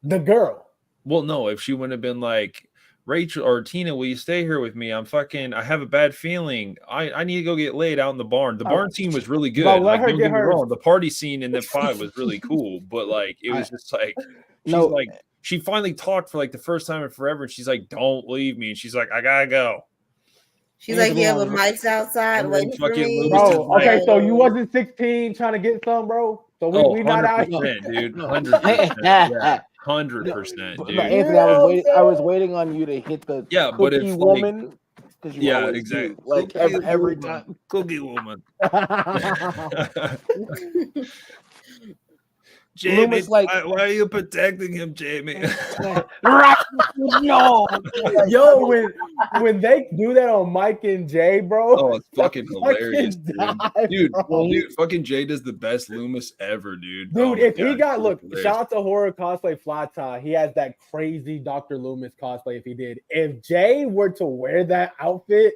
the girl. Well, no, if she wouldn't have been like, Rachel or Tina, will you stay here with me? I have a bad feeling. I need to go get laid out in the barn. The barn scene was really good. Like, don't get me wrong. The party scene in the 5 was really cool, but like it was just like she finally talked for like the first time in forever, and she's like, "Don't leave me," and she's like, "I gotta go." She's like, yeah, but Mike's outside And then waiting for fucking me. Loomis is Bro, okay, so you wasn't 16 trying to get some, bro. So we not out here. 100%, dude. 100%. Yeah, 100%, No, dude. Anthony, I was waiting on you to hit the but cookie if woman. Because you always exactly. do. Like every time. Cookie woman. Jamie, Loomis, like, why are you protecting him, Jamie? right? No. Yo, when they do that on Mike and Jay, bro. Oh, it's fucking hilarious, dude. Bro. Dude, fucking Jay does the best Loomis ever, dude. Dude, if he got hilarious. shout out to horror cosplay fly tie, he has that crazy Dr. Loomis cosplay. If he did, if Jay were to wear that outfit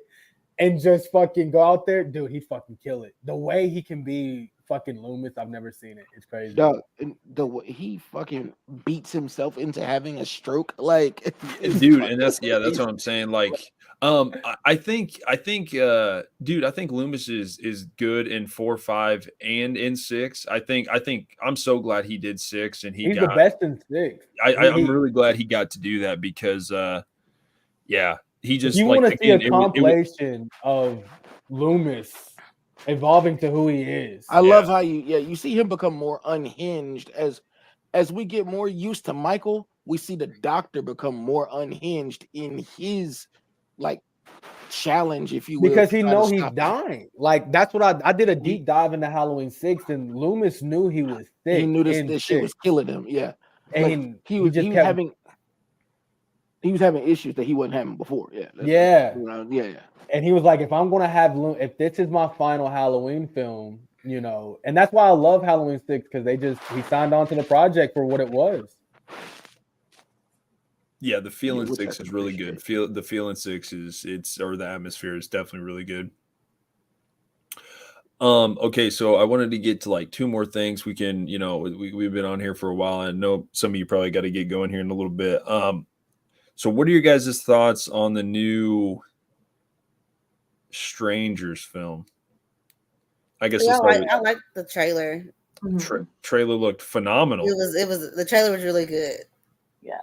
and just fucking go out there, dude, he'd fucking kill it. The way he can be fucking Loomis, I've never seen it. It's crazy. The way he fucking beats himself into having a stroke, like, dude, and that's what I'm saying. Like, I think, dude, I think Loomis is good in 4, 5, and in 6. I think I'm so glad he did 6, and he's the best in 6. I'm really glad he got to do that because, he just. You want to see a compilation of Loomis evolving to who he is. I love how you see him become more unhinged as we get more used to Michael. We see the Doctor become more unhinged in his like challenge, if you will, because he know he's dying. Like that's what I did a deep dive into Halloween 6, and Loomis knew he was sick. He knew this shit was killing him. Yeah, and like, he was having issues that he wasn't having before. Yeah. Yeah. And he was like, if this is my final Halloween film, and that's why I love Halloween 6, because he signed on to the project for what it was. Yeah, the feel in 6 is really good. The feel in 6 or the atmosphere is definitely really good. Okay, so I wanted to get to like 2 more things. We can, we've been on here for a while. I know some of you probably got to get going here in a little bit. So what are your guys' thoughts on the new Strangers film? I guess I like the trailer. Trailer looked phenomenal. The trailer was really good. Yeah.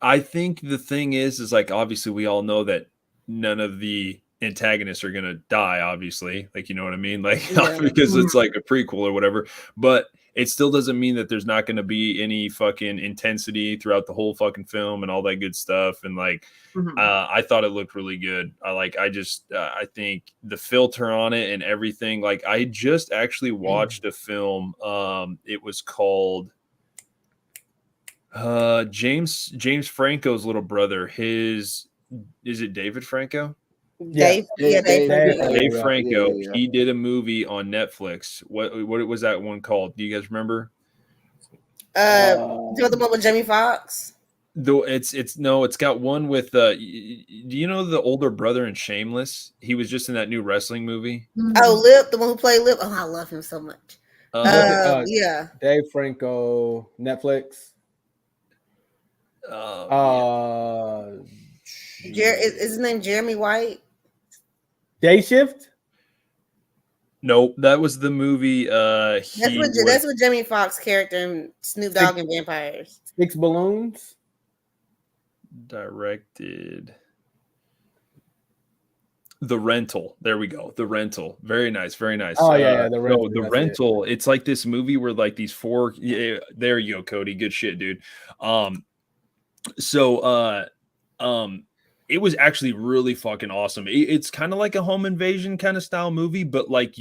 I think the thing is like, obviously we all know that none of the antagonists are gonna die, obviously, like, you know what I mean, like because it's like a prequel or whatever, but it still doesn't mean that there's not going to be any fucking intensity throughout the whole fucking film and all that good stuff. And like, I thought it looked really good. I think the filter on it and everything, like I just actually watched a film. It was called James Franco's little brother. Is it David Franco? Dave Franco. Yeah. He did a movie on Netflix. What was that one called? Do you guys remember? The one with Jamie Foxx. Though it's got one with do you know the older brother in Shameless? He was just in that new wrestling movie. Oh, Lip, the one who played Lip. Oh, I love him so much. Yeah. Dave Franco, Netflix. Is his name Jeremy White? Day Shift? Nope, that was the movie. That's what Jamie Foxx character in Snoop Dogg and Vampires. 6 Balloons. Directed. The Rental. There we go. The Rental. Very nice. Very nice. Oh yeah, The Rental. The Rental. It's like this movie where like these 4. Yeah, there you go, Cody. Good shit, dude. It was actually really fucking awesome. It's kind of like a home invasion kind of style movie, but like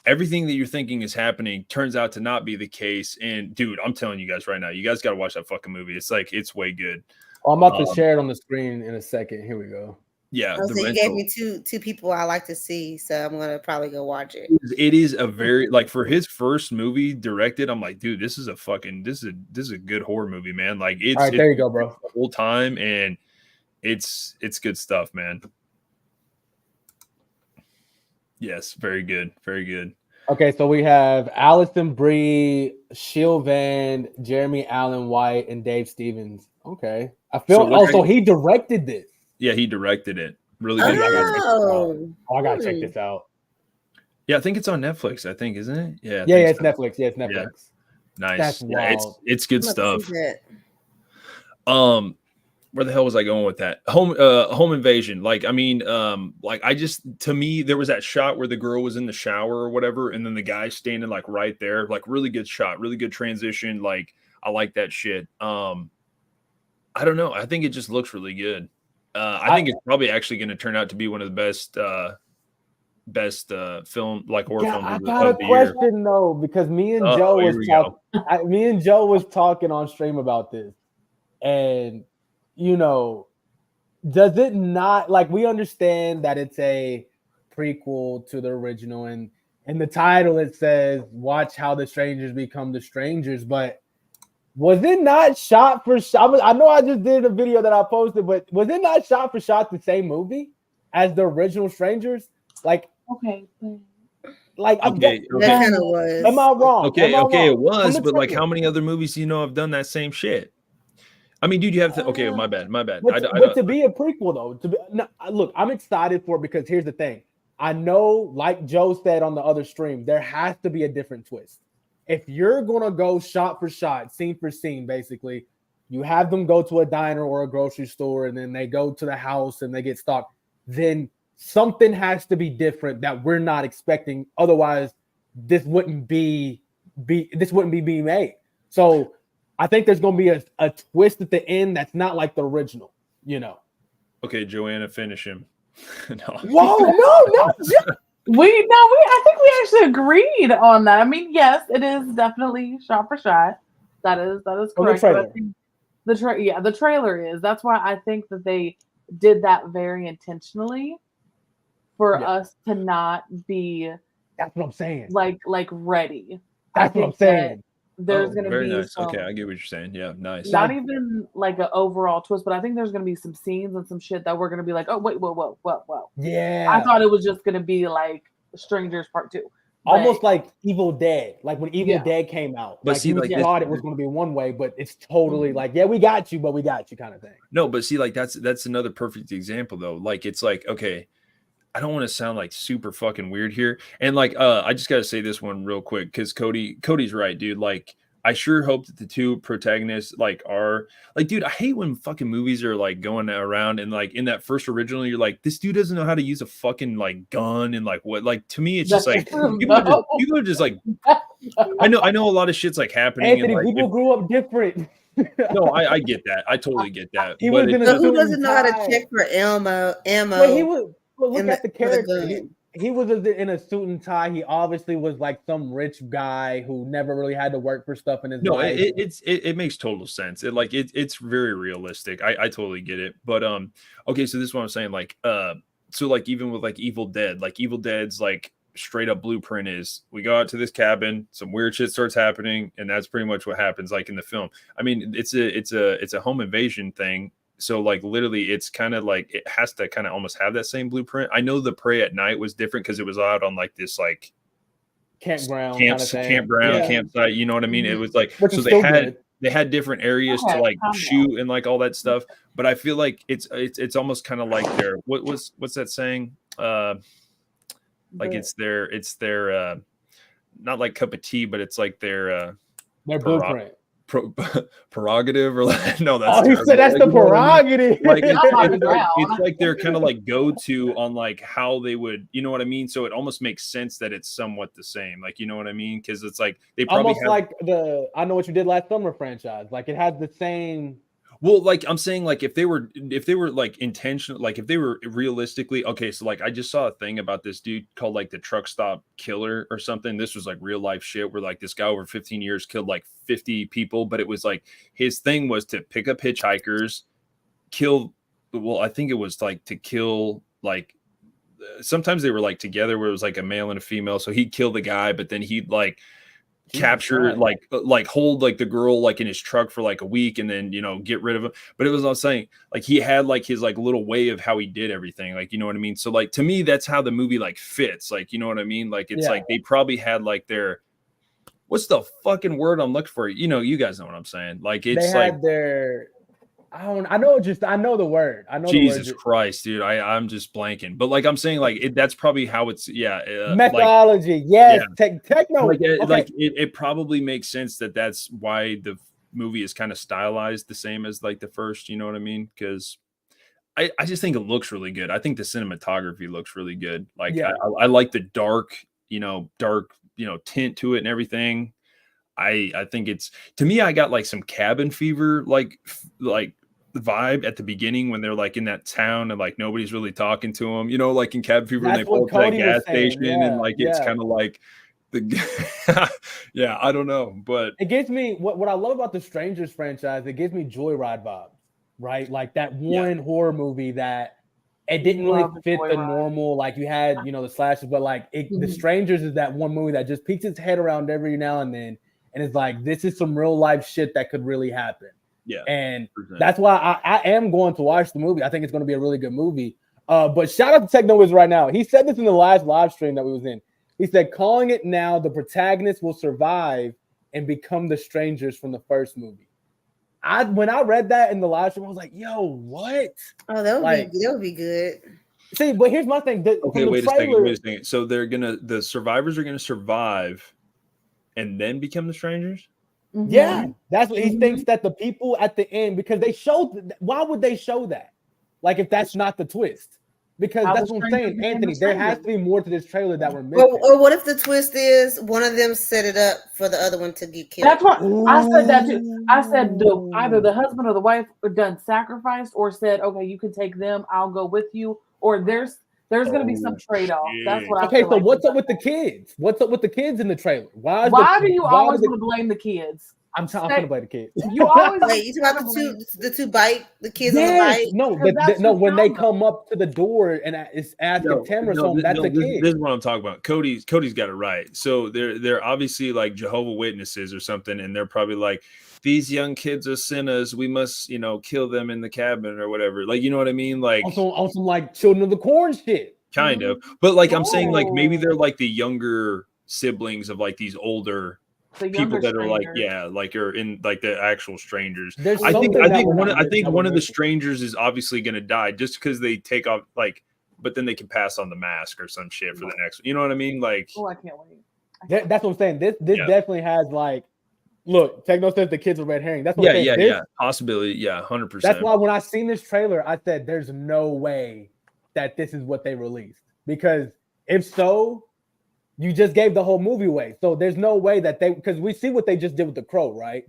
everything that you're thinking is happening turns out to not be the case. And dude, I'm telling you guys right now, you guys got to watch that fucking movie. It's way good. Oh, I'm about to share it on the screen in a second. Here we go. Yeah. So you gave me two people I like to see, so I'm gonna probably go watch it. It is a very like for his first movie directed. I'm like, dude, this is a good horror movie, man. Like it's all right. There you go, bro. The whole time, and it's good stuff, man. Yes, very good, very good. Okay, so we have Allison Brie, Shield Van, Jeremy Allen White, and Dave Stevens. Okay, I feel. So he directed this. Yeah, he directed it. Really good. I gotta check this out. Yeah, I think it's on Netflix. I think, isn't it? Yeah, it's Netflix. Yeah, it's Netflix. Yeah. Nice. It's good stuff. Where the hell was I going with that? Home invasion. Like, I mean, like to me, there was that shot where the girl was in the shower or whatever, and then the guy standing like right there, like really good shot, really good transition. Like, I like that shit. I don't know. I think it just looks really good. I think it's probably actually going to turn out to be one of the best film, like horror film I of got a the year. question though, because me and Joe was talking on stream about this, and you know, does it not, like, we understand that it's a prequel to the original, and in the title it says watch how the strangers become the strangers, but was it not shot for shot? I know I just did a video that I posted, but was it not shot for shot the same movie as the original Strangers? Like, okay. Like, okay, that kind of was. Am I wrong? Okay, it was, but like, trailer. how many other movies do you know have done that same shit? I mean, dude, you have to. Okay, my bad. But to be a prequel, though, look, I'm excited for it because here's the thing. I know, like Joe said on the other stream, there has to be a different twist. If you're gonna go shot for shot, scene for scene, basically, you have them go to a diner or a grocery store, and then they go to the house and they get stalked. Then something has to be different that we're not expecting. Otherwise, this wouldn't be being made. So I think there's going to be a twist at the end that's not like the original, you know. Okay, Joanna, finish him. No. Whoa, no. I think we actually agreed on that. I mean, yes, it is definitely shot for shot. That is correct. The trailer is. That's why I think that they did that very intentionally for us to not be. That's what I'm saying. Like ready. That's what I'm saying. There's going to be nice. Okay, I get what you're saying. Yeah, nice. Not even like an overall twist, but I think there's going to be some scenes and some shit that we're going to be like, oh wait, whoa. Yeah. I thought it was just going to be like Strangers Part 2. Almost like Evil Dead, like when Evil Dead came out. But like, see, you thought it was going to be one way, but it's totally like, yeah, we got you, but we got you kind of thing. No, but see, like that's another perfect example though. Like, it's like, okay, I don't want to sound like super fucking weird here, and like, I just got to say this one real quick because Cody's right, dude. Like, I sure hope that the two protagonists like are like, dude, I hate when fucking movies are like going around and like in that first original, you're like, this dude doesn't know how to use a fucking like gun and like what, like to me, it's just like people are just like, I know a lot of shit's like happening. Anthony, and, like, people grew up different. No, I get that. I totally get that. Who doesn't know how to check for ammo? Well, he was. Look at the character. He was in a suit and tie. He obviously was like some rich guy who never really had to work for stuff in his life. It makes total sense. It's very realistic. I totally get it. But okay, so this is what I'm saying. Like so like even with like Evil Dead's like straight up blueprint is we go out to this cabin, some weird shit starts happening, and that's pretty much what happens like in the film. I mean, it's a home invasion thing. So like literally it's kind of like it has to kind of almost have that same blueprint. I know the Prey at Night was different because it was out on like this like campsite, you know what I mean? It was like so they had different areas to like shoot and like all that stuff. But I feel like it's almost kind of like their what's that saying? Like it's their not like cup of tea, but it's like their blueprint. Prerogative or like no, that's he said that's the prerogative. Like it's like they're kind of like go to on like how they would, you know what I mean? So it almost makes sense that it's somewhat the same, like you know what I mean? Because it's like they probably almost like the I Know What You Did Last Summer franchise. Like it has the same. Well, like I'm saying, like if they were like intentional, like if they were realistically okay. So like I just saw a thing about this dude called like the Truck Stop Killer or something. This was like real life shit where like this guy over 15 years killed like 50 people, but it was like his thing was to pick up hitchhikers, kill. Well, I think it was like to kill like sometimes they were like together where it was like a male and a female. So he'd kill the guy, but then he'd like capture like hold like the girl like in his truck for like a week and then you know get rid of him. But it was I'm saying like he had like his like little way of how he did everything, like you know what I mean. So like to me that's how the movie like fits, like you know what I mean. Like it's like they probably had like their what's the fucking word I'm looking for, you know, you guys know what I'm saying. Like it's they had their I know the word. I know Jesus the word. Christ, dude. I'm just blanking. But like I'm saying, like that's probably how it's methodology. Like, yes, techno. Like it probably makes sense that's why movie is kind of stylized the same as like the first. You know what I mean? Because I just think it looks really good. I think the cinematography looks really good. Like I like the dark tint to it and everything. I think it's, to me, I got like some Cabin Fever like the vibe at the beginning when they're like in that town and like nobody's really talking to them. You know, like in Cabin Fever, and they pull up to that gas station and like it's kind of like the yeah, I don't know, but it gives me what I love about the Strangers franchise. It gives me Joyride vibes, right? Like that one horror movie that it didn't really fit the normal. Like you had, the slashes, but like the Strangers is that one movie that just peeks its head around every now and then, and it's like this is some real life shit that could really happen. Yeah, and that's why I am going to watch the movie. I think it's going to be a really good movie. But shout out to TechnoWiz right now. He said this in the last live stream that we was in. He said, calling it now, the protagonist will survive and become the strangers from the first movie. When I read that in the live stream, I was like, yo, what? Oh, that would be good. See, but here's my thing. Wait a second. So the survivors are gonna survive and then become the strangers? Mm-hmm. Yeah, that's what he thinks, that the people at the end, because they showed, why would they show that? Like, if that's not the twist? Because that's what I'm saying, Anthony, there has to be more to this trailer that we're missing. Or what if the twist is one of them set it up for the other one to get killed? That's what I said that too. I said either the husband or the wife are done sacrificed, or said, okay, you can take them, I'll go with you, or there's going to be some trade-off. That's what okay, so what's up with the kids? What's up with the kids in the trailer? Why do you always want to blame the kids? I'm trying to blame the kids. You always wait. You talk about the two bite the kids on the bite. No, when they come up to the door and it's asking Tamara, that's the kid. This is what I'm talking about. Cody's got it right. So they're obviously like Jehovah's Witnesses or something, and they're probably like, these young kids are sinners. We must, kill them in the cabin or whatever. Like, you know what I mean? Like also like Children of the Corn shit. Kind of, but like I'm saying, like maybe they're like the younger siblings of like these older people that are like are in like the actual strangers. I think one of the strangers is obviously going to die just because they take off, like, but then they can pass on the mask or some shit for the next. You know what I mean? Like, I can't wait. That's what I'm saying. This definitely has like, look, Techno says the kids are red herring. That's what I'm saying. Yeah, possibility, 100%. That's why when I seen this trailer, I said, "There's no way that this is what they released," because if so, you just gave the whole movie away. So there's no way that because we see what they just did with The Crow, right?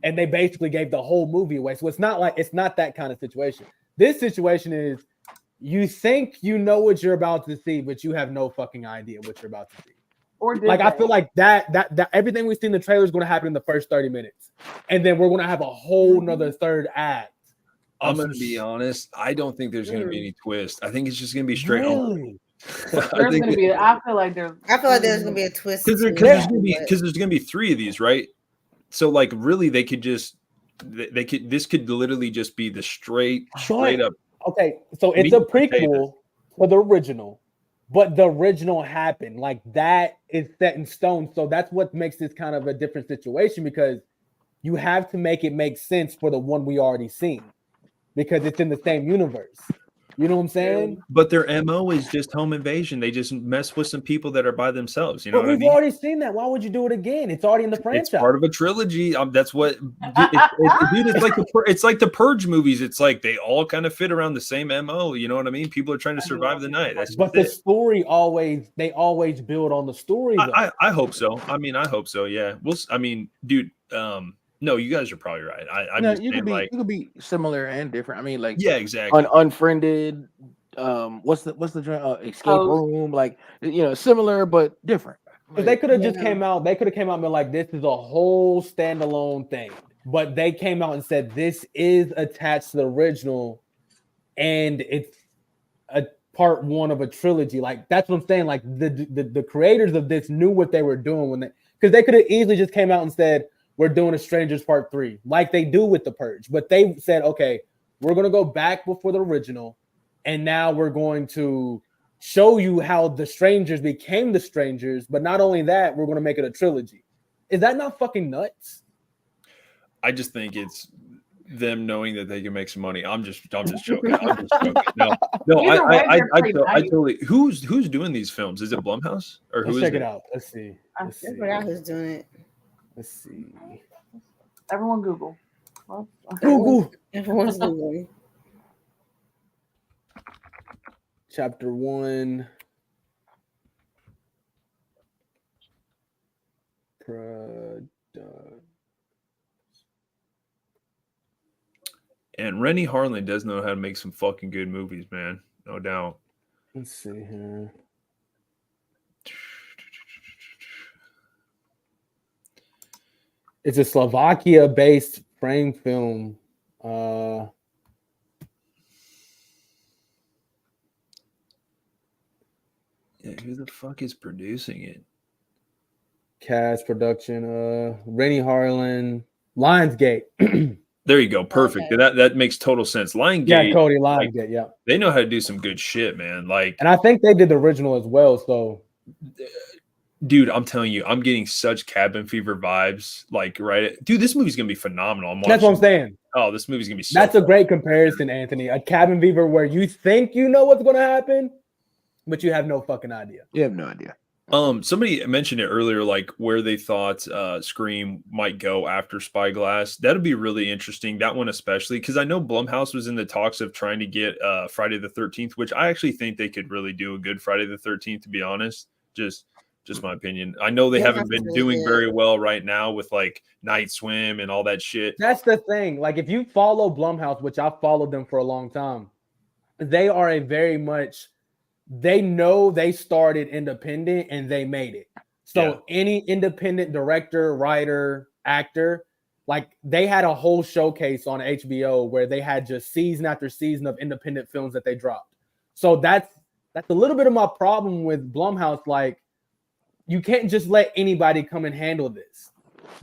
And they basically gave the whole movie away. So it's not that kind of situation. This situation is you think you know what you're about to see, but you have no fucking idea what you're about to see. I feel like that everything we see in the trailer is going to happen in the first 30 minutes. And then we're going to have a whole nother third act. I'm going to be honest. I don't think there's going to be any twist. I think it's just going to be straight on. I feel like there's going to be a twist because there's going to be 3 of these, right? So like really they could this could literally just be the straight up. Okay, so it's a prequel for the original, but the original happened. Like that is set in stone. So that's what makes this kind of a different situation, because you have to make it make sense for the one we already seen, because it's in the same universe. You know what I'm saying? But their MO is just home invasion. They just mess with some people that are by themselves. You know, we've already seen that. Why would you do it again? It's already in the franchise. It's part of a trilogy. That's what. It's like the Purge movies. It's like they all kind of fit around the same MO. You know what I mean? People are trying to survive the night. The story they always build on the story. I hope so. I mean, I hope so. Yeah. Dude. No, you guys are probably right. You could be similar and different. I mean, like, yeah, exactly. Unfriended. What's the escape room? Like, similar but different. Because they could have just came out. They could have came out and been like, "This is a whole standalone thing." But they came out and said, "This is attached to the original, and it's a part 1 of a trilogy." Like that's what I'm saying. Like the creators of this knew what they were doing because they could have easily just came out and said, "We're doing a Strangers Part 3," like they do with The Purge. But they said, okay, we're going to go back before the original, and now we're going to show you how the strangers became the strangers. But not only that, we're going to make it a trilogy. Is that not fucking nuts? I just think it's them knowing that they can make some money. I'm just joking. I'm just joking. No, I totally. Who's doing these films? Is it Blumhouse or who? Let's check it out. Let's see. I forgot who's doing it. Let's see. Everyone Google. Well, Google. Everyone's Googling. Chapter 1. And Rennie Harlan does know how to make some fucking good movies, man. No doubt. Let's see here. It's a Slovakia-based frame film. Yeah, who the fuck is producing it? Cast production. Rennie Harlan, Lionsgate. There you go. Perfect. Okay. That makes total sense. Lionsgate. Yeah, Cody Lionsgate. Like, yeah, they know how to do some good shit, man. Like, and I think they did the original as well. So, dude, I'm telling you, I'm getting such Cabin Fever vibes. Like, right, dude, this movie's gonna be phenomenal. That's what I'm saying. Oh, this movie's gonna be. So That's a great comparison, Anthony. A Cabin Fever where you think you know what's going to happen, but you have no fucking idea. You have no idea. Somebody mentioned it earlier, like where they thought Scream might go after Spyglass. That'd be really interesting. That one especially, because I know Blumhouse was in the talks of trying to get Friday the 13th, which I actually think they could really do a good Friday the 13th. To be honest, just my opinion. I know they haven't been doing very well right now with like Night Swim and all that shit. That's the thing. Like if you follow Blumhouse, which I've followed them for a long time, they are a very much. They know they started independent and they made it. So any independent director, writer, actor, like they had a whole showcase on HBO where they had just season after season of independent films that they dropped. So that's a little bit of my problem with Blumhouse. Like you can't just let anybody come and handle this.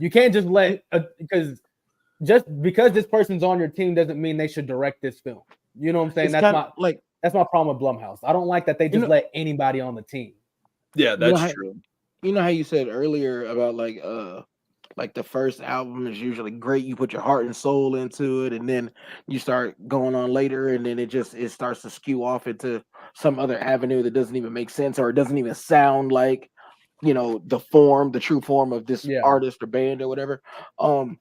You can't just let because this person's on your team doesn't mean they should direct this film. You know what I'm saying? That's my problem with Blumhouse. I don't like that they just let anybody on the team. Yeah, that's true. You know how you said earlier about like the first album is usually great. You put your heart and soul into it, and then you start going on later, and then it starts to skew off into some other avenue that doesn't even make sense, or it doesn't even sound like, the true form of this artist or band or whatever. Do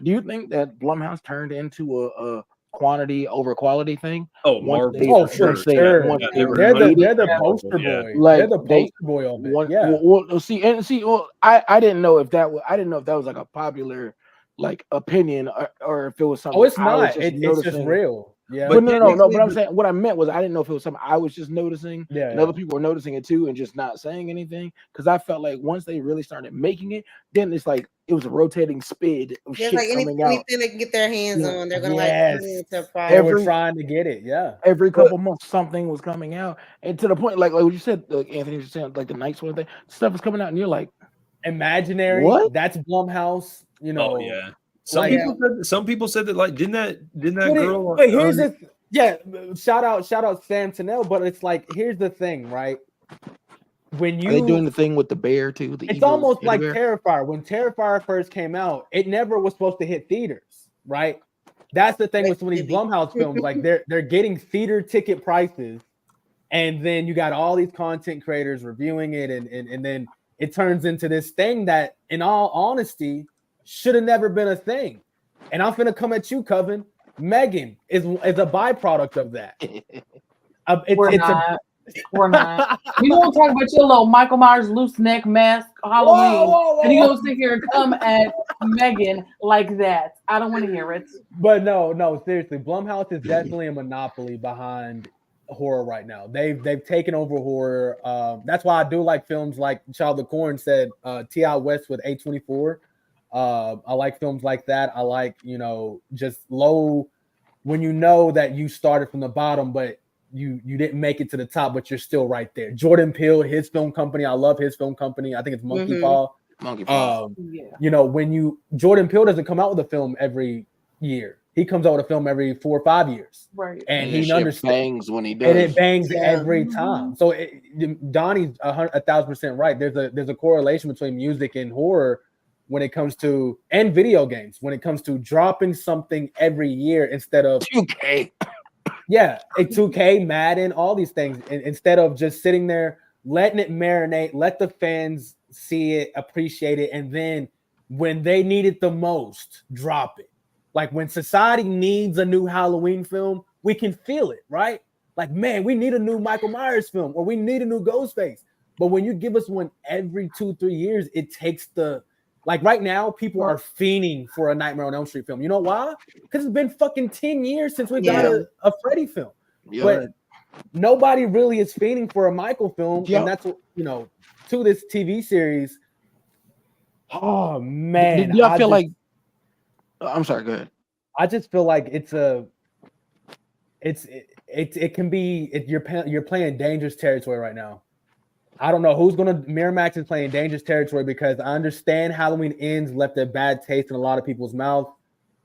you think that Blumhouse turned into a quantity over quality thing? Oh, Marvel. For sure. They're the poster boy. Like they're the poster boy of it. I didn't know if that was like a popular like opinion or if it was something. Oh, it's not. It's just real. Yeah. But no. But I'm saying what I meant was I didn't know if it was something I was just noticing. Yeah. And other people were noticing it too and just not saying anything. Because I felt like once they really started making it, then it's like it was a rotating spid of shit like coming out. Anything they can get their hands on, they're gonna they were trying to get it. Yeah. Every couple months something was coming out. And to the point, like what you said, Anthony was saying, like the Night Swim thing, stuff was coming out, and you're like, Imaginary. What? That's Blumhouse. Oh yeah. Some people said that like didn't that girl. But here's the shout out Sam Tennell. But it's like here's the thing, right? When are they doing the thing with the bear too? It's almost like Terrifier. When Terrifier first came out, it never was supposed to hit theaters, right? That's the thing with some of these Blumhouse films. Like they're getting theater ticket prices, and then you got all these content creators reviewing it, and then it turns into this thing that, in all honesty, should have never been a thing. And I'm finna come at you, Coven. Megan is a byproduct of that. We're not. You don't talk about your little Michael Myers loose neck mask Halloween, and you gonna sit here and come at Megan like that. I don't want to hear it. But no, seriously, Blumhouse is definitely a monopoly behind horror right now. They've taken over horror. That's why I do like films like Child of the Corn said, T.I. West with A24. I like films like that. I like, just low when you know that you started from the bottom, but you didn't make it to the top, but you're still right there. Jordan Peele, his film company. I love his film company. I think it's Monkey Paw. Monkey Paw. Jordan Peele doesn't come out with a film every year. He comes out with a film every 4 or 5 years. Right. And he understands. Bangs when he does. And it bangs every time. So Donnie's 1,000% right. There's a correlation between music and horror when it comes to, and video games, when it comes to dropping something every year instead of 2K. Yeah, 2K, Madden, all these things, instead of just sitting there, letting it marinate, let the fans see it, appreciate it, and then when they need it the most, drop it. Like when society needs a new Halloween film, we can feel it, right? Like, man, we need a new Michael Myers film or we need a new Ghostface. But when you give us one every 2-3 years, it takes the like right now, people are fiending for a Nightmare on Elm Street film. You know why? Because it's been fucking 10 years since we got a Freddy film. Yeah. But nobody really is fiending for a Michael film. And that's what, to this TV series. Oh man. Do y'all feel like I'm sorry, go ahead. I just feel like it can be you're playing dangerous territory right now. I don't know who's Miramax is playing dangerous territory because I understand Halloween Ends left a bad taste in a lot of people's mouth,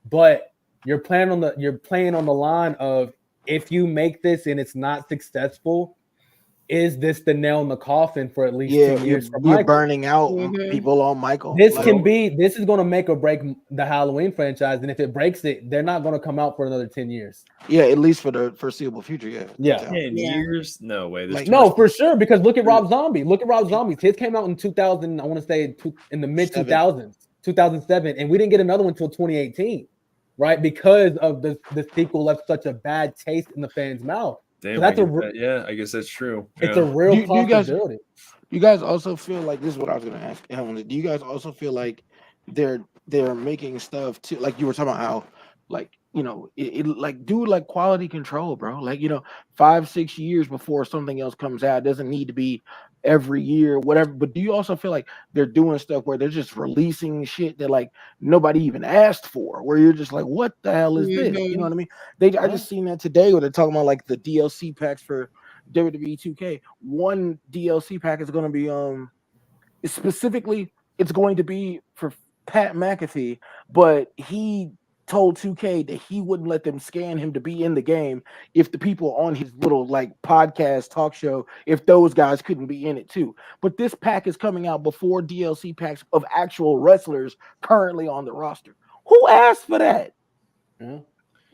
but you're playing on the line of if you make this and it's not successful, is this the nail in the coffin for at least 2 years? You're burning out people on Michael. This is going to make or break the Halloween franchise, and if it breaks it, they're not going to come out for another 10 years. Yeah, at least for the foreseeable future. Yeah. 10 years? No way. For sure. Because look at Rob Zombie. His came out in 2000. I want to say in the mid 2000s, 2007, and we didn't get another one until 2018, right? Because of the sequel left such a bad taste in the fans' mouth. Damn, I guess that's true. It's a real possibility. You guys also feel like this is what I was going to ask. Do you guys also feel like they're making stuff too? Like you were talking about how, like do like quality control, bro. Like 5-6 years before something else comes out. It doesn't need to be every year, whatever. But do you also feel like they're doing stuff where they're just releasing shit that like nobody even asked for? Where you're just like, what the hell is this? You know what I mean? I just seen that today where they're talking about like the DLC packs for WWE 2K. One DLC pack is going to be it's going to be for Pat McAfee, but he told 2K that he wouldn't let them scan him to be in the game if the people on his little like podcast talk show, if those guys couldn't be in it too. But this pack is coming out before DLC packs of actual wrestlers currently on the roster. Who asked for that?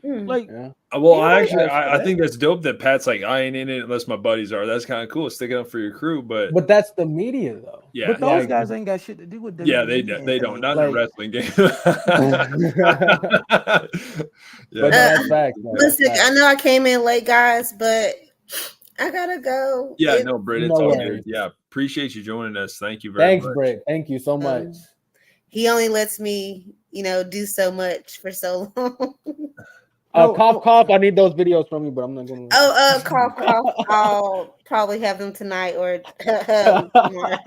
Well, I think that's dope that Pat's like, I ain't in it unless my buddies are. That's kind of cool. Sticking up for your crew, but that's the media though. Yeah, but those guys ain't got shit to do with them. Yeah, they don't. Not in a wrestling game. But that's fact. Listen, I know I came in late, guys, but I gotta go. Yeah, no, Britt, it's all good. Yeah, appreciate you joining us. Thank you very much. Thanks, Britt. Thank you so much. He only lets me, do so much for so long. Cough. I need those videos from you, but I'm not going to. Cough. I'll probably have them tonight or tomorrow.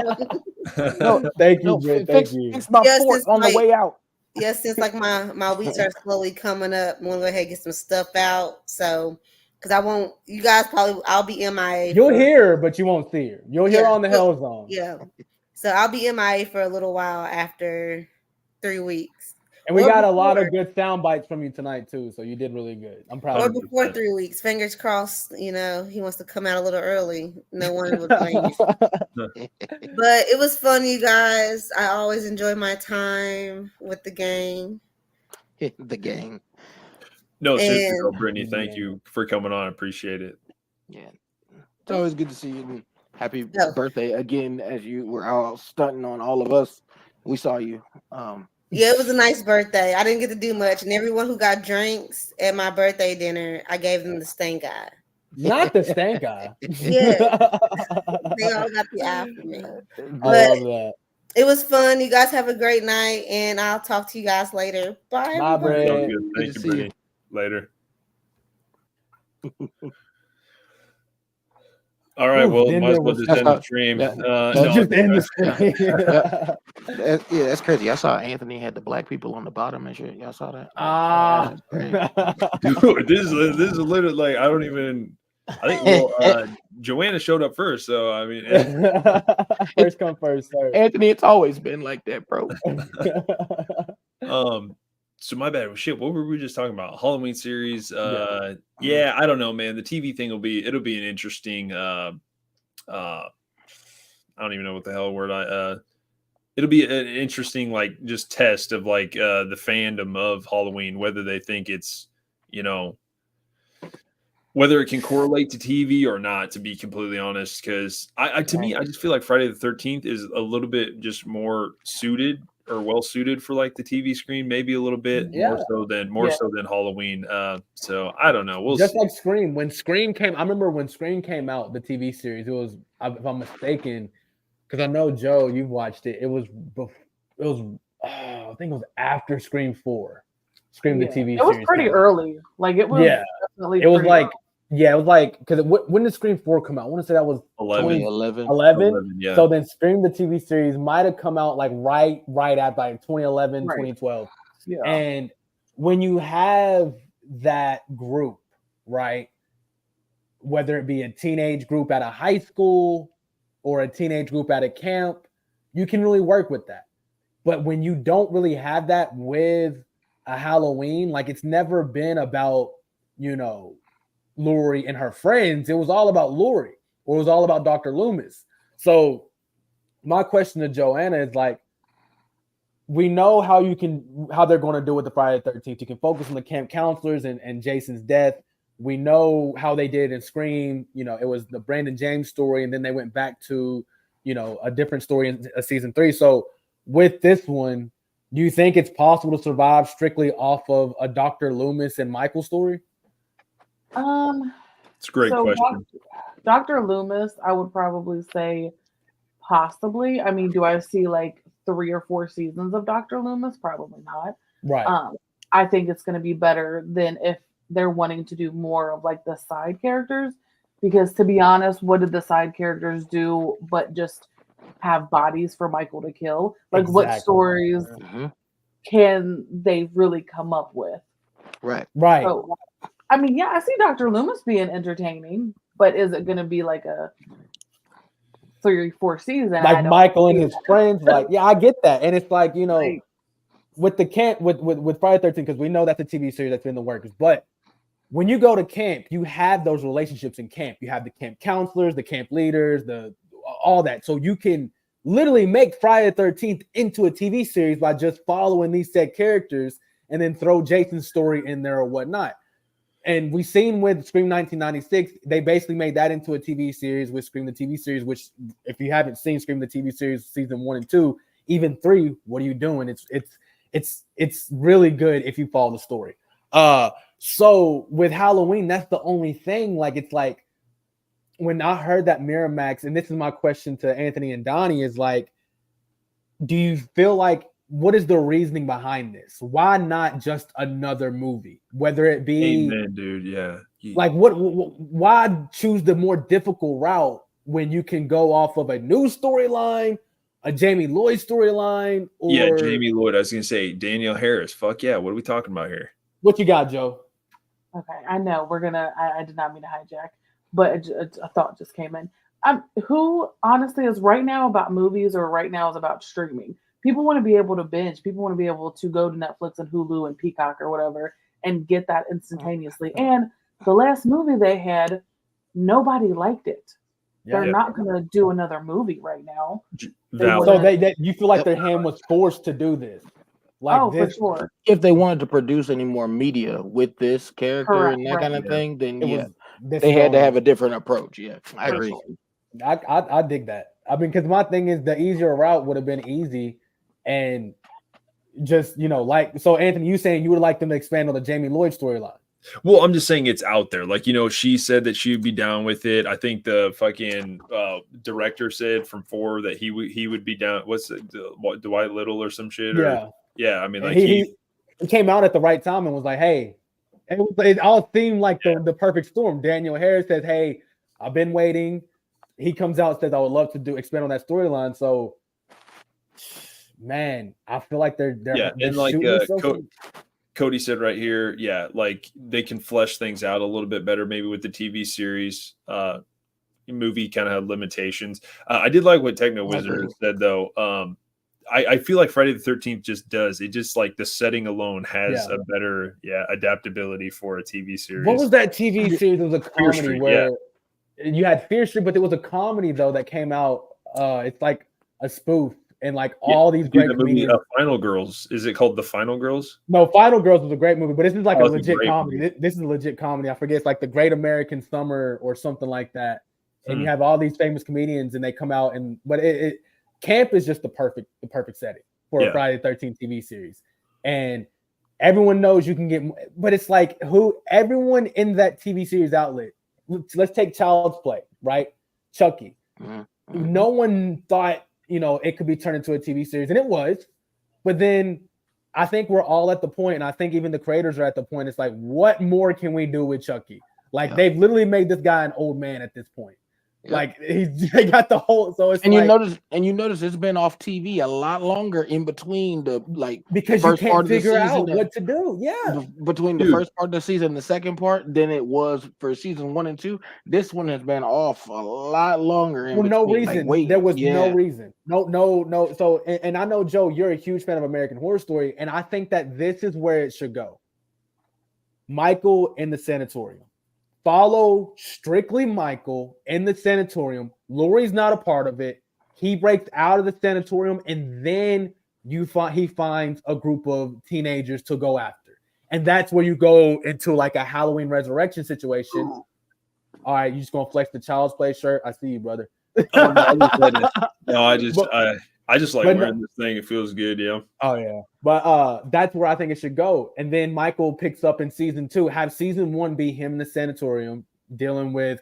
Thank you, Britt. Thank you. Fix my fort on the way out. Yes, since like my weeks are slowly coming up, I'm gonna go ahead and get some stuff out. So, because you guys I'll be MIA. You'll hear her, but you won't see her. You'll hear her on the Hell Zone. Yeah. So I'll be MIA for a little while after 3 weeks. And we got a lot of good sound bites from you tonight too, so you did really good. I'm proud of you. Before 3 weeks, fingers crossed. He wants to come out a little early. No one would blame you. But it was fun, you guys. I always enjoy my time with the gang. The gang. No, seriously, Brittany, thank you for coming on. I appreciate it. Yeah, it's always good to see you. And happy birthday again, as you were all stunting on all of us. We saw you. Yeah, it was a nice birthday. I didn't get to do much, and everyone who got drinks at my birthday dinner, I gave them the stank eye. Not the stank eye. Yeah, they all got the eye for me. I love that. It was fun. You guys have a great night, and I'll talk to you guys later. Bye. Bye, Bray. Thank you, Brittany. Later. All right, well, might as well just end the stream. Just end the stream. That's crazy. I saw Anthony had the black people on the bottom and shit. Y'all saw that? Dude, this is literally like I don't even. I think Joanna showed up first, so I mean, first come first serve. Anthony, it's always been like that, bro. So my bad. Shit, what were we just talking about? Halloween series. Yeah, I don't know, man. The TV thing it'll be an interesting. I don't even know what the hell word it'll be an interesting like just test of like the fandom of Halloween, whether they think it's whether it can correlate to TV or not. To be completely honest, because to me, I just feel like Friday the 13th is a little bit just more suited are well suited for like the TV screen, maybe a little bit more so than Halloween. So I don't know. We'll just see. like Scream. When Scream came, I remember when Scream came out, the TV series. It was, if I'm mistaken, because I know Joe, you've watched it. It was I think it was after Scream 4. Scream the TV series. It was pretty early. Like it was definitely it was like early. it was like, because when did Scream 4 come out? I want to say that was 11. 11. Yeah. So then Scream the TV series might have come out like right at like 2011, 2012. Yeah. And when you have that group, right, whether it be a teenage group at a high school or a teenage group at a camp, you can really work with that. But when you don't really have that with a Halloween, like it's never been about, Laurie and her friends. It was all about Laurie, or it was all about Dr. Loomis. So my question to Joanna is like, we know how they're going to do with the Friday the 13th. You can focus on the camp counselors and Jason's death. We know how they did in Scream. It was the Brandon James story, and then they went back to, a different story in season 3. So with this one, do you think it's possible to survive strictly off of a Dr. Loomis and Michael story? It's a great question. Dr. Loomis, I would probably say possibly. I mean, do I see like 3 or 4 seasons of Dr. Loomis? Probably not. Right. I think it's going to be better than if they're wanting to do more of like the side characters, because to be honest, what did the side characters do but just have bodies for Michael to kill? Like what stories can they really come up with? Right. So, I mean, I see Dr. Loomis being entertaining, but is it going to be like a 3 or 4 season? Like Michael and his friends? Like, I get that. And it's like, with the camp, with Friday 13, because we know that's a TV series that's been in the works. But when you go to camp, you have those relationships in camp. You have the camp counselors, the camp leaders, all that. So you can literally make Friday the 13th into a TV series by just following these set characters and then throw Jason's story in there or whatnot. And we've seen with Scream 1996, they basically made that into a TV series with Scream the TV series, which if you haven't seen Scream the TV series season 1 and 2, even 3, what are you doing? It's really good if you follow the story. So with Halloween, that's the only thing. Like, it's like when I heard that Miramax, and this is my question to Anthony and Donnie, is like, do you feel like, what is the reasoning behind this? Why not just another movie? Whether it be, amen, dude, yeah. Like, why choose the more difficult route when you can go off of a new storyline, a Jamie Lloyd storyline, or Jamie Lloyd? I was gonna say Danielle Harris. Fuck yeah! What are we talking about here? What you got, Joe? Okay, I know we're gonna. I did not mean to hijack, but a thought just came in. Who honestly is right now about movies, or right now is about streaming? People want to be able to binge. People want to be able to go to Netflix and Hulu and Peacock or whatever and get that instantaneously. And the last movie they had, nobody liked it. They're not going to do another movie right now. So you feel like their hand was forced to do this? Like for sure. If they wanted to produce any more media with this character and that kind of thing, then they had to have a different approach. Yeah, I agree. I dig that. I mean, because my thing is, the easier route would have been easy. And just, so Anthony, you saying you would like them to expand on the Jamie Lloyd storyline? Well, I'm just saying it's out there. Like, she said that she would be down with it. I think the fucking director said from 4 that he would be down. What's it, Dwight Little or some shit? Yeah. I mean, like he came out at the right time and was like, hey, it all seemed like the perfect storm. Danielle Harris says, hey, I've been waiting. He comes out and says, I would love to expand on that storyline. So, man, I feel like they're and like Cody said right here, like they can flesh things out a little bit better, maybe with the TV series. Movie kind of had limitations. I did like what Techno Wizard said though. I feel like Friday the 13th just does. It just like the setting alone has a better adaptability for a TV series. What was that TV series? It was a comedy where you had Fear Street, but there was a comedy though that came out. It's like a spoof. And like all these great comedians. Final Girls. Is it called The Final Girls? No, Final Girls was a great movie, but this is like a legit comedy. This is a legit comedy. I forget, it's like The Great American Summer or something like that. And you have all these famous comedians, and they come out but camp is just the perfect setting for a Friday the 13th TV series. And everyone knows you can get, but it's like everyone in that TV series outlet. Let's take Child's Play, right? Chucky. Mm-hmm. No one thought, it could be turned into a TV series, and it was. But then I think we're all at the point, and I think even the creators are at the point. It's like, what more can we do with Chucky? Like they've literally made this guy an old man at this point. Yep. Like they got the whole. So it's you notice it's been off TV a lot longer in between because first you can't figure out what to do. Yeah, between the first part of the season and the second part than it was for season 1 and 2. This one has been off a lot longer. For no reason. There was no reason. No. So and I know, Joe, you're a huge fan of American Horror Story, and I think that this is where it should go. Michael in the sanatorium. Follow strictly Michael in the sanatorium. Laurie's not a part of it. He breaks out of the sanatorium, and then he finds a group of teenagers to go after. And that's where you go into like a Halloween resurrection situation. All right, you just gonna flex the Child's Play shirt? I see you, brother. I just like wearing this thing. It feels good, yeah. Oh yeah, but that's where I think it should go. And then Michael picks up in season 2. Have season 1 be him in the sanatorium, dealing with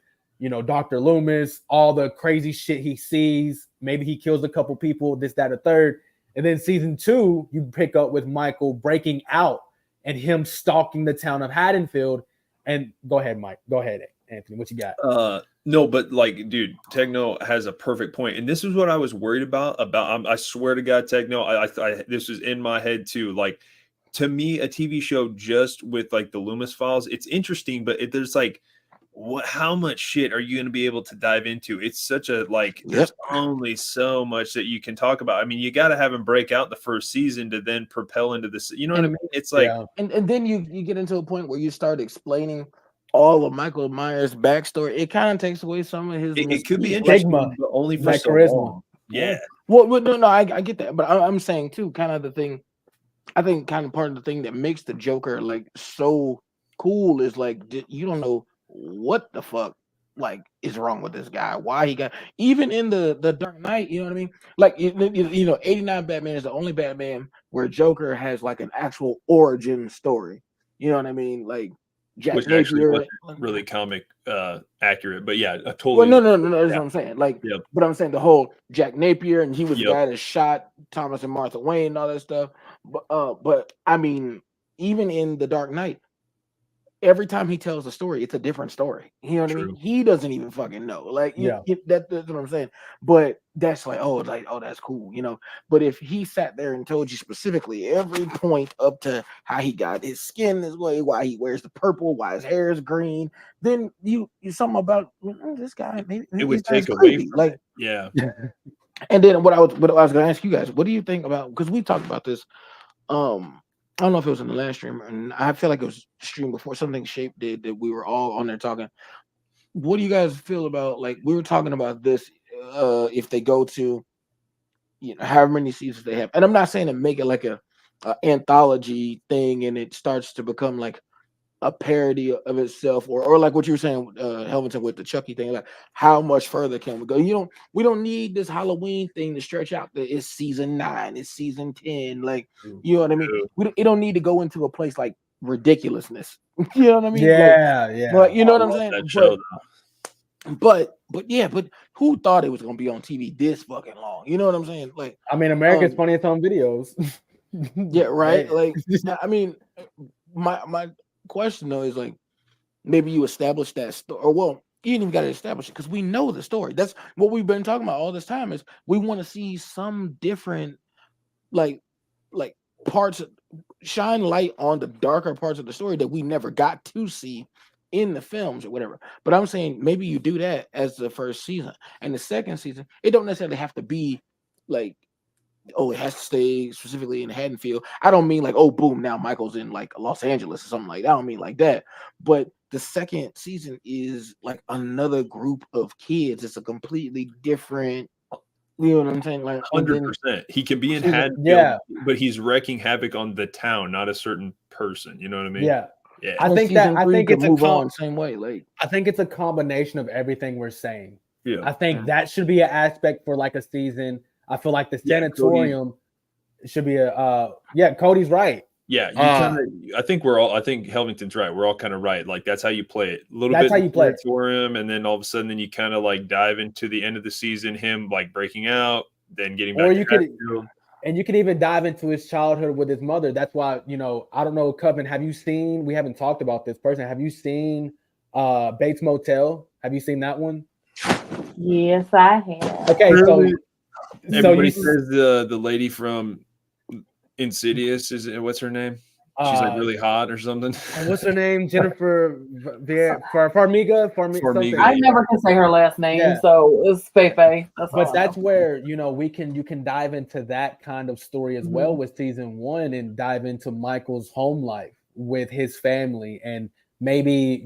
Dr. Loomis, all the crazy shit he sees. Maybe he kills a couple people, this, that, or third. And then season 2, you pick up with Michael breaking out and him stalking the town of Haddonfield. And go ahead, Mike. Go ahead, Anthony. What you got? No, but dude, Techno has a perfect point, and this is what I was worried about. I swear to God, Techno, I this was in my head too. Like, to me, a TV show just with the Loomis Files, it's interesting, but there's how much shit are you going to be able to dive into? It's such a there's only so much that you can talk about. I mean, you got to have him break out the first season to then propel into this. You know what I mean? It's and then you get into a point where you start explaining all of Michael Myers' backstory. It kind of takes away some of his. It could be interesting, but only for so long. Yeah. Well, no, I get that, but I'm saying too, kind of the thing. I think kind of part of the thing that makes the Joker so cool is you don't know what the fuck is wrong with this guy. Why he got even in the Dark Knight. You know what I mean? 89 Batman is the only Batman where Joker has an actual origin story. You know what I mean? Jack Which Napier, actually wasn't really comic accurate, but yeah, totally. Well, no, that's what I'm saying. But I'm saying the whole Jack Napier, and he was the guy that shot Thomas and Martha Wayne and all that stuff. But I mean, even in the Dark Knight, every time he tells a story, it's a different story. You know what I mean? He doesn't even fucking know. That's what I'm saying. But that's that's cool, But if he sat there and told you specifically every point up to how he got his skin this way, why he wears the purple, why his hair is green, then you something about this guy. Maybe it would take away from it. Yeah. And then what I was going to ask you guys, what do you think about? Because we talked about this. I don't know if it was in the last stream, and I feel like it was streamed before. Something Shape did that we were all on there talking. What do you guys feel about? We were talking about this. If they go to, however many seasons they have, and I'm not saying to make it a anthology thing, and it starts to become a parody of itself, or what you were saying, Helvington, with the Chucky thing. How much further can we go? We don't need this Halloween thing to stretch out. It's season 9, it's season 10. You know what I mean? It don't need to go into a place like ridiculousness. You know what I mean? Yeah. But you know what I'm saying? But who thought it was gonna be on TV this fucking long? You know what I'm saying? I mean, America's Funniest Home Videos. Yeah, right. I mean, my question though is maybe you establish that story, or you didn't even got to establish it because we know the story. That's what we've been talking about all this time. Is we want to see some different parts, shine light on the darker parts of the story that we never got to see in the films or whatever. But I'm saying maybe you do that as the first season, and the second season it don't necessarily have to be it has to stay specifically in Haddonfield. I don't mean boom, now Michael's in Los Angeles or something like that. I don't mean like that. But the second season is another group of kids. It's a completely different, you know what I'm saying? 100%. He can be in Haddonfield, but he's wreaking havoc on the town, not a certain person. You know what I mean? Yeah. Yeah. I think it's move on same way. I think it's a combination of everything we're saying. Yeah. I think that should be an aspect for a season. I feel like the sanatorium, should be a yeah. Cody's right. Yeah, you kind of. I think we're all. I think Helvington's right. We're all kind of right. Like that's how you play it. A little That's bit how you play it. for him, and then all of a sudden, then you kind of like dive into the end of the season, him like breaking out, then getting back. Or you could, and you could even dive into his childhood with his mother. That's why I don't know, Coven. Have you seen? We haven't talked about this person. Have you seen Bates Motel? Have you seen that one? Yes, I have. Okay, really? so everybody says the lady from Insidious is it? What's her name? She's like really hot or something. What's her name? Jennifer Farmiga. I never can say her last name, so it's Feifei. That's where you can dive into that kind of story as well with season 1 and dive into Michael's home life with his family, and maybe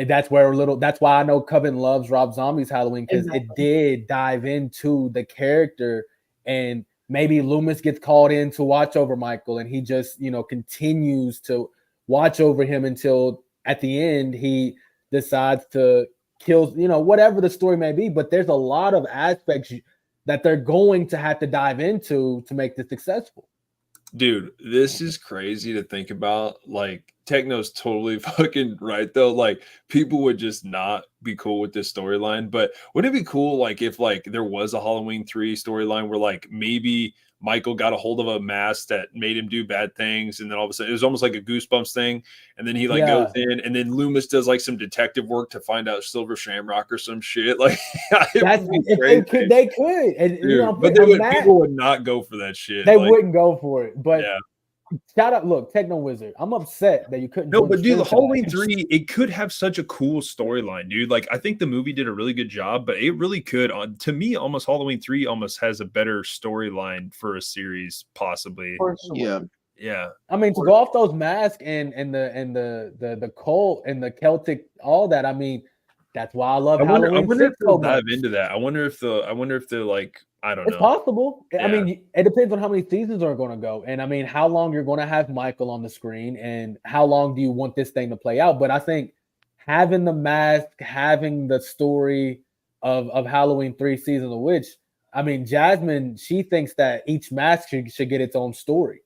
that's where that's why I know Coven loves Rob Zombie's Halloween, because it did dive into the character, and maybe Loomis gets called in to watch over Michael, and he just, continues to watch over him until at the end he decides to kill, whatever the story may be. But there's a lot of aspects that they're going to have to dive into to make this successful. Dude, this is crazy to think about. Like, Techno's totally fucking right, though. Like, people would just not be cool with this storyline. But wouldn't it be cool, like, if, like, there was a Halloween 3 storyline where, like, maybe Michael got a hold of a mask that made him do bad things, and then all of a sudden, it was almost like a Goosebumps thing, and then he, like, goes in, and then Loomis does, like, some detective work to find out Silver Shamrock or some shit. Like, they could. And, dude, but people would not go for that shit. They wouldn't go for it. But yeah. Shout out, look, Techno Wizard. I'm upset that you couldn't. No, but dude, the Halloween 3, it could have such a cool storyline, dude. Like, I think the movie did a really good job, but it really could. To me, almost Halloween 3 almost has a better storyline for a series, possibly. Yeah. I mean, to go off those masks and the cult and the Celtic, all that. I mean, that's why I love Halloween. I wonder if they'll dive into that. I wonder if they're like, I don't know. It's possible. Yeah. I mean, it depends on how many seasons are going to go, and I mean, how long you're going to have Michael on the screen, and how long do you want this thing to play out. But I think having the mask, having the story of Halloween 3 Season of the Witch. I mean, Jasmine, she thinks that each mask should get its own story.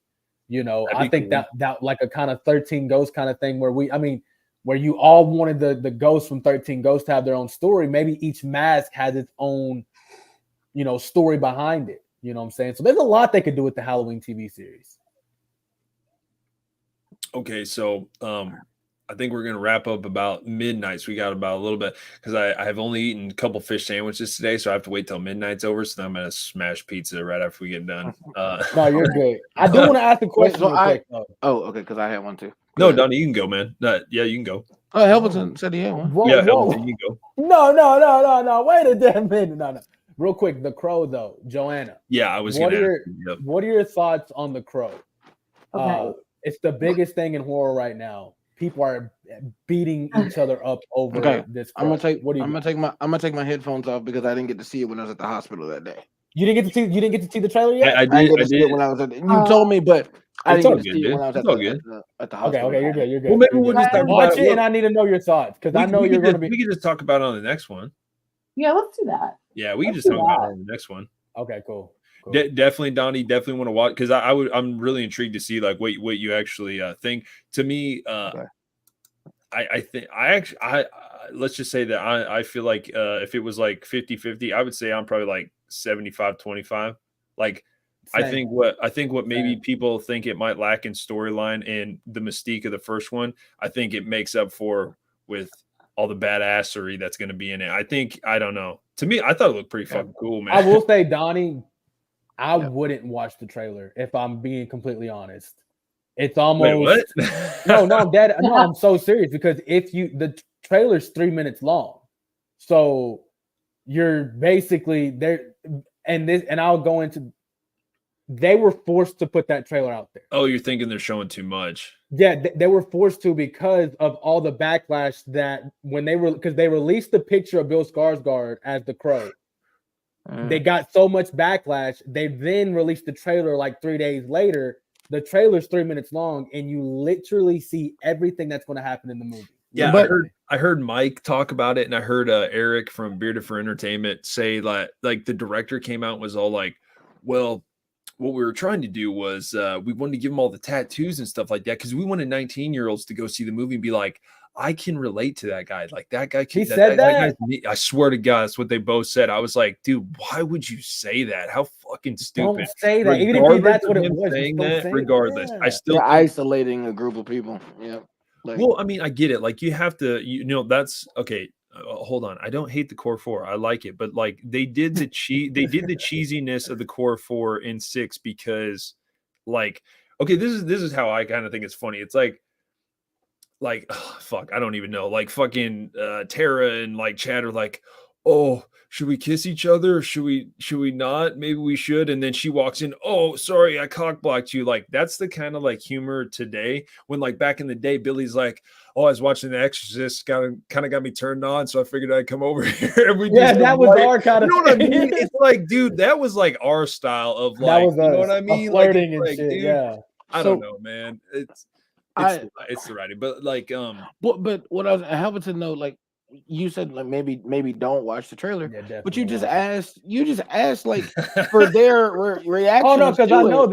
I think cool. that like a kind of 13 Ghosts kind of thing where you all wanted the ghosts from 13 Ghosts to have their own story. Maybe each mask has its own, story behind it. You know what I'm saying? So there's a lot they could do with the Halloween TV series. Okay, so I think we're gonna wrap up about midnight. So we got about a little bit because I have only eaten a couple fish sandwiches today, so I have to wait till midnight's over. So then I'm gonna smash pizza right after we get done. No, you're good. I do want to ask a question. Okay, because I had one too. No, Donnie, you can go, man. Yeah, you can go. Oh, Helverton said he had one. Yeah, Helverton, you can go. No. Wait a damn minute. No. Real quick, The Crow, though, Joanna. Yeah, I was What gonna. What are your thoughts on The Crow? Okay. It's the biggest thing in horror right now. People are beating each other up over this. I'm gonna take my headphones off because I didn't get to see it when I was at the hospital that day. You didn't get to see the trailer yet? I did. See it when I was at. You told me, but I didn't get to see it when I was at the hospital. Okay, you're good. Well, maybe we'll just watch it, and I need to know your thoughts because I know you're going to be. We can just talk about it on the next one. Yeah, let's do that. Yeah, we can just talk about it on the next one. Okay, cool. Definitely, Donnie. Definitely want to watch because I'm really intrigued to see like what you actually think. To me, I think let's just say that I feel like if it was like 50-50, I would say I'm probably like 75-25. Like same. I think what maybe people think it might lack in storyline and the mystique of the first one, I think it makes up for with all the badassery that's going to be in it. I don't know. To me, I thought it looked pretty fucking cool, man. I will say, Donnie, I wouldn't watch the trailer if I'm being completely honest. It's almost Wait, what? no, I'm dead. No, I'm so serious because the trailer's 3 minutes long, so you're basically there. And I'll go into. They were forced to put that trailer out there. Oh, you're thinking they're showing too much? Yeah, they were forced to because of all the backlash that when they released the picture of Bill Skarsgård as the Crow. They got so much backlash. They then released the trailer like 3 days later. The trailer's 3 minutes long, and you literally see everything that's going to happen in the movie. Yeah, but I heard Mike talk about it, and I heard Eric from Bearded for Entertainment say like the director came out and was all like, "Well, what we were trying to do was we wanted to give them all the tattoos and stuff like that because we wanted 19-year-olds to go see the movie and be like, I can relate to that guy. Like that guy. He said that that? guy's me. I swear to God, that's what they both said. I was like, dude, why would you say that? How fucking stupid. Don't say that. Even if that's what it was, saying don't that, say regardless, that. I still They're isolating a group of people. Yeah. Like, well, I mean, I get it. Like you have to, that's okay. Hold on. I don't hate the core four. I like it, but like they did the cheesiness of the core 4 in 6 because, like, okay, this is how I kind of think it's funny. It's like oh, fuck, I don't even know. Like fucking Tara and like Chad are like, oh, should we kiss each other? Or should we not? Maybe we should. And then she walks in. Oh, sorry, I cock blocked you. Like that's the kind of like humor today. When like back in the day, Billy's like, oh, I was watching The Exorcist, kind of got me turned on, so I figured I'd come over here. And we that was our kind of. You know what I mean? It's like, dude, that was like our style of like, that was you know what I mean? Flirting and like, shit. dude, Yeah. I don't know, man. It's the writing, but like but what I was having to know, like you said, like maybe don't watch the trailer, Yeah, but you just asked like for their reaction. Oh no, because I know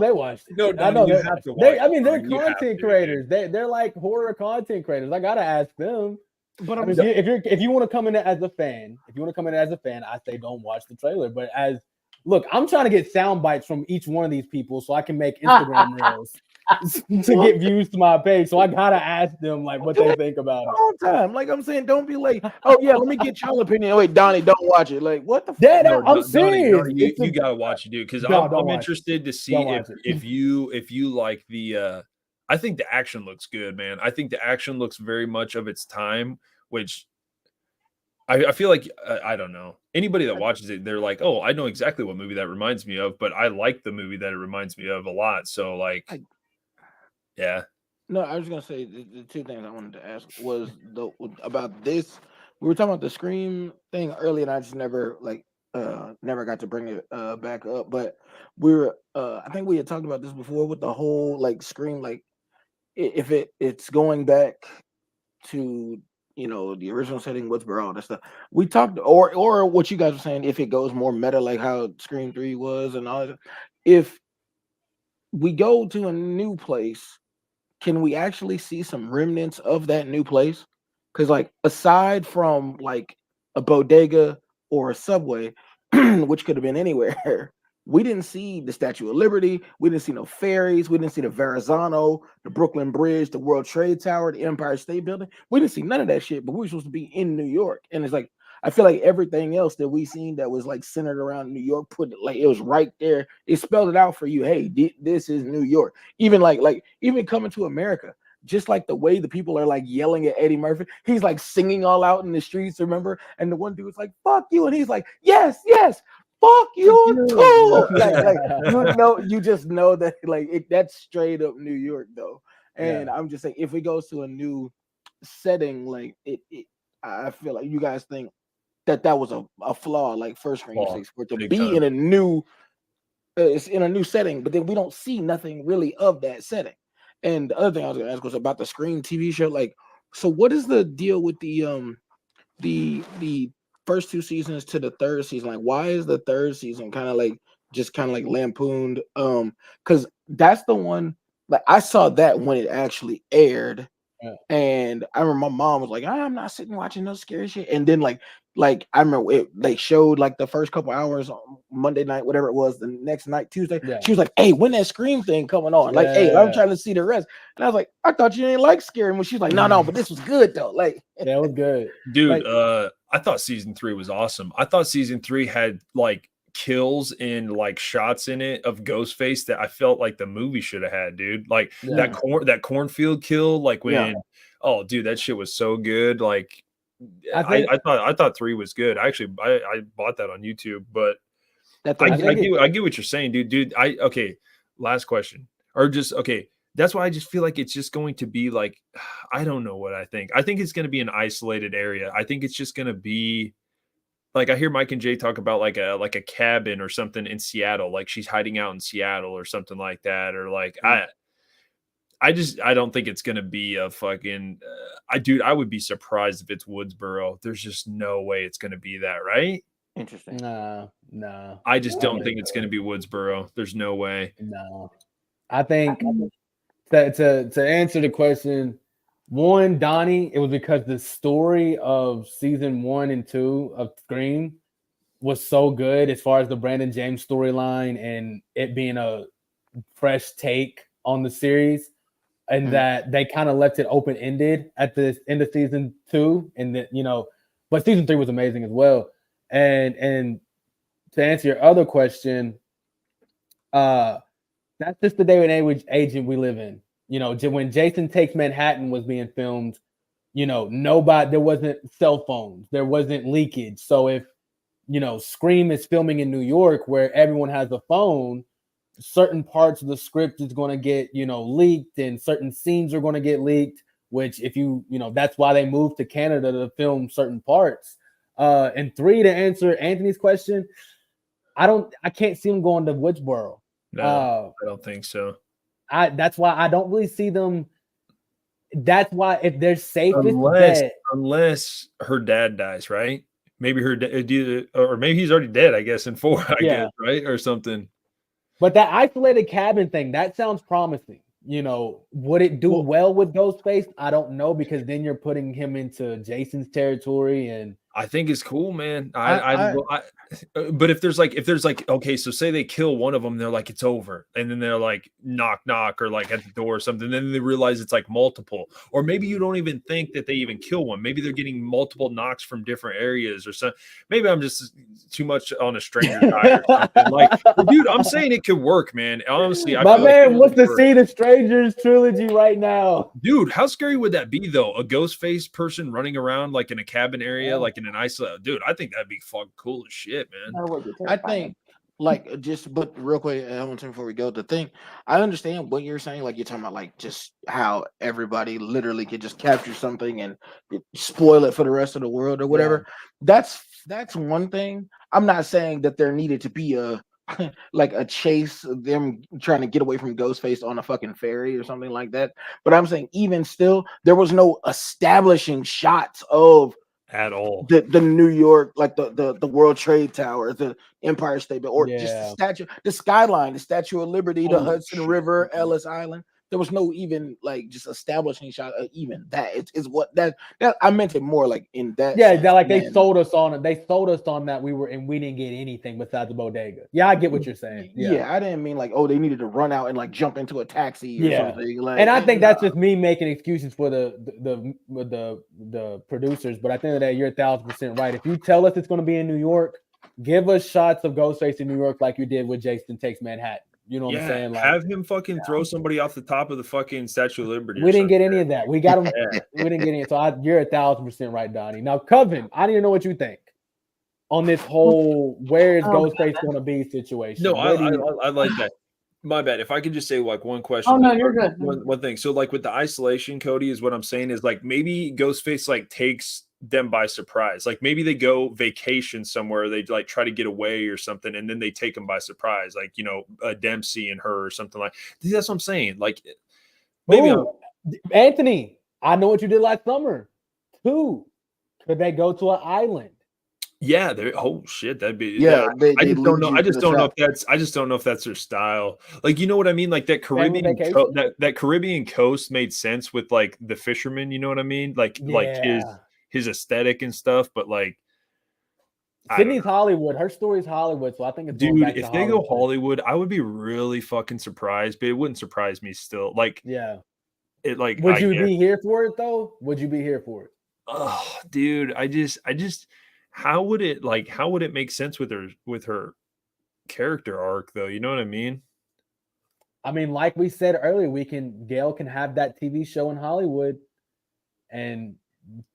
they watched. No, I know you they. have to watch. I mean, they're You have content to, creators. They're like horror content creators. I gotta ask them. But I mean, if you want to come in as a fan, I say don't watch the trailer. But look, I'm trying to get sound bites from each one of these people so I can make Instagram reels to get views to my page. So I gotta ask them like what they think about it. All time, like I'm saying, don't be like, oh yeah, let me get your opinion. Wait, Donnie, don't watch it. Like what the? I'm serious. You gotta watch it, dude. Because I'm interested to see if you like the. I think the action looks good, man. I think the action looks very much of its time, which I feel like I don't know. Anybody that watches it, they're like, oh, I know exactly what movie that reminds me of, but I like the movie that it reminds me of a lot. So like, yeah. No, I was gonna say the two things I wanted to ask was about this. We were talking about the Scream thing earlier, and I just never got to bring it back up. But we were I think we had talked about this before with the whole like Scream, like if it's going back to the original setting, Woodsboro, all that stuff. We talked or what you guys were saying, if it goes more meta like how Scream 3 was and all that. If we go to a new place, can we actually see some remnants of that new place? Because like aside from like a bodega or a Subway, which could have been anywhere, we didn't see the Statue of Liberty. We didn't see no ferries. We didn't see the Verrazano, the Brooklyn Bridge, the World Trade Tower, the Empire State Building. We didn't see none of that shit, but we were supposed to be in New York. And it's like, I feel like everything else that we seen that was like centered around New York, put it like it was right there. It spelled it out for you. Hey, this is New York. Even even Coming to America, just like the way the people are like yelling at Eddie Murphy. He's like singing all out in the streets, remember? And the one dude's like, fuck you. And he's like, yes, fuck you too. You just know that that's straight up New York though. And I'm just saying, if it goes to a new setting, like I feel like you guys think that was a flaw, like first Scream 6, for it to be in a new it's in a new setting, but then we don't see nothing really of that setting. And the other thing I was gonna ask was about the Scream TV show. Like, so what is the deal with the first 2 seasons to the 3rd season? Like, why is the 3rd season kind of like lampooned? Because that's the one, like I saw that when it actually aired. Yeah. And I remember my mom was like, I'm not sitting watching no scary shit. And then like I remember they showed like the first couple hours on Monday night, whatever it was, the next night, Tuesday. Yeah. She was like, hey, when that Scream thing coming on? Like, hey, I'm trying to see the rest. And I was like, I thought you didn't like scary. When she's like, no, but this was good though. Like, yeah, it was good. Dude, I thought season 3 was awesome. I thought season 3 had like kills and like shots in it of Ghostface that I felt like the movie should have had, dude. Like that cornfield kill, like when oh dude, that shit was so good. Like I thought 3 was good. Actually, I bought that on YouTube, but I get what you're saying, dude. Okay, last question. Or just okay. That's why I just feel like it's just going to be like, I don't know what I think. I think it's going to be an isolated area. I think it's just going to be like, I hear Mike and Jay talk about like a cabin or something in Seattle, like she's hiding out in Seattle or something like that. Or like, I don't think it's going to be a fucking, I would be surprised if it's Woodsboro. There's just no way it's going to be that, right? Interesting. No. I just don't think it's going to be Woodsboro. There's no way. No. I think to answer the question, one, Donnie, it was because the story of season 1 and 2 of Scream was so good as far as the Brandon James storyline and it being a fresh take on the series, and that they kind of left it open-ended at the end of season 2, and that, you know, but season 3 was amazing as well. And to answer your other question, that's just the day and age we live in. You know, when Jason Takes Manhattan was being filmed, you know, there wasn't cell phones, there wasn't leakage. So if, you know, Scream is filming in New York where everyone has a phone, certain parts of the script is going to get, you know, leaked, and certain scenes are going to get leaked, which if you know, that's why they moved to Canada to film certain parts. And 3, to answer Anthony's question, I can't see them going to Woodsboro. No, I don't think so. That's why I don't really see them. That's why if they're safest unless her dad dies, right? Maybe her dad, or maybe he's already dead, I guess, in 4, I guess, right? Or something. But that isolated cabin thing, that sounds promising. You know, would it do well with Ghostface? I don't know, because then you're putting him into Jason's territory, and I think it's cool, man. But if there's like, okay, so say they kill one of them, they're like, it's over, and then they're like, knock, knock, or like at the door or something. Then they realize it's like multiple, or maybe you don't even think that they even kill one. Maybe they're getting multiple knocks from different areas or something. Maybe I'm just too much on a stranger guy or something. Like, dude, I'm saying it could work, man. Honestly, my man wants to see the Strangers trilogy right now. Dude, how scary would that be though? A ghost face person running around like in a cabin area, like in an isolated. Dude, I think that'd be fucking cool as shit, man. I think, like, but real quick, Hamilton, before we go, the thing, I understand what you're saying. Like, you're talking about like just how everybody literally could just capture something and spoil it for the rest of the world or whatever. Yeah. That's one thing. I'm not saying that there needed to be a like a chase, them trying to get away from Ghostface on a fucking ferry or something like that. But I'm saying even still, there was no establishing shots of at all the New York, like the World Trade Tower, the Empire State, or just the statue, the skyline, the Statue of Liberty, the Hudson River, Ellis Island. There was no even like just establishing shot of even that. It's what that I meant it more like in that. Yeah, sense, like they sold us on it. They sold us on that we didn't get anything besides the bodega. Yeah, I get what you're saying. Yeah, I didn't mean like, oh, they needed to run out and like jump into a taxi or something. Like, and I think that's just me making excuses for the producers. But at the end of the day, you're 1,000% right. If you tell us it's going to be in New York, give us shots of Ghostface in New York like you did with Jason Takes Manhattan. You know what I'm saying? Like, have him fucking throw somebody off the top of the fucking Statue of Liberty. We didn't get any of that. We got him. We didn't get any. So you're 1,000% right, Donnie. Now, Coven, I need to know what you think on this whole where is Ghostface going to be situation. No, I like that. My bad. If I could just say like one question. Oh no, you're good. One thing. So like with the isolation, Cody, is what I'm saying is like maybe Ghostface like takes them by surprise. Like maybe they go vacation somewhere, they like try to get away or something, and then they take them by surprise, like, you know, Dempsey and her or something. Like, that's what I'm saying. Like, maybe Anthony, I know what you did last summer. 2, could they go to an island? Yeah, oh shit, that'd be I just don't know. I just don't know if that's their style. Like, you know what I mean? Like that Caribbean that Caribbean coast made sense with like the fishermen. You know what I mean? Like his aesthetic and stuff. But like, Sydney's Hollywood. Her story's Hollywood, so I think it's if they go Hollywood, I would be really fucking surprised. But it wouldn't surprise me still. Like, it like. Would you be here for it though? Would you be here for it? Oh, dude, I just. How would it make sense with her character arc though? You know what I mean? I mean, like we said earlier, Gail can have that TV show in Hollywood, and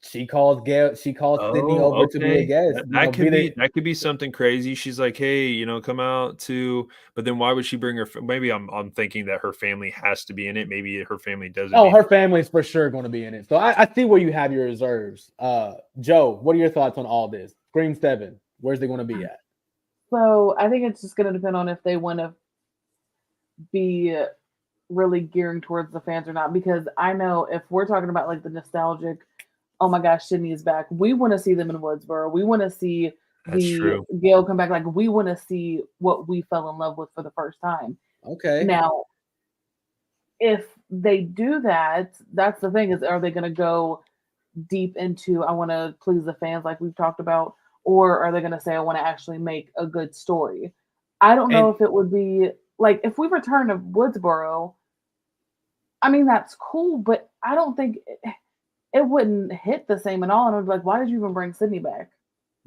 she calls Sydney over to be a guest. That could be something crazy. She's like, hey, you know, come out to. But then why would she bring her? Maybe I'm thinking that her family has to be in it. Maybe her family doesn't. Oh, her family's for sure going to be in it. So I see where you have your reserves. Joe, what are your thoughts on all this? Scream 7, where's they going to be at? So I think it's just going to depend on if they want to be really gearing towards the fans or not. Because I know if we're talking about like the nostalgic, oh my gosh, Sydney is back, we want to see them in Woodsboro. We want to see the Gale come back. Like we want to see what we fell in love with for the first time. Okay. Now, if they do that, that's the thing: is are they going to go deep into I want to please the fans like we've talked about, or are they going to say I want to actually make a good story? I don't know if it would be like if we return to Woodsboro. I mean that's cool, but I don't think it wouldn't hit the same at all. And I would be like, why did you even bring Sydney back?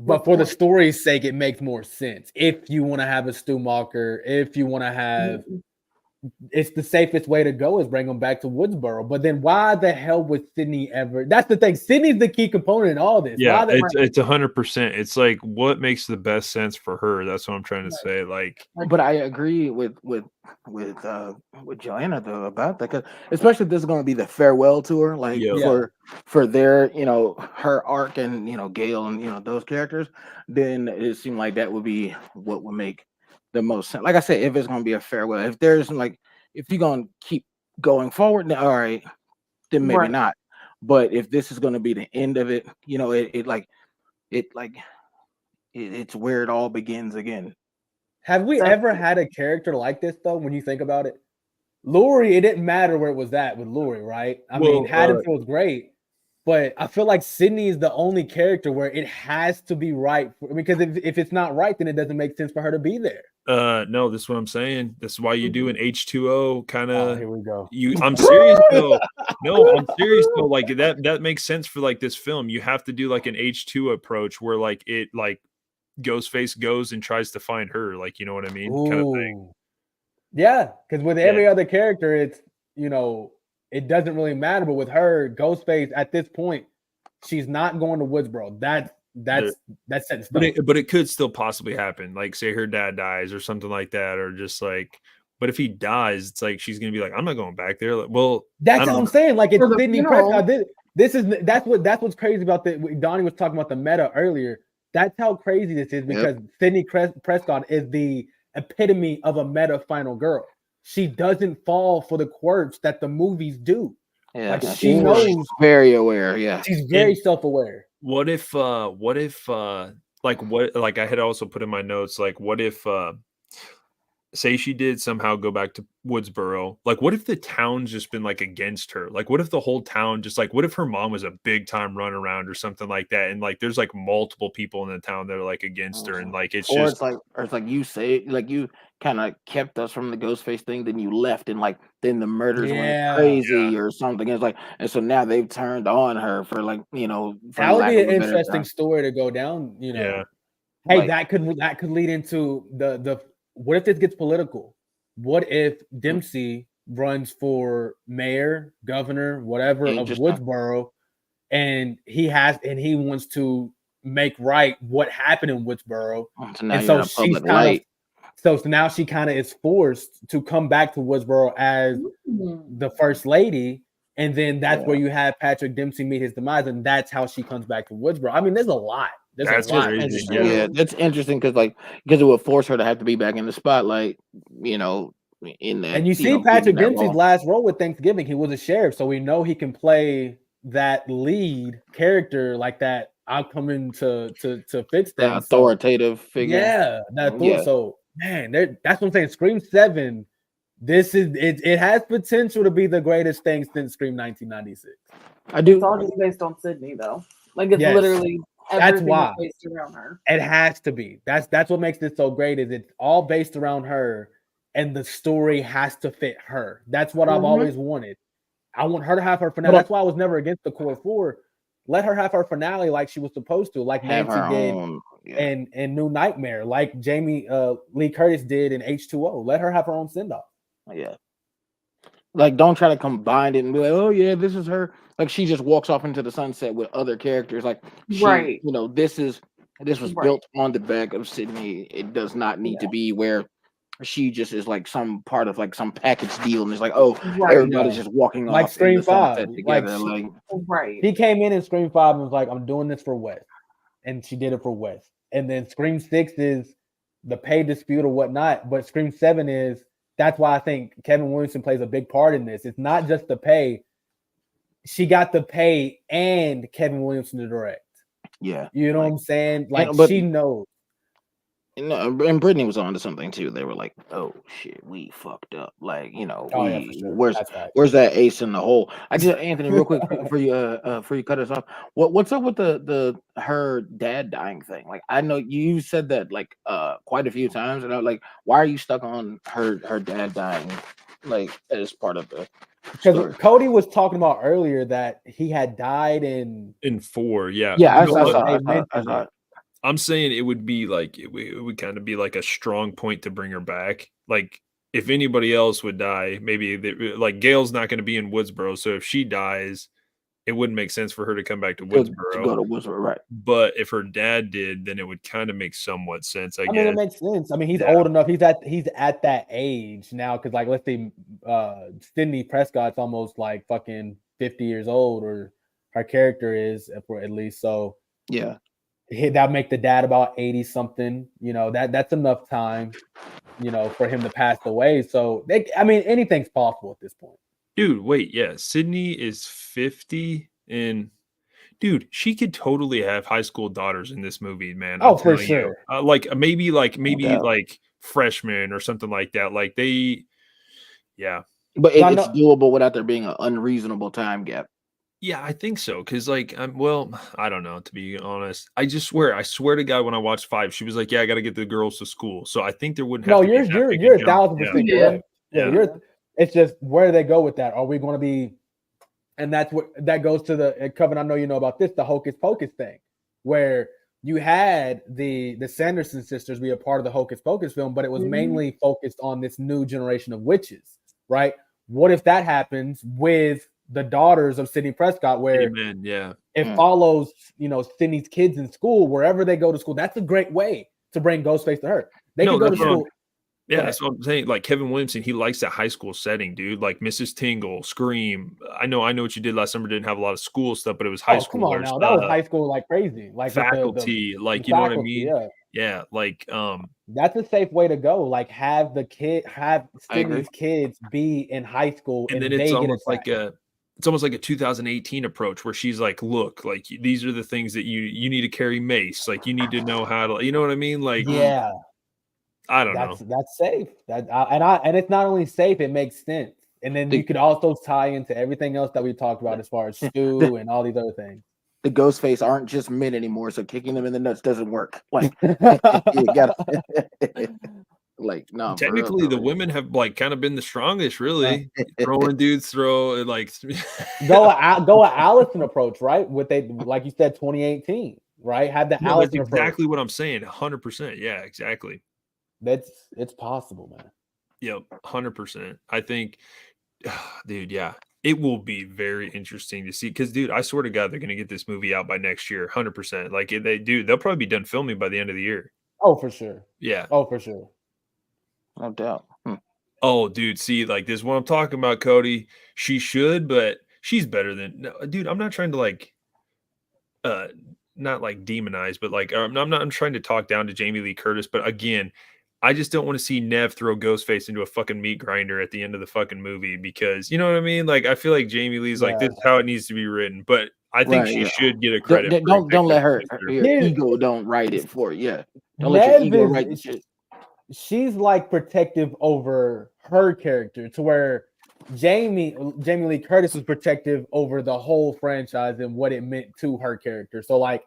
But for the story's sake, it makes more sense. If you want to have a Stu Walker, if you want to have, it's the safest way to go is bring them back to Woodsboro. But then why the hell would Sydney ever? That's the thing. Sydney's the key component in all this. Yeah, it's 100%. It's like what makes the best sense for her. That's what I'm trying to say. Like, but I agree with Joanna though about that, because especially if this is going to be the farewell tour, like for their her arc and Gale and those characters, then it seemed like that would be what would make the most sense. Like I said, if it's going to be a farewell, if there's if you're going to keep going forward, then all right, then maybe not. But if this is going to be the end of it, it's where it all begins again. Have we ever had a character like this though? When you think about it, Laurie, it didn't matter where it was at with Laurie, right? I mean, Haddonfield was great, but I feel like Sydney is the only character where it has to be right. Because if it's not right, then it doesn't make sense for her to be there. No, this is what I'm saying. This is why you do an H2O kind of. Here we go. I'm serious though. No, I'm serious though. Like that makes sense for like this film. You have to do like an H2 approach where like it like Ghostface goes and tries to find her. Like, you know what I mean? Kind of thing. Yeah, because with every other character, it's it doesn't really matter. But with her, Ghostface at this point, she's not going to Woodsboro. That's set in stone. But it could still possibly happen. Like, say her dad dies or something like that, or just like. But if he dies, it's like she's gonna be like, I'm not going back there. Like, well, that's what I'm saying. Like it's Sidney Prescott. That's what's crazy about Donnie was talking about the meta earlier. That's how crazy this is because Sidney Prescott is the epitome of a meta final girl. She doesn't fall for the quirks that the movies do. Yeah, like she knows, she's very aware. Yeah, she's very self-aware. What if I had also put in my notes, like, what if say she did somehow go back to Woodsboro, like what if the town's just been like against her? Like what if the whole town just like, what if her mom was a big time runaround or something like that? And like there's like multiple people in the town that are like against her, and like it's like you say, like you kind of kept us from the Ghostface thing, then you left, and like then the murders went crazy or something. It's like, and so now they've turned on her for like that would be an interesting story to go down. Hey, like, that could lead into the. What if this gets political? What if Dempsey runs for mayor, governor, whatever of Woodsboro, and he wants to make right what happened in Woodsboro, and so she's so now she kind of is forced to come back to Woodsboro as the first lady, and then that's where you have Patrick Dempsey meet his demise, and that's how she comes back to Woodsboro. I mean, there's a lot. That's interesting. Yeah, that's interesting because it would force her to have to be back in the spotlight, in that. And you see Patrick Dempsey's last role with Thanksgiving, he was a sheriff, so we know he can play that lead character like that. I'm coming to fix that authoritative figure. Yeah, so man, that's what I'm saying. Scream 7, this is it. It has potential to be the greatest thing since Scream 1996. I do. It's all just based on Sydney, though. Like it's literally. That's why based around her. It has to be. That's what makes this so great. Is it's all based around her, and the story has to fit her. That's what I've always wanted. I want her to have her finale. That's why I was never against the core 4. Let her have her finale like she was supposed to, like Nancy did in New Nightmare, like Jamie Lee Curtis did in H2O. Let her have her own send off. Yeah. Like, don't try to combine it and be like, oh yeah, this is her. Like, she just walks off into the sunset with other characters. Like, this was built on the back of Sydney. It does not need to be where she just is like some part of like some package deal, and it's like, everybody's just walking like off Scream 5 together. He came in Scream 5 and was like, I'm doing this for Wes, and she did it for Wes. And then Scream 6 is the pay dispute or whatnot, but Scream 7 is. That's why I think Kevin Williamson plays a big part in this. It's not just the pay. She got the pay and Kevin Williamson to direct. Yeah. You know what I'm saying? Like, she knows. And Brittany was on to something too. They were like, "Oh shit, we fucked up." Like, Oh yeah, for sure. That's right. where's that ace in the hole? I just Anthony, real quick for you cut us off. What's up with the her dad dying thing? Like, I know you said that like quite a few times, and I was like, why are you stuck on her dad dying like as part of the Because story? Cody was talking about earlier that he had died in 4, yeah. Yeah, You I know saw, what? I they saw, I mentioned saw it. it. I'm saying it would be like it would kind of be like a strong point to bring her back. Like if anybody else would die, maybe like Gail's not going to be in Woodsboro, so if she dies, it wouldn't make sense for her to come back to To Woodsboro. go to Wizard, right? But if her dad did, then it would kind of make somewhat sense, I I mean, it guess. makes sense. I mean, he's Yeah. old enough. He's at that age now. Because like, let's say, Sydney Prescott's almost like fucking 50 years old, or her character is, for at least. So Yeah. that make the dad about 80 something. You know, that's enough time, you know, for him to pass away. So I mean, anything's possible at this point. Dude, wait, yeah. Sydney is 50 and dude, she could totally have high school daughters in this movie, man. I'm Oh, for telling you. sure. Maybe No doubt. freshmen or something like that. Like they yeah. But I it's know. doable without there being an unreasonable time gap. Yeah, I think so. Cause like well, I don't know, to be honest. I swear to God, when I watched 5, she was like, yeah, I gotta get the girls to school. So I think there wouldn't have No, to be that big a you're jump. 1,000% Yeah. correct. Yeah, Yeah. It's just where they go with that. Are we going to be? And that's what that goes to the Coven. I know you know about this, the Hocus Pocus thing, where you had the Sanderson sisters be a part of the Hocus Pocus film, but it was mainly focused on this new generation of witches, right? What if that happens with the daughters of Sidney Prescott, where Amen. Yeah. it follows, you know, Sydney's kids in school, wherever they go to school? That's a great way to bring Ghostface to her. They No, could go to that's what I'm school. Yeah, that's what I'm saying. Like Kevin Williamson, he likes that high school setting, dude. Like Mrs. Tingle, Scream. I know what you did last summer. Didn't have a lot of school stuff, but it was high Oh, come on schoolers. now. That was high school like crazy. Like with Faculty, the like you know what I faculty, mean? yeah. Yeah, like That's a safe way to go. Like have I agree. Sydney's kids be in high school and then and they get attacked. it's almost like a 2018 approach where she's like, look, like these are the things that you need to carry mace. Like you need to know how to, you know what I mean? Like Yeah, I don't know. that's safe. And it's not only safe, it makes sense. And then you could also tie into everything else that we talked about as far as Stu and all these other things. The Ghostface aren't just men anymore, so kicking them in the nuts doesn't work. Like you gotta like no. Technically, the women have like kind of been the strongest, really. Throwing dudes, like go a Allison approach, right? With like you said, 2018, right? Have the Allison that's approach. exactly what I'm saying. 100%. Yeah, exactly. It's possible, man. Yep, 100%. I think, dude, yeah, it will be very interesting to see. Because, dude, I swear to God, they're gonna get this movie out by next year, 100%. Like they'll probably be done filming by the end of the year. Oh, for sure. Yeah. Oh, for sure. No doubt. Oh, dude, see, like this is what I'm talking about, Cody. She should, but she's better than no, dude. I'm not trying to like not like demonize, but like I'm trying to talk down to Jamie Lee Curtis, but again, I just don't want to see Nev throw Ghostface into a fucking meat grinder at the end of the fucking movie because you know what I mean? Like I feel like Jamie Lee's like this is how it needs to be written, but I think she should get a credit. Don't let her your ego don't write it for you. Yeah. Don't let your ego write the shit. She's like protective over her character to where Jamie Lee Curtis was protective over the whole franchise and what it meant to her character. So like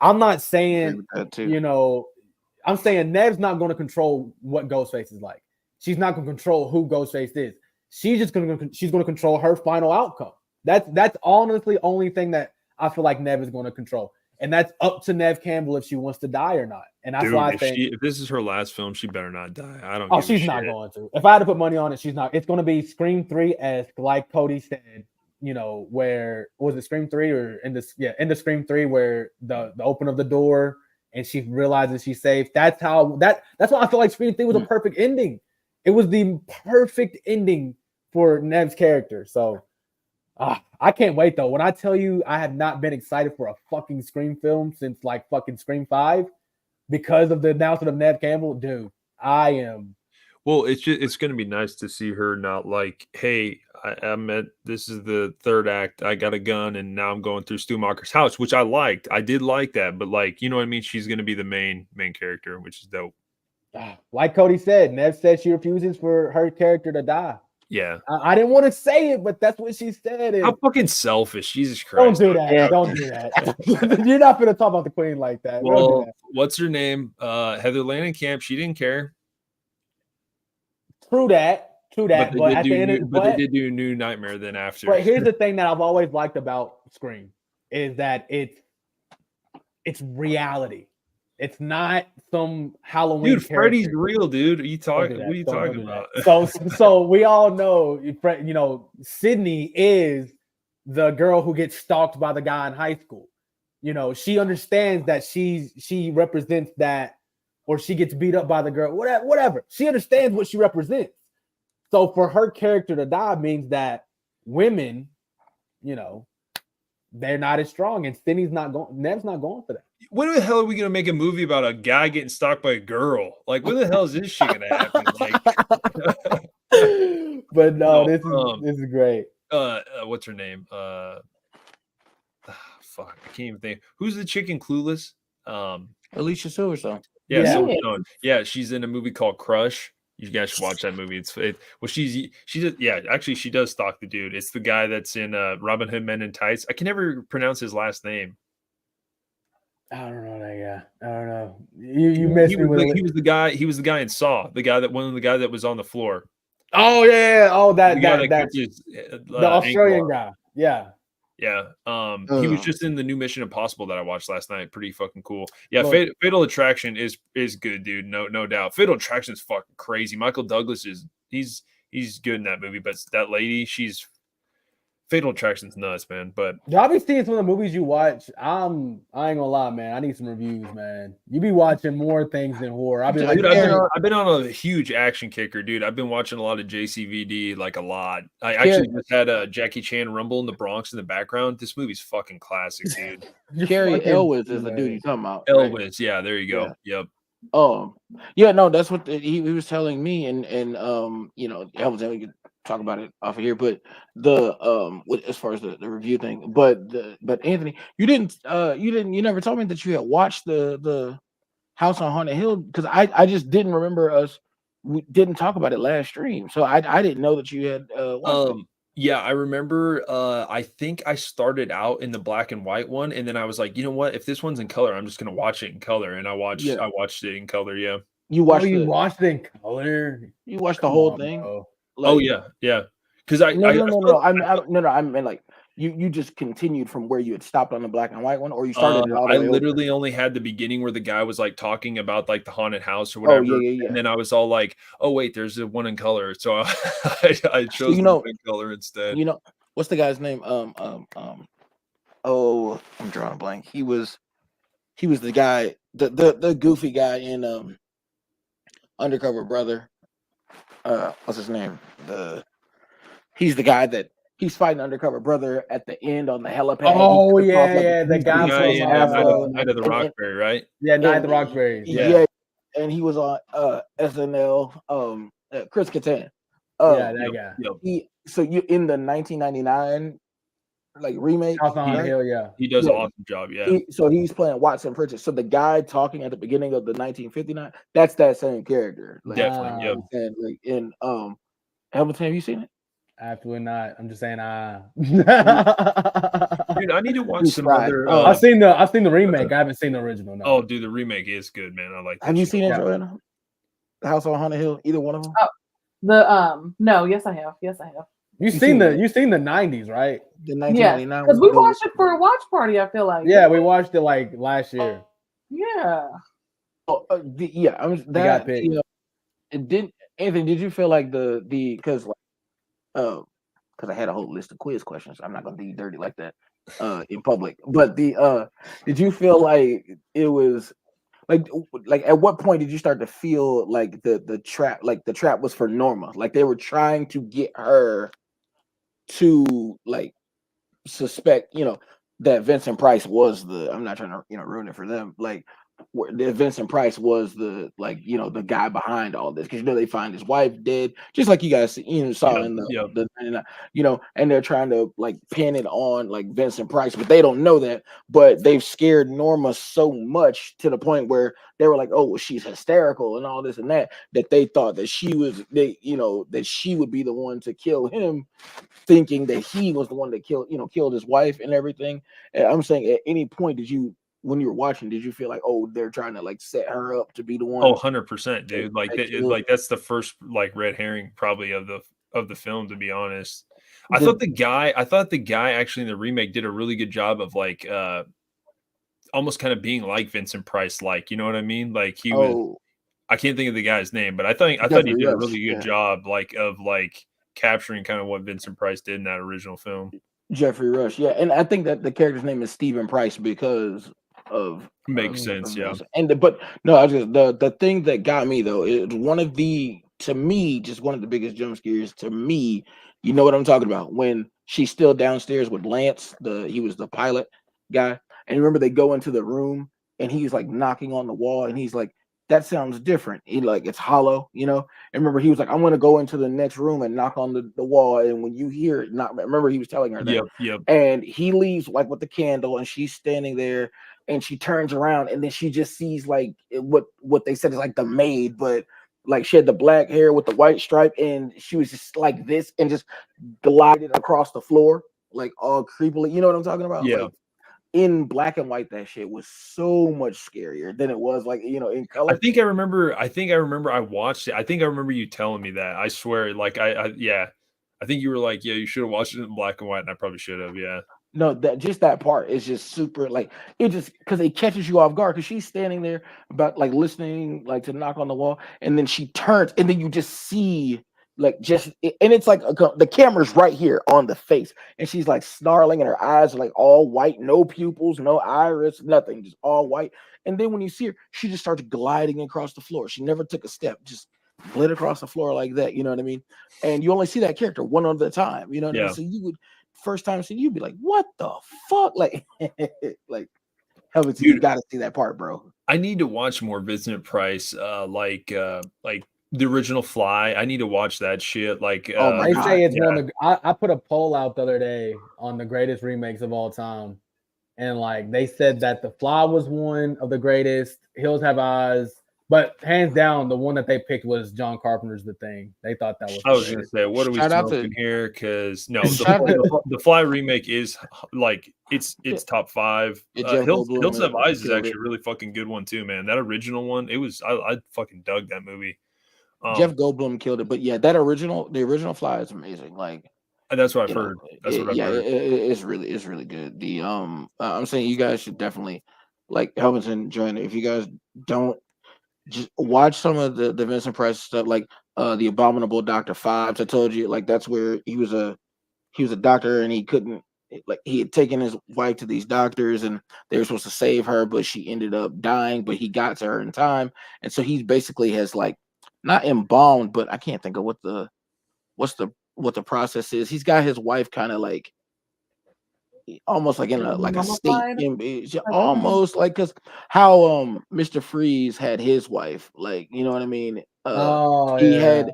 I'm not saying you know, I'm saying Nev's not going to control what Ghostface is like. She's not going to control who Ghostface is. She's going to control her final outcome. That's honestly only thing that I feel like Nev is going to control. And that's up to Nev Campbell if she wants to die or not. And that's why I think if this is her last film, she better not die. I don't. Oh, she's not going to. If I had to put money on it, she's not. It's going to be Scream 3-esque, like Cody said. You know, where was it Scream 3 or in the Scream 3 where the open of the door and she realizes she's safe. That's why I feel like Scream 3 was a perfect ending. It was the perfect ending for Nev's character. So I can't wait though. When I tell you I have not been excited for a fucking Scream film since like fucking Scream 5 because of the announcement of Nev Campbell, dude, I am. Well, it's going to be nice to see her not like, hey, I'm at this is the third act. I got a gun and now I'm going through Stumacher's house, which I liked. I did like that, but like, you know what I mean? She's going to be the main character, which is dope. Like Cody said, Nev said she refuses for her character to die. Yeah. I didn't want to say it, but that's what she said. How fucking selfish. Jesus Christ. Don't do that. Yeah. Don't do that. You're not going to talk about the queen like that. Well, what's her name? Heather Langenkamp. She didn't care. True that. But at the end but they did do New Nightmare then after. But here's the thing that I've always liked about Scream is that it's reality. It's not some Halloween. Dude, Freddy's real, dude. What are you talking about? So we all know, you know, Sydney is the girl who gets stalked by the guy in high school. You know, she understands that she represents that, or she gets beat up by the girl, whatever. She understands what she represents. So for her character to die means that women, you know, they're not as strong, and Sydney's not going. Nev's not going for that. When the hell are we gonna make a movie about a guy getting stalked by a girl? Like, when the hell is this shit gonna happen? Like, but no, this is great. What's her name? Fuck, I can't even think. Who's the chick in Clueless? Alicia Silverstone. Yeah, she's in a movie called Crush. You guys should watch that movie. She does stalk the dude. It's the guy that's in Robin Hood Men in Tights. I can never pronounce his last name. I don't know that guy. I don't know. You missed me with he was the guy. He was the guy in Saw. The guy that was on the floor. Oh yeah. Oh that the Australian guy. Yeah. Yeah. He was just in the new Mission Impossible that I watched last night. Pretty fucking cool. Yeah, Fatal Attraction is good, dude. No doubt. Fatal Attraction is fucking crazy. Michael Douglas he's good in that movie, but that lady, Fatal Attraction's nuts, man. But y'all be seeing some of the movies you watch. I ain't gonna lie, man. I need some reviews, man. You be watching more things than horror. I've been on a huge action kicker, dude. I've been watching a lot of JCVD, like a lot. I actually just had Jackie Chan Rumble in the Bronx in the background. This movie's fucking classic, dude. Gary Elwes is the dude you're talking about. Elwes, right? Yeah, there you go. Yeah. Yep. Yeah, no, that's what he was telling me, and you know, Elwes, we could talk about it off of here, but as far as the review thing, but Anthony, you never told me that you had watched the House on Haunted Hill, because I just didn't remember we didn't talk about it last stream, so I didn't know that you had watched it. Yeah, I remember. I think I started out in the black and white one, and then I was like, you know what? If this one's in color, I'm just gonna watch it in color, and I watched it in color. Yeah, you watched it in color. You watched the whole thing. Bro. Like, yeah. Because I meant like you just continued from where you had stopped on the black and white one, or you started. I literally only had the beginning where the guy was like talking about like the haunted house or whatever, and then I was all like, "Oh wait, there's a one in color," so I chose the one in color instead. You know what's the guy's name? Oh, I'm drawing a blank. He was the guy, the goofy guy in Undercover Brother. What's his name? He's the guy that he's fighting Undercover Brother at the end on the helipad. Oh yeah, the guy from Night of the Roxbury, right? Yeah, Night of the Roxbury. Yeah, and he was on SNL. Chris Kattan. That guy. You in the 1999 like remake? House on Haunted Hill, yeah. He does an awesome job. Yeah. So he's playing Watson Pritchett. So the guy talking at the beginning of the 1959, that's that same character. Like, definitely. And Hamilton, have you seen it? Absolutely not. I'm just saying. Dude, I need to watch some other. I've seen the remake. I haven't seen the original. No. Oh, dude, the remake is good, man. I like. Have you seen it, Joanna? The House on Haunted Hill? Either one of them? No. Yes, I have. You've seen the 90s, right? The 1999. Because we watched it for a watch party. I feel like. Yeah, we watched it like last year. Yeah. It didn't. Anthony, did you feel like because I had a whole list of quiz questions. I'm not gonna do you dirty like that in public. But did you feel like it was like at what point did you start to feel like the trap was for Norma? Like they were trying to get her to like suspect, that Vincent Price was I'm not trying to ruin it for them. Like, Vincent Price was the the guy behind all this, because they find his wife dead, just like you guys saw in the and they're trying to like pin it on like Vincent Price, but they don't know that. But they've scared Norma so much to the point where they were like, oh, well, she's hysterical and all this and that they thought that she was that she would be the one to kill him, thinking that he was the one that killed his wife and everything. And I'm saying, at any point when you were watching, did you feel like, oh, they're trying to like set her up to be the one? Oh, 100%, dude. Like that's the first like red herring probably of the film, to be honest. I thought the guy actually in the remake did a really good job of like almost kind of being like Vincent Price, like, you know what I mean? Like he was, I can't think of the guy's name, but I thought he did a really good job of capturing kind of what Vincent Price did in that original film. Jeffrey Rush, yeah. And I think that the character's name is Stephen Price because of makes sense, yeah. But no, I just the thing that got me though is one of the biggest jump scares to me. You know what I'm talking about? When she's still downstairs with Lance, he was the pilot guy, and remember they go into the room and he's like knocking on the wall and he's like, that sounds different. He like, it's hollow, And remember, he was like, I'm going to go into the next room and knock on the wall. And when you hear it, remember, he was telling her that. Yep. And he leaves like with the candle and she's standing there and she turns around and then she just sees like what they said is like the maid, but like she had the black hair with the white stripe and she was just like this and just glided across the floor, like all creepily. You know what I'm talking about? Yeah. Like, in black and white, that shit was so much scarier than it was like in color. I think I remember I watched it. I think I remember you telling me that. I swear, like I think you were like, yeah, you should have watched it in black and white, and I probably should have, yeah. No, that part is just super, like, it just, because it catches you off guard because she's standing there about like listening like to knock on the wall, and then she turns and then you just see like and it's like the camera's right here on the face and she's like snarling and her eyes are like all white, no pupils, no iris, nothing, just all white. And then when you see her, she just starts gliding across the floor. She never took a step, just glid across the floor like that, you know what I mean? And you only see that character one at a time, you know what I mean? So you would first time seeing, you'd be like, what the fuck? Like like you gotta see that part, bro. I need to watch more Vincent Price, like the original Fly. I need to watch that shit. Like, they say it's one of the. I put a poll out the other day on the greatest remakes of all time, and like they said that the Fly was one of the greatest. Hills Have Eyes, but hands down, the one that they picked was John Carpenter's The Thing. They thought that was. I was gonna say, what are we smoking here? Because no, the Fly remake is like it's top 5. Hills Have Eyes is actually a really fucking good one too, man. That original one, it was I fucking dug that movie. Jeff Goldblum killed it, but yeah, the original Fly is amazing. Like, that's what I've heard. That's what I've heard. It's really good. The I'm saying you guys should definitely like Helmington join it. If you guys don't, just watch some of the Vincent Price stuff, like the Abominable Dr. Phibes. I told you, like that's where he was a doctor and he couldn't, like he had taken his wife to these doctors and they were supposed to save her, but she ended up dying. But he got to her in time, and so he basically has like, not embalmed, but I can't think of what the process is. He's got his wife kind of like almost like in a state, almost like, because how Mr. Freeze had his wife, like, you know what I mean? Dr.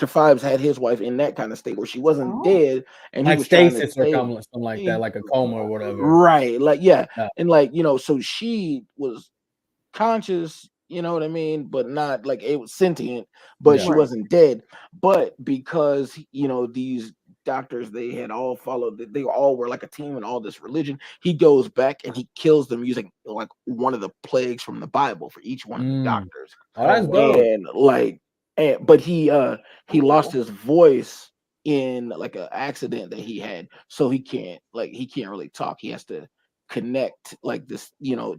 Phibes had his wife in that kind of state where she wasn't dead, and like he was stasis or something like that, like a coma or whatever. Right, like and like so she was conscious. You know what I mean? But not like it was sentient, but she wasn't dead. But because these doctors, they had all followed, they all were like a team and all this religion. He goes back and he kills them using like one of the plagues from the Bible for each one of the doctors. Oh, that's good. But he lost his voice in like an accident that he had, so he can't really talk. He has to connect like this,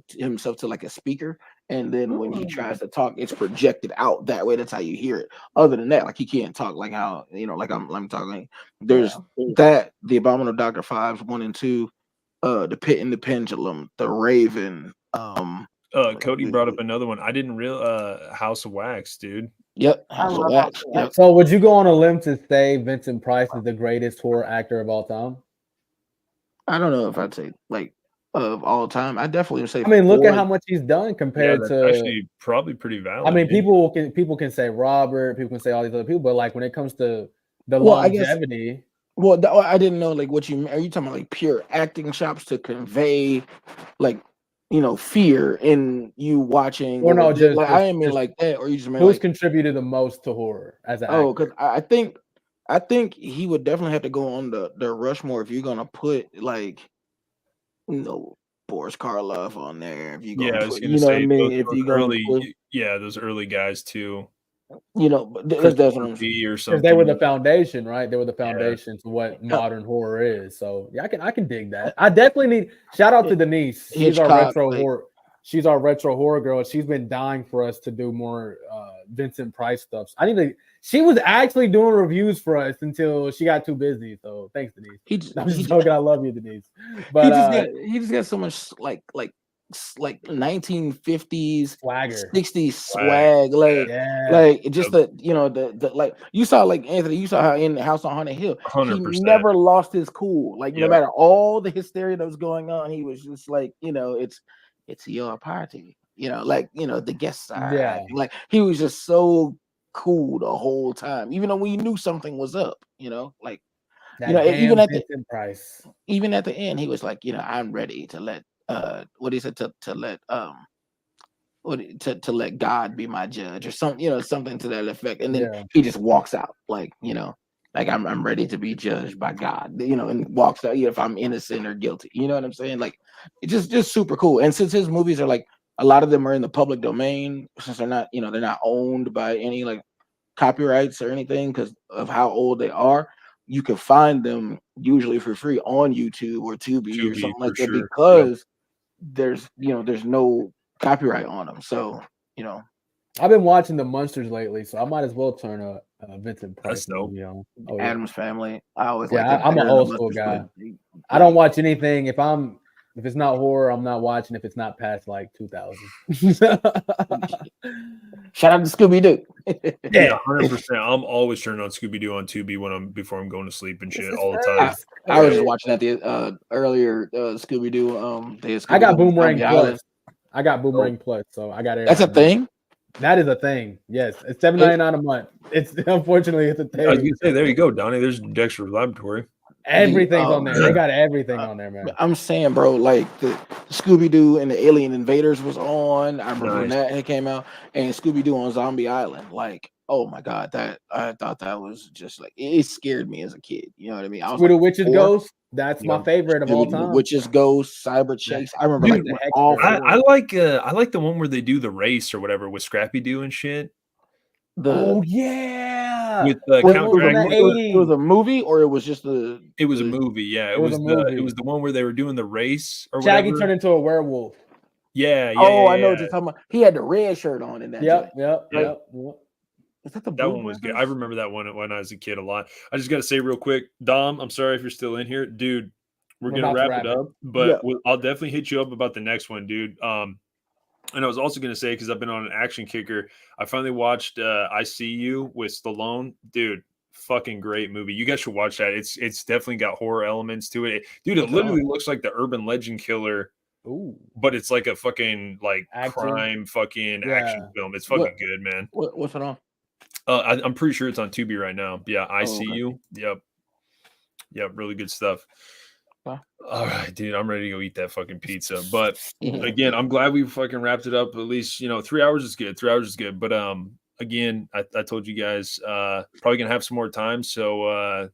himself to like a speaker. And then when he tries to talk, it's projected out that way. That's how you hear it. Other than that, like he can't talk like how, like I'm talking. There's the Abominable Dr. Phibes 1 and 2, The Pit and the Pendulum, The Raven. Cody brought up another one. I didn't House of Wax, dude. Yep, House of Wax. Yep. So would you go on a limb to say Vincent Price is the greatest horror actor of all time? I don't know if I'd say like of all time. I definitely would say. I mean, look at how much he's done compared that's to. actually probably pretty valid. I mean, people can say Robert, people can say all these other people, but like when it comes to the longevity. I didn't know like what you are you talking about like pure acting chops to convey like fear in you watching, or no, just like I mean like that, or you just mean who's like contributed the most to horror as an actor? Because I think he would definitely have to go on the Rushmore if you're gonna put like Boris Karloff on there. If you're gonna put, what I mean, if you're gonna put, those early guys too. But that's what I'm saying. Or something. Because they were the foundation, right? They were the foundation to what modern horror is. So yeah, I can dig that. I definitely need shout out to Denise. She's our retro horror. She's our retro horror girl. She's been dying for us to do more Vincent Price stuff. She was actually doing reviews for us until she got too busy. So thanks, Denise. I'm just joking. I love you, Denise. But he just got so much like 1950s swagger, 60s swag, like just the like you saw like Anthony, you saw how in House on Haunted Hill, 100%. he never lost his cool. Like no matter all the hysteria that was going on, he was just like it's your party, the guests are like he was just so cool the whole time, even though we knew something was up, like even at even at the end, he was like, I'm ready to let what he said to let to let God be my judge or something, something to that effect, and then he just walks out like like I'm ready to be judged by God, and walks out if I'm innocent or guilty. You know what I'm saying? Like it's just super cool. And since his movies are like a lot of them are in the public domain, since they're not they're not owned by any like copyrights or anything because of how old they are, you can find them usually for free on YouTube or Tubi or something like that because there's there's no copyright on them. So I've been watching the Munsters lately, so I might as well turn a Vincent Price movie on. Adam's Family. I always I'm an old school guy. I don't watch anything if it's not horror. I'm not watching if it's not past like 2000. Shout out to Scooby Doo. Yeah, 100%. I'm always turning on Scooby Doo on Tubi before I'm going to sleep and shit all the time. I was just watching that the earlier Scooby Doo. I got Boomerang Plus. I got Boomerang Plus, so I got it. That's a thing. That is a thing. Yes, it's $7.99 a month. It's unfortunately it's a thing. I was gonna say, there you go, Donnie. There's Dexter's Laboratory. Everything's on there. They got everything on there, man. I'm saying, bro, like the Scooby Doo and the Alien Invaders was on. I remember when that came out, and Scooby Doo on Zombie Island. Like, oh my god, that I thought that was just like it scared me as a kid. You know what I mean? I was like, Witches Ghost. That's my favorite of all time. Witches Ghost, Cyber Chase. I remember I like the one where they do the race or whatever with Scrappy Doo and shit. With it was a movie or it was just it was a movie. Yeah, it was the one where they were doing the race or Shaggy whatever. turned into a werewolf. Yeah. I know what you're talking about. He had the red shirt on in that. Yep. That one was good. I remember that one when I was a kid a lot. I just got to say real quick, Dom, I'm sorry if you're still in here, dude. We're gonna wrap it up, but I'll definitely hit you up about the next one, dude. And I was also gonna say, because I've been on an action kicker, I finally watched I See You with Stallone, dude. Fucking great movie. You guys should watch that. It's definitely got horror elements to it, dude. It literally looks like the urban legend killer. Ooh. But it's like a fucking like crime fucking action film. It's fucking good, man. What's it on? I'm pretty sure it's on Tubi right now. Yeah, I See You. Yep, really good stuff. All right, dude, I'm ready to go eat that fucking pizza. But again, I'm glad we fucking wrapped it up. At least 3 hours is good. 3 hours is good. But again, I told you guys probably gonna have some more time. So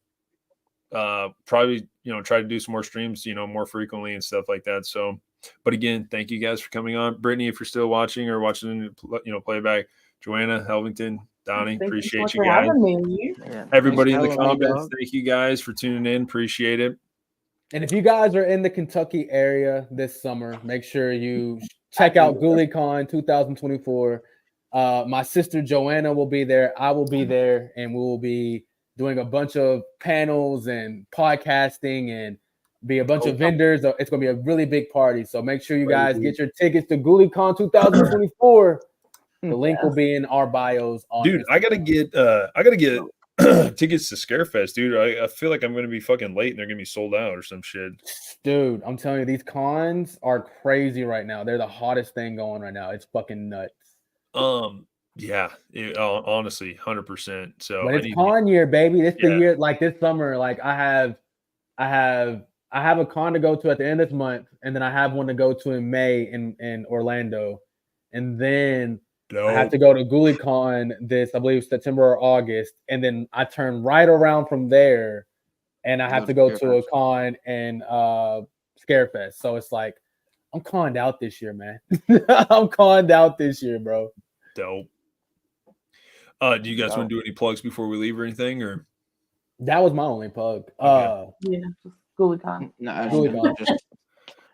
probably try to do some more streams more frequently and stuff like that. So, but again, thank you guys for coming on. Brittany, if you're still watching or watching playback, Joanna, Helvington, Donnie, appreciate you guys. Everybody in the comments, thank you guys for tuning in. Appreciate it. And if you guys are in the Kentucky area this summer, make sure you check out GhoulieCon 2024. My sister Joanna will be there. I will be there, and we will be doing a bunch of panels and podcasting and be a bunch of vendors. It's going to be a really big party. So make sure you guys get your tickets to GhoulieCon 2024. The link will be in our bios. Dude, I gotta get tickets to Scarefest, dude. I feel like I'm going to be fucking late and they're going to be sold out or some shit. Dude, I'm telling you, these cons are crazy right now. They're the hottest thing going right now. It's fucking nuts. Yeah, honestly, 100%. So but it's con year, baby. It's the year, like this summer. Like I have a con to go to at the end of this month, and then I have one to go to in May in Orlando, and then I have to go to GhouliCon this, I believe, September or August, and then I turn right around from there, and I have to go to a con and Scarefest. So it's like I'm conned out this year, man. I'm conned out this year, bro. Dope. Do you guys want to do any plugs before we leave or anything? Or that was my only plug. Yeah, just GhouliCon.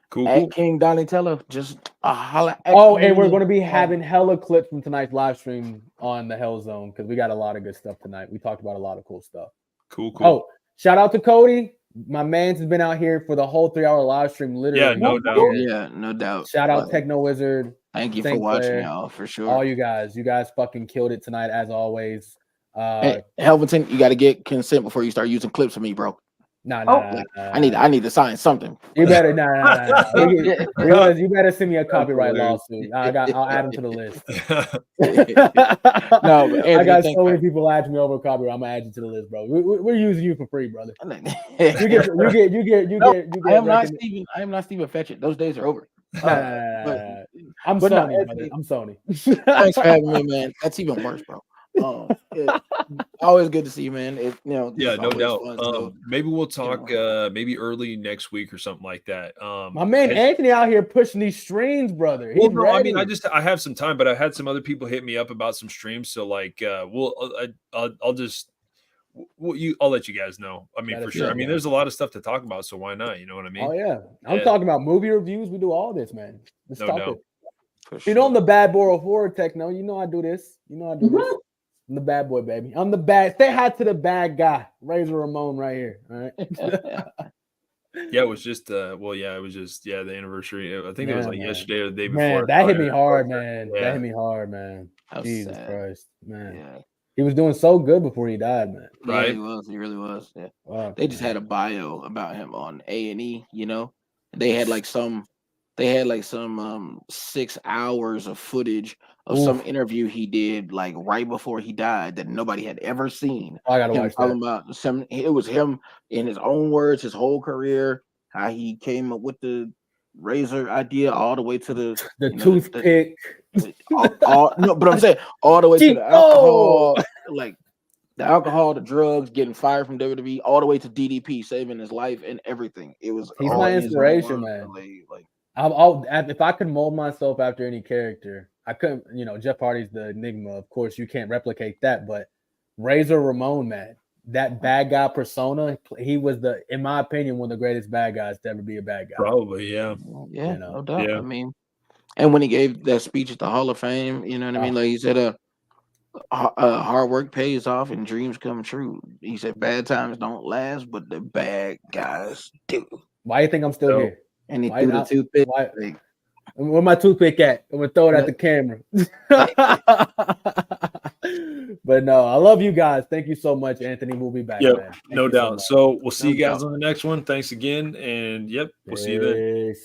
Cool. At King Donatello, just holla at and we're going to be having hella clips from tonight's live stream on the Hell Zone because we got a lot of good stuff tonight. We talked about a lot of cool stuff. Cool. Oh, shout out to Cody. My man's has been out here for the whole 3-hour live stream, literally. Yeah, no doubt. Yeah, no doubt. Shout out Techno Wizard. Thank you for watching, y'all, for sure. All you guys fucking killed it tonight, as always. Hey, Helvington, you got to get consent before you start using clips of me, bro. Nah. I need to sign something. You better you better send me a copyright lawsuit. I'll add them to the list. No, but Anthony, I got so many people asking me over copyright. I'm gonna add you to the list, bro. We're using you for free, brother. You get. I am not Steven Fetchit. Those days are over. I'm Sony, brother. I'm Sony. Thanks for having me, man. That's even worse, bro. Always good to see you, man. No doubt. Fun, so, maybe we'll talk maybe early next week or something like that. My man Anthony out here pushing these streams, brother. He's bro, I mean, I have some time, but I had some other people hit me up about some streams. So like, I'll let you guys know. I mean, for sure. I mean, there's a lot of stuff to talk about, so why not? You know what I mean? Oh yeah, I'm talking about movie reviews. We do all this, man. Let's talk it. Sure. You know I'm the bad boy of horror techno. You know I do this. This. I'm the bad boy, baby. I'm the bad. Say hi to the bad guy, Razor Ramon, right here. All right. It was just the anniversary. I think it was like yesterday or the day before. Man, that hit me hard, man. That hit me hard, man. Jesus Christ, man. Yeah. He was doing so good before he died, man. Right? Yeah, he really was. Yeah. Wow, they just had a bio about him on A&E. You know, they had like some 6 hours of footage of some interview he did like right before he died that nobody had ever seen. I gotta watch that. About it was him in his own words, his whole career, how he came up with the razor idea all the way to the toothpick. But I'm saying all the way to the alcohol, like the alcohol, the drugs, getting fired from WWE, all the way to DDP saving his life and everything. It was he's my inspiration, man. Like if I could mold myself after any character, I couldn't. Jeff Hardy's the enigma. Of course, you can't replicate that. But Razor Ramon, man, that bad guy persona, he was in my opinion, one of the greatest bad guys to ever be a bad guy. Probably, yeah. No doubt. Yeah. I mean, and when he gave that speech at the Hall of Fame, you know what I mean? Like he said, hard work pays off and dreams come true. He said, bad times don't last, but the bad guys do. Why do you think I'm still here? And he threw the toothpick. Where my toothpick at? I'm gonna throw it at the camera. But no, I love you guys. Thank you so much, Anthony. We'll be back. Yep, no doubt. So we'll see you guys on the next one. Thanks again, and we'll see you then.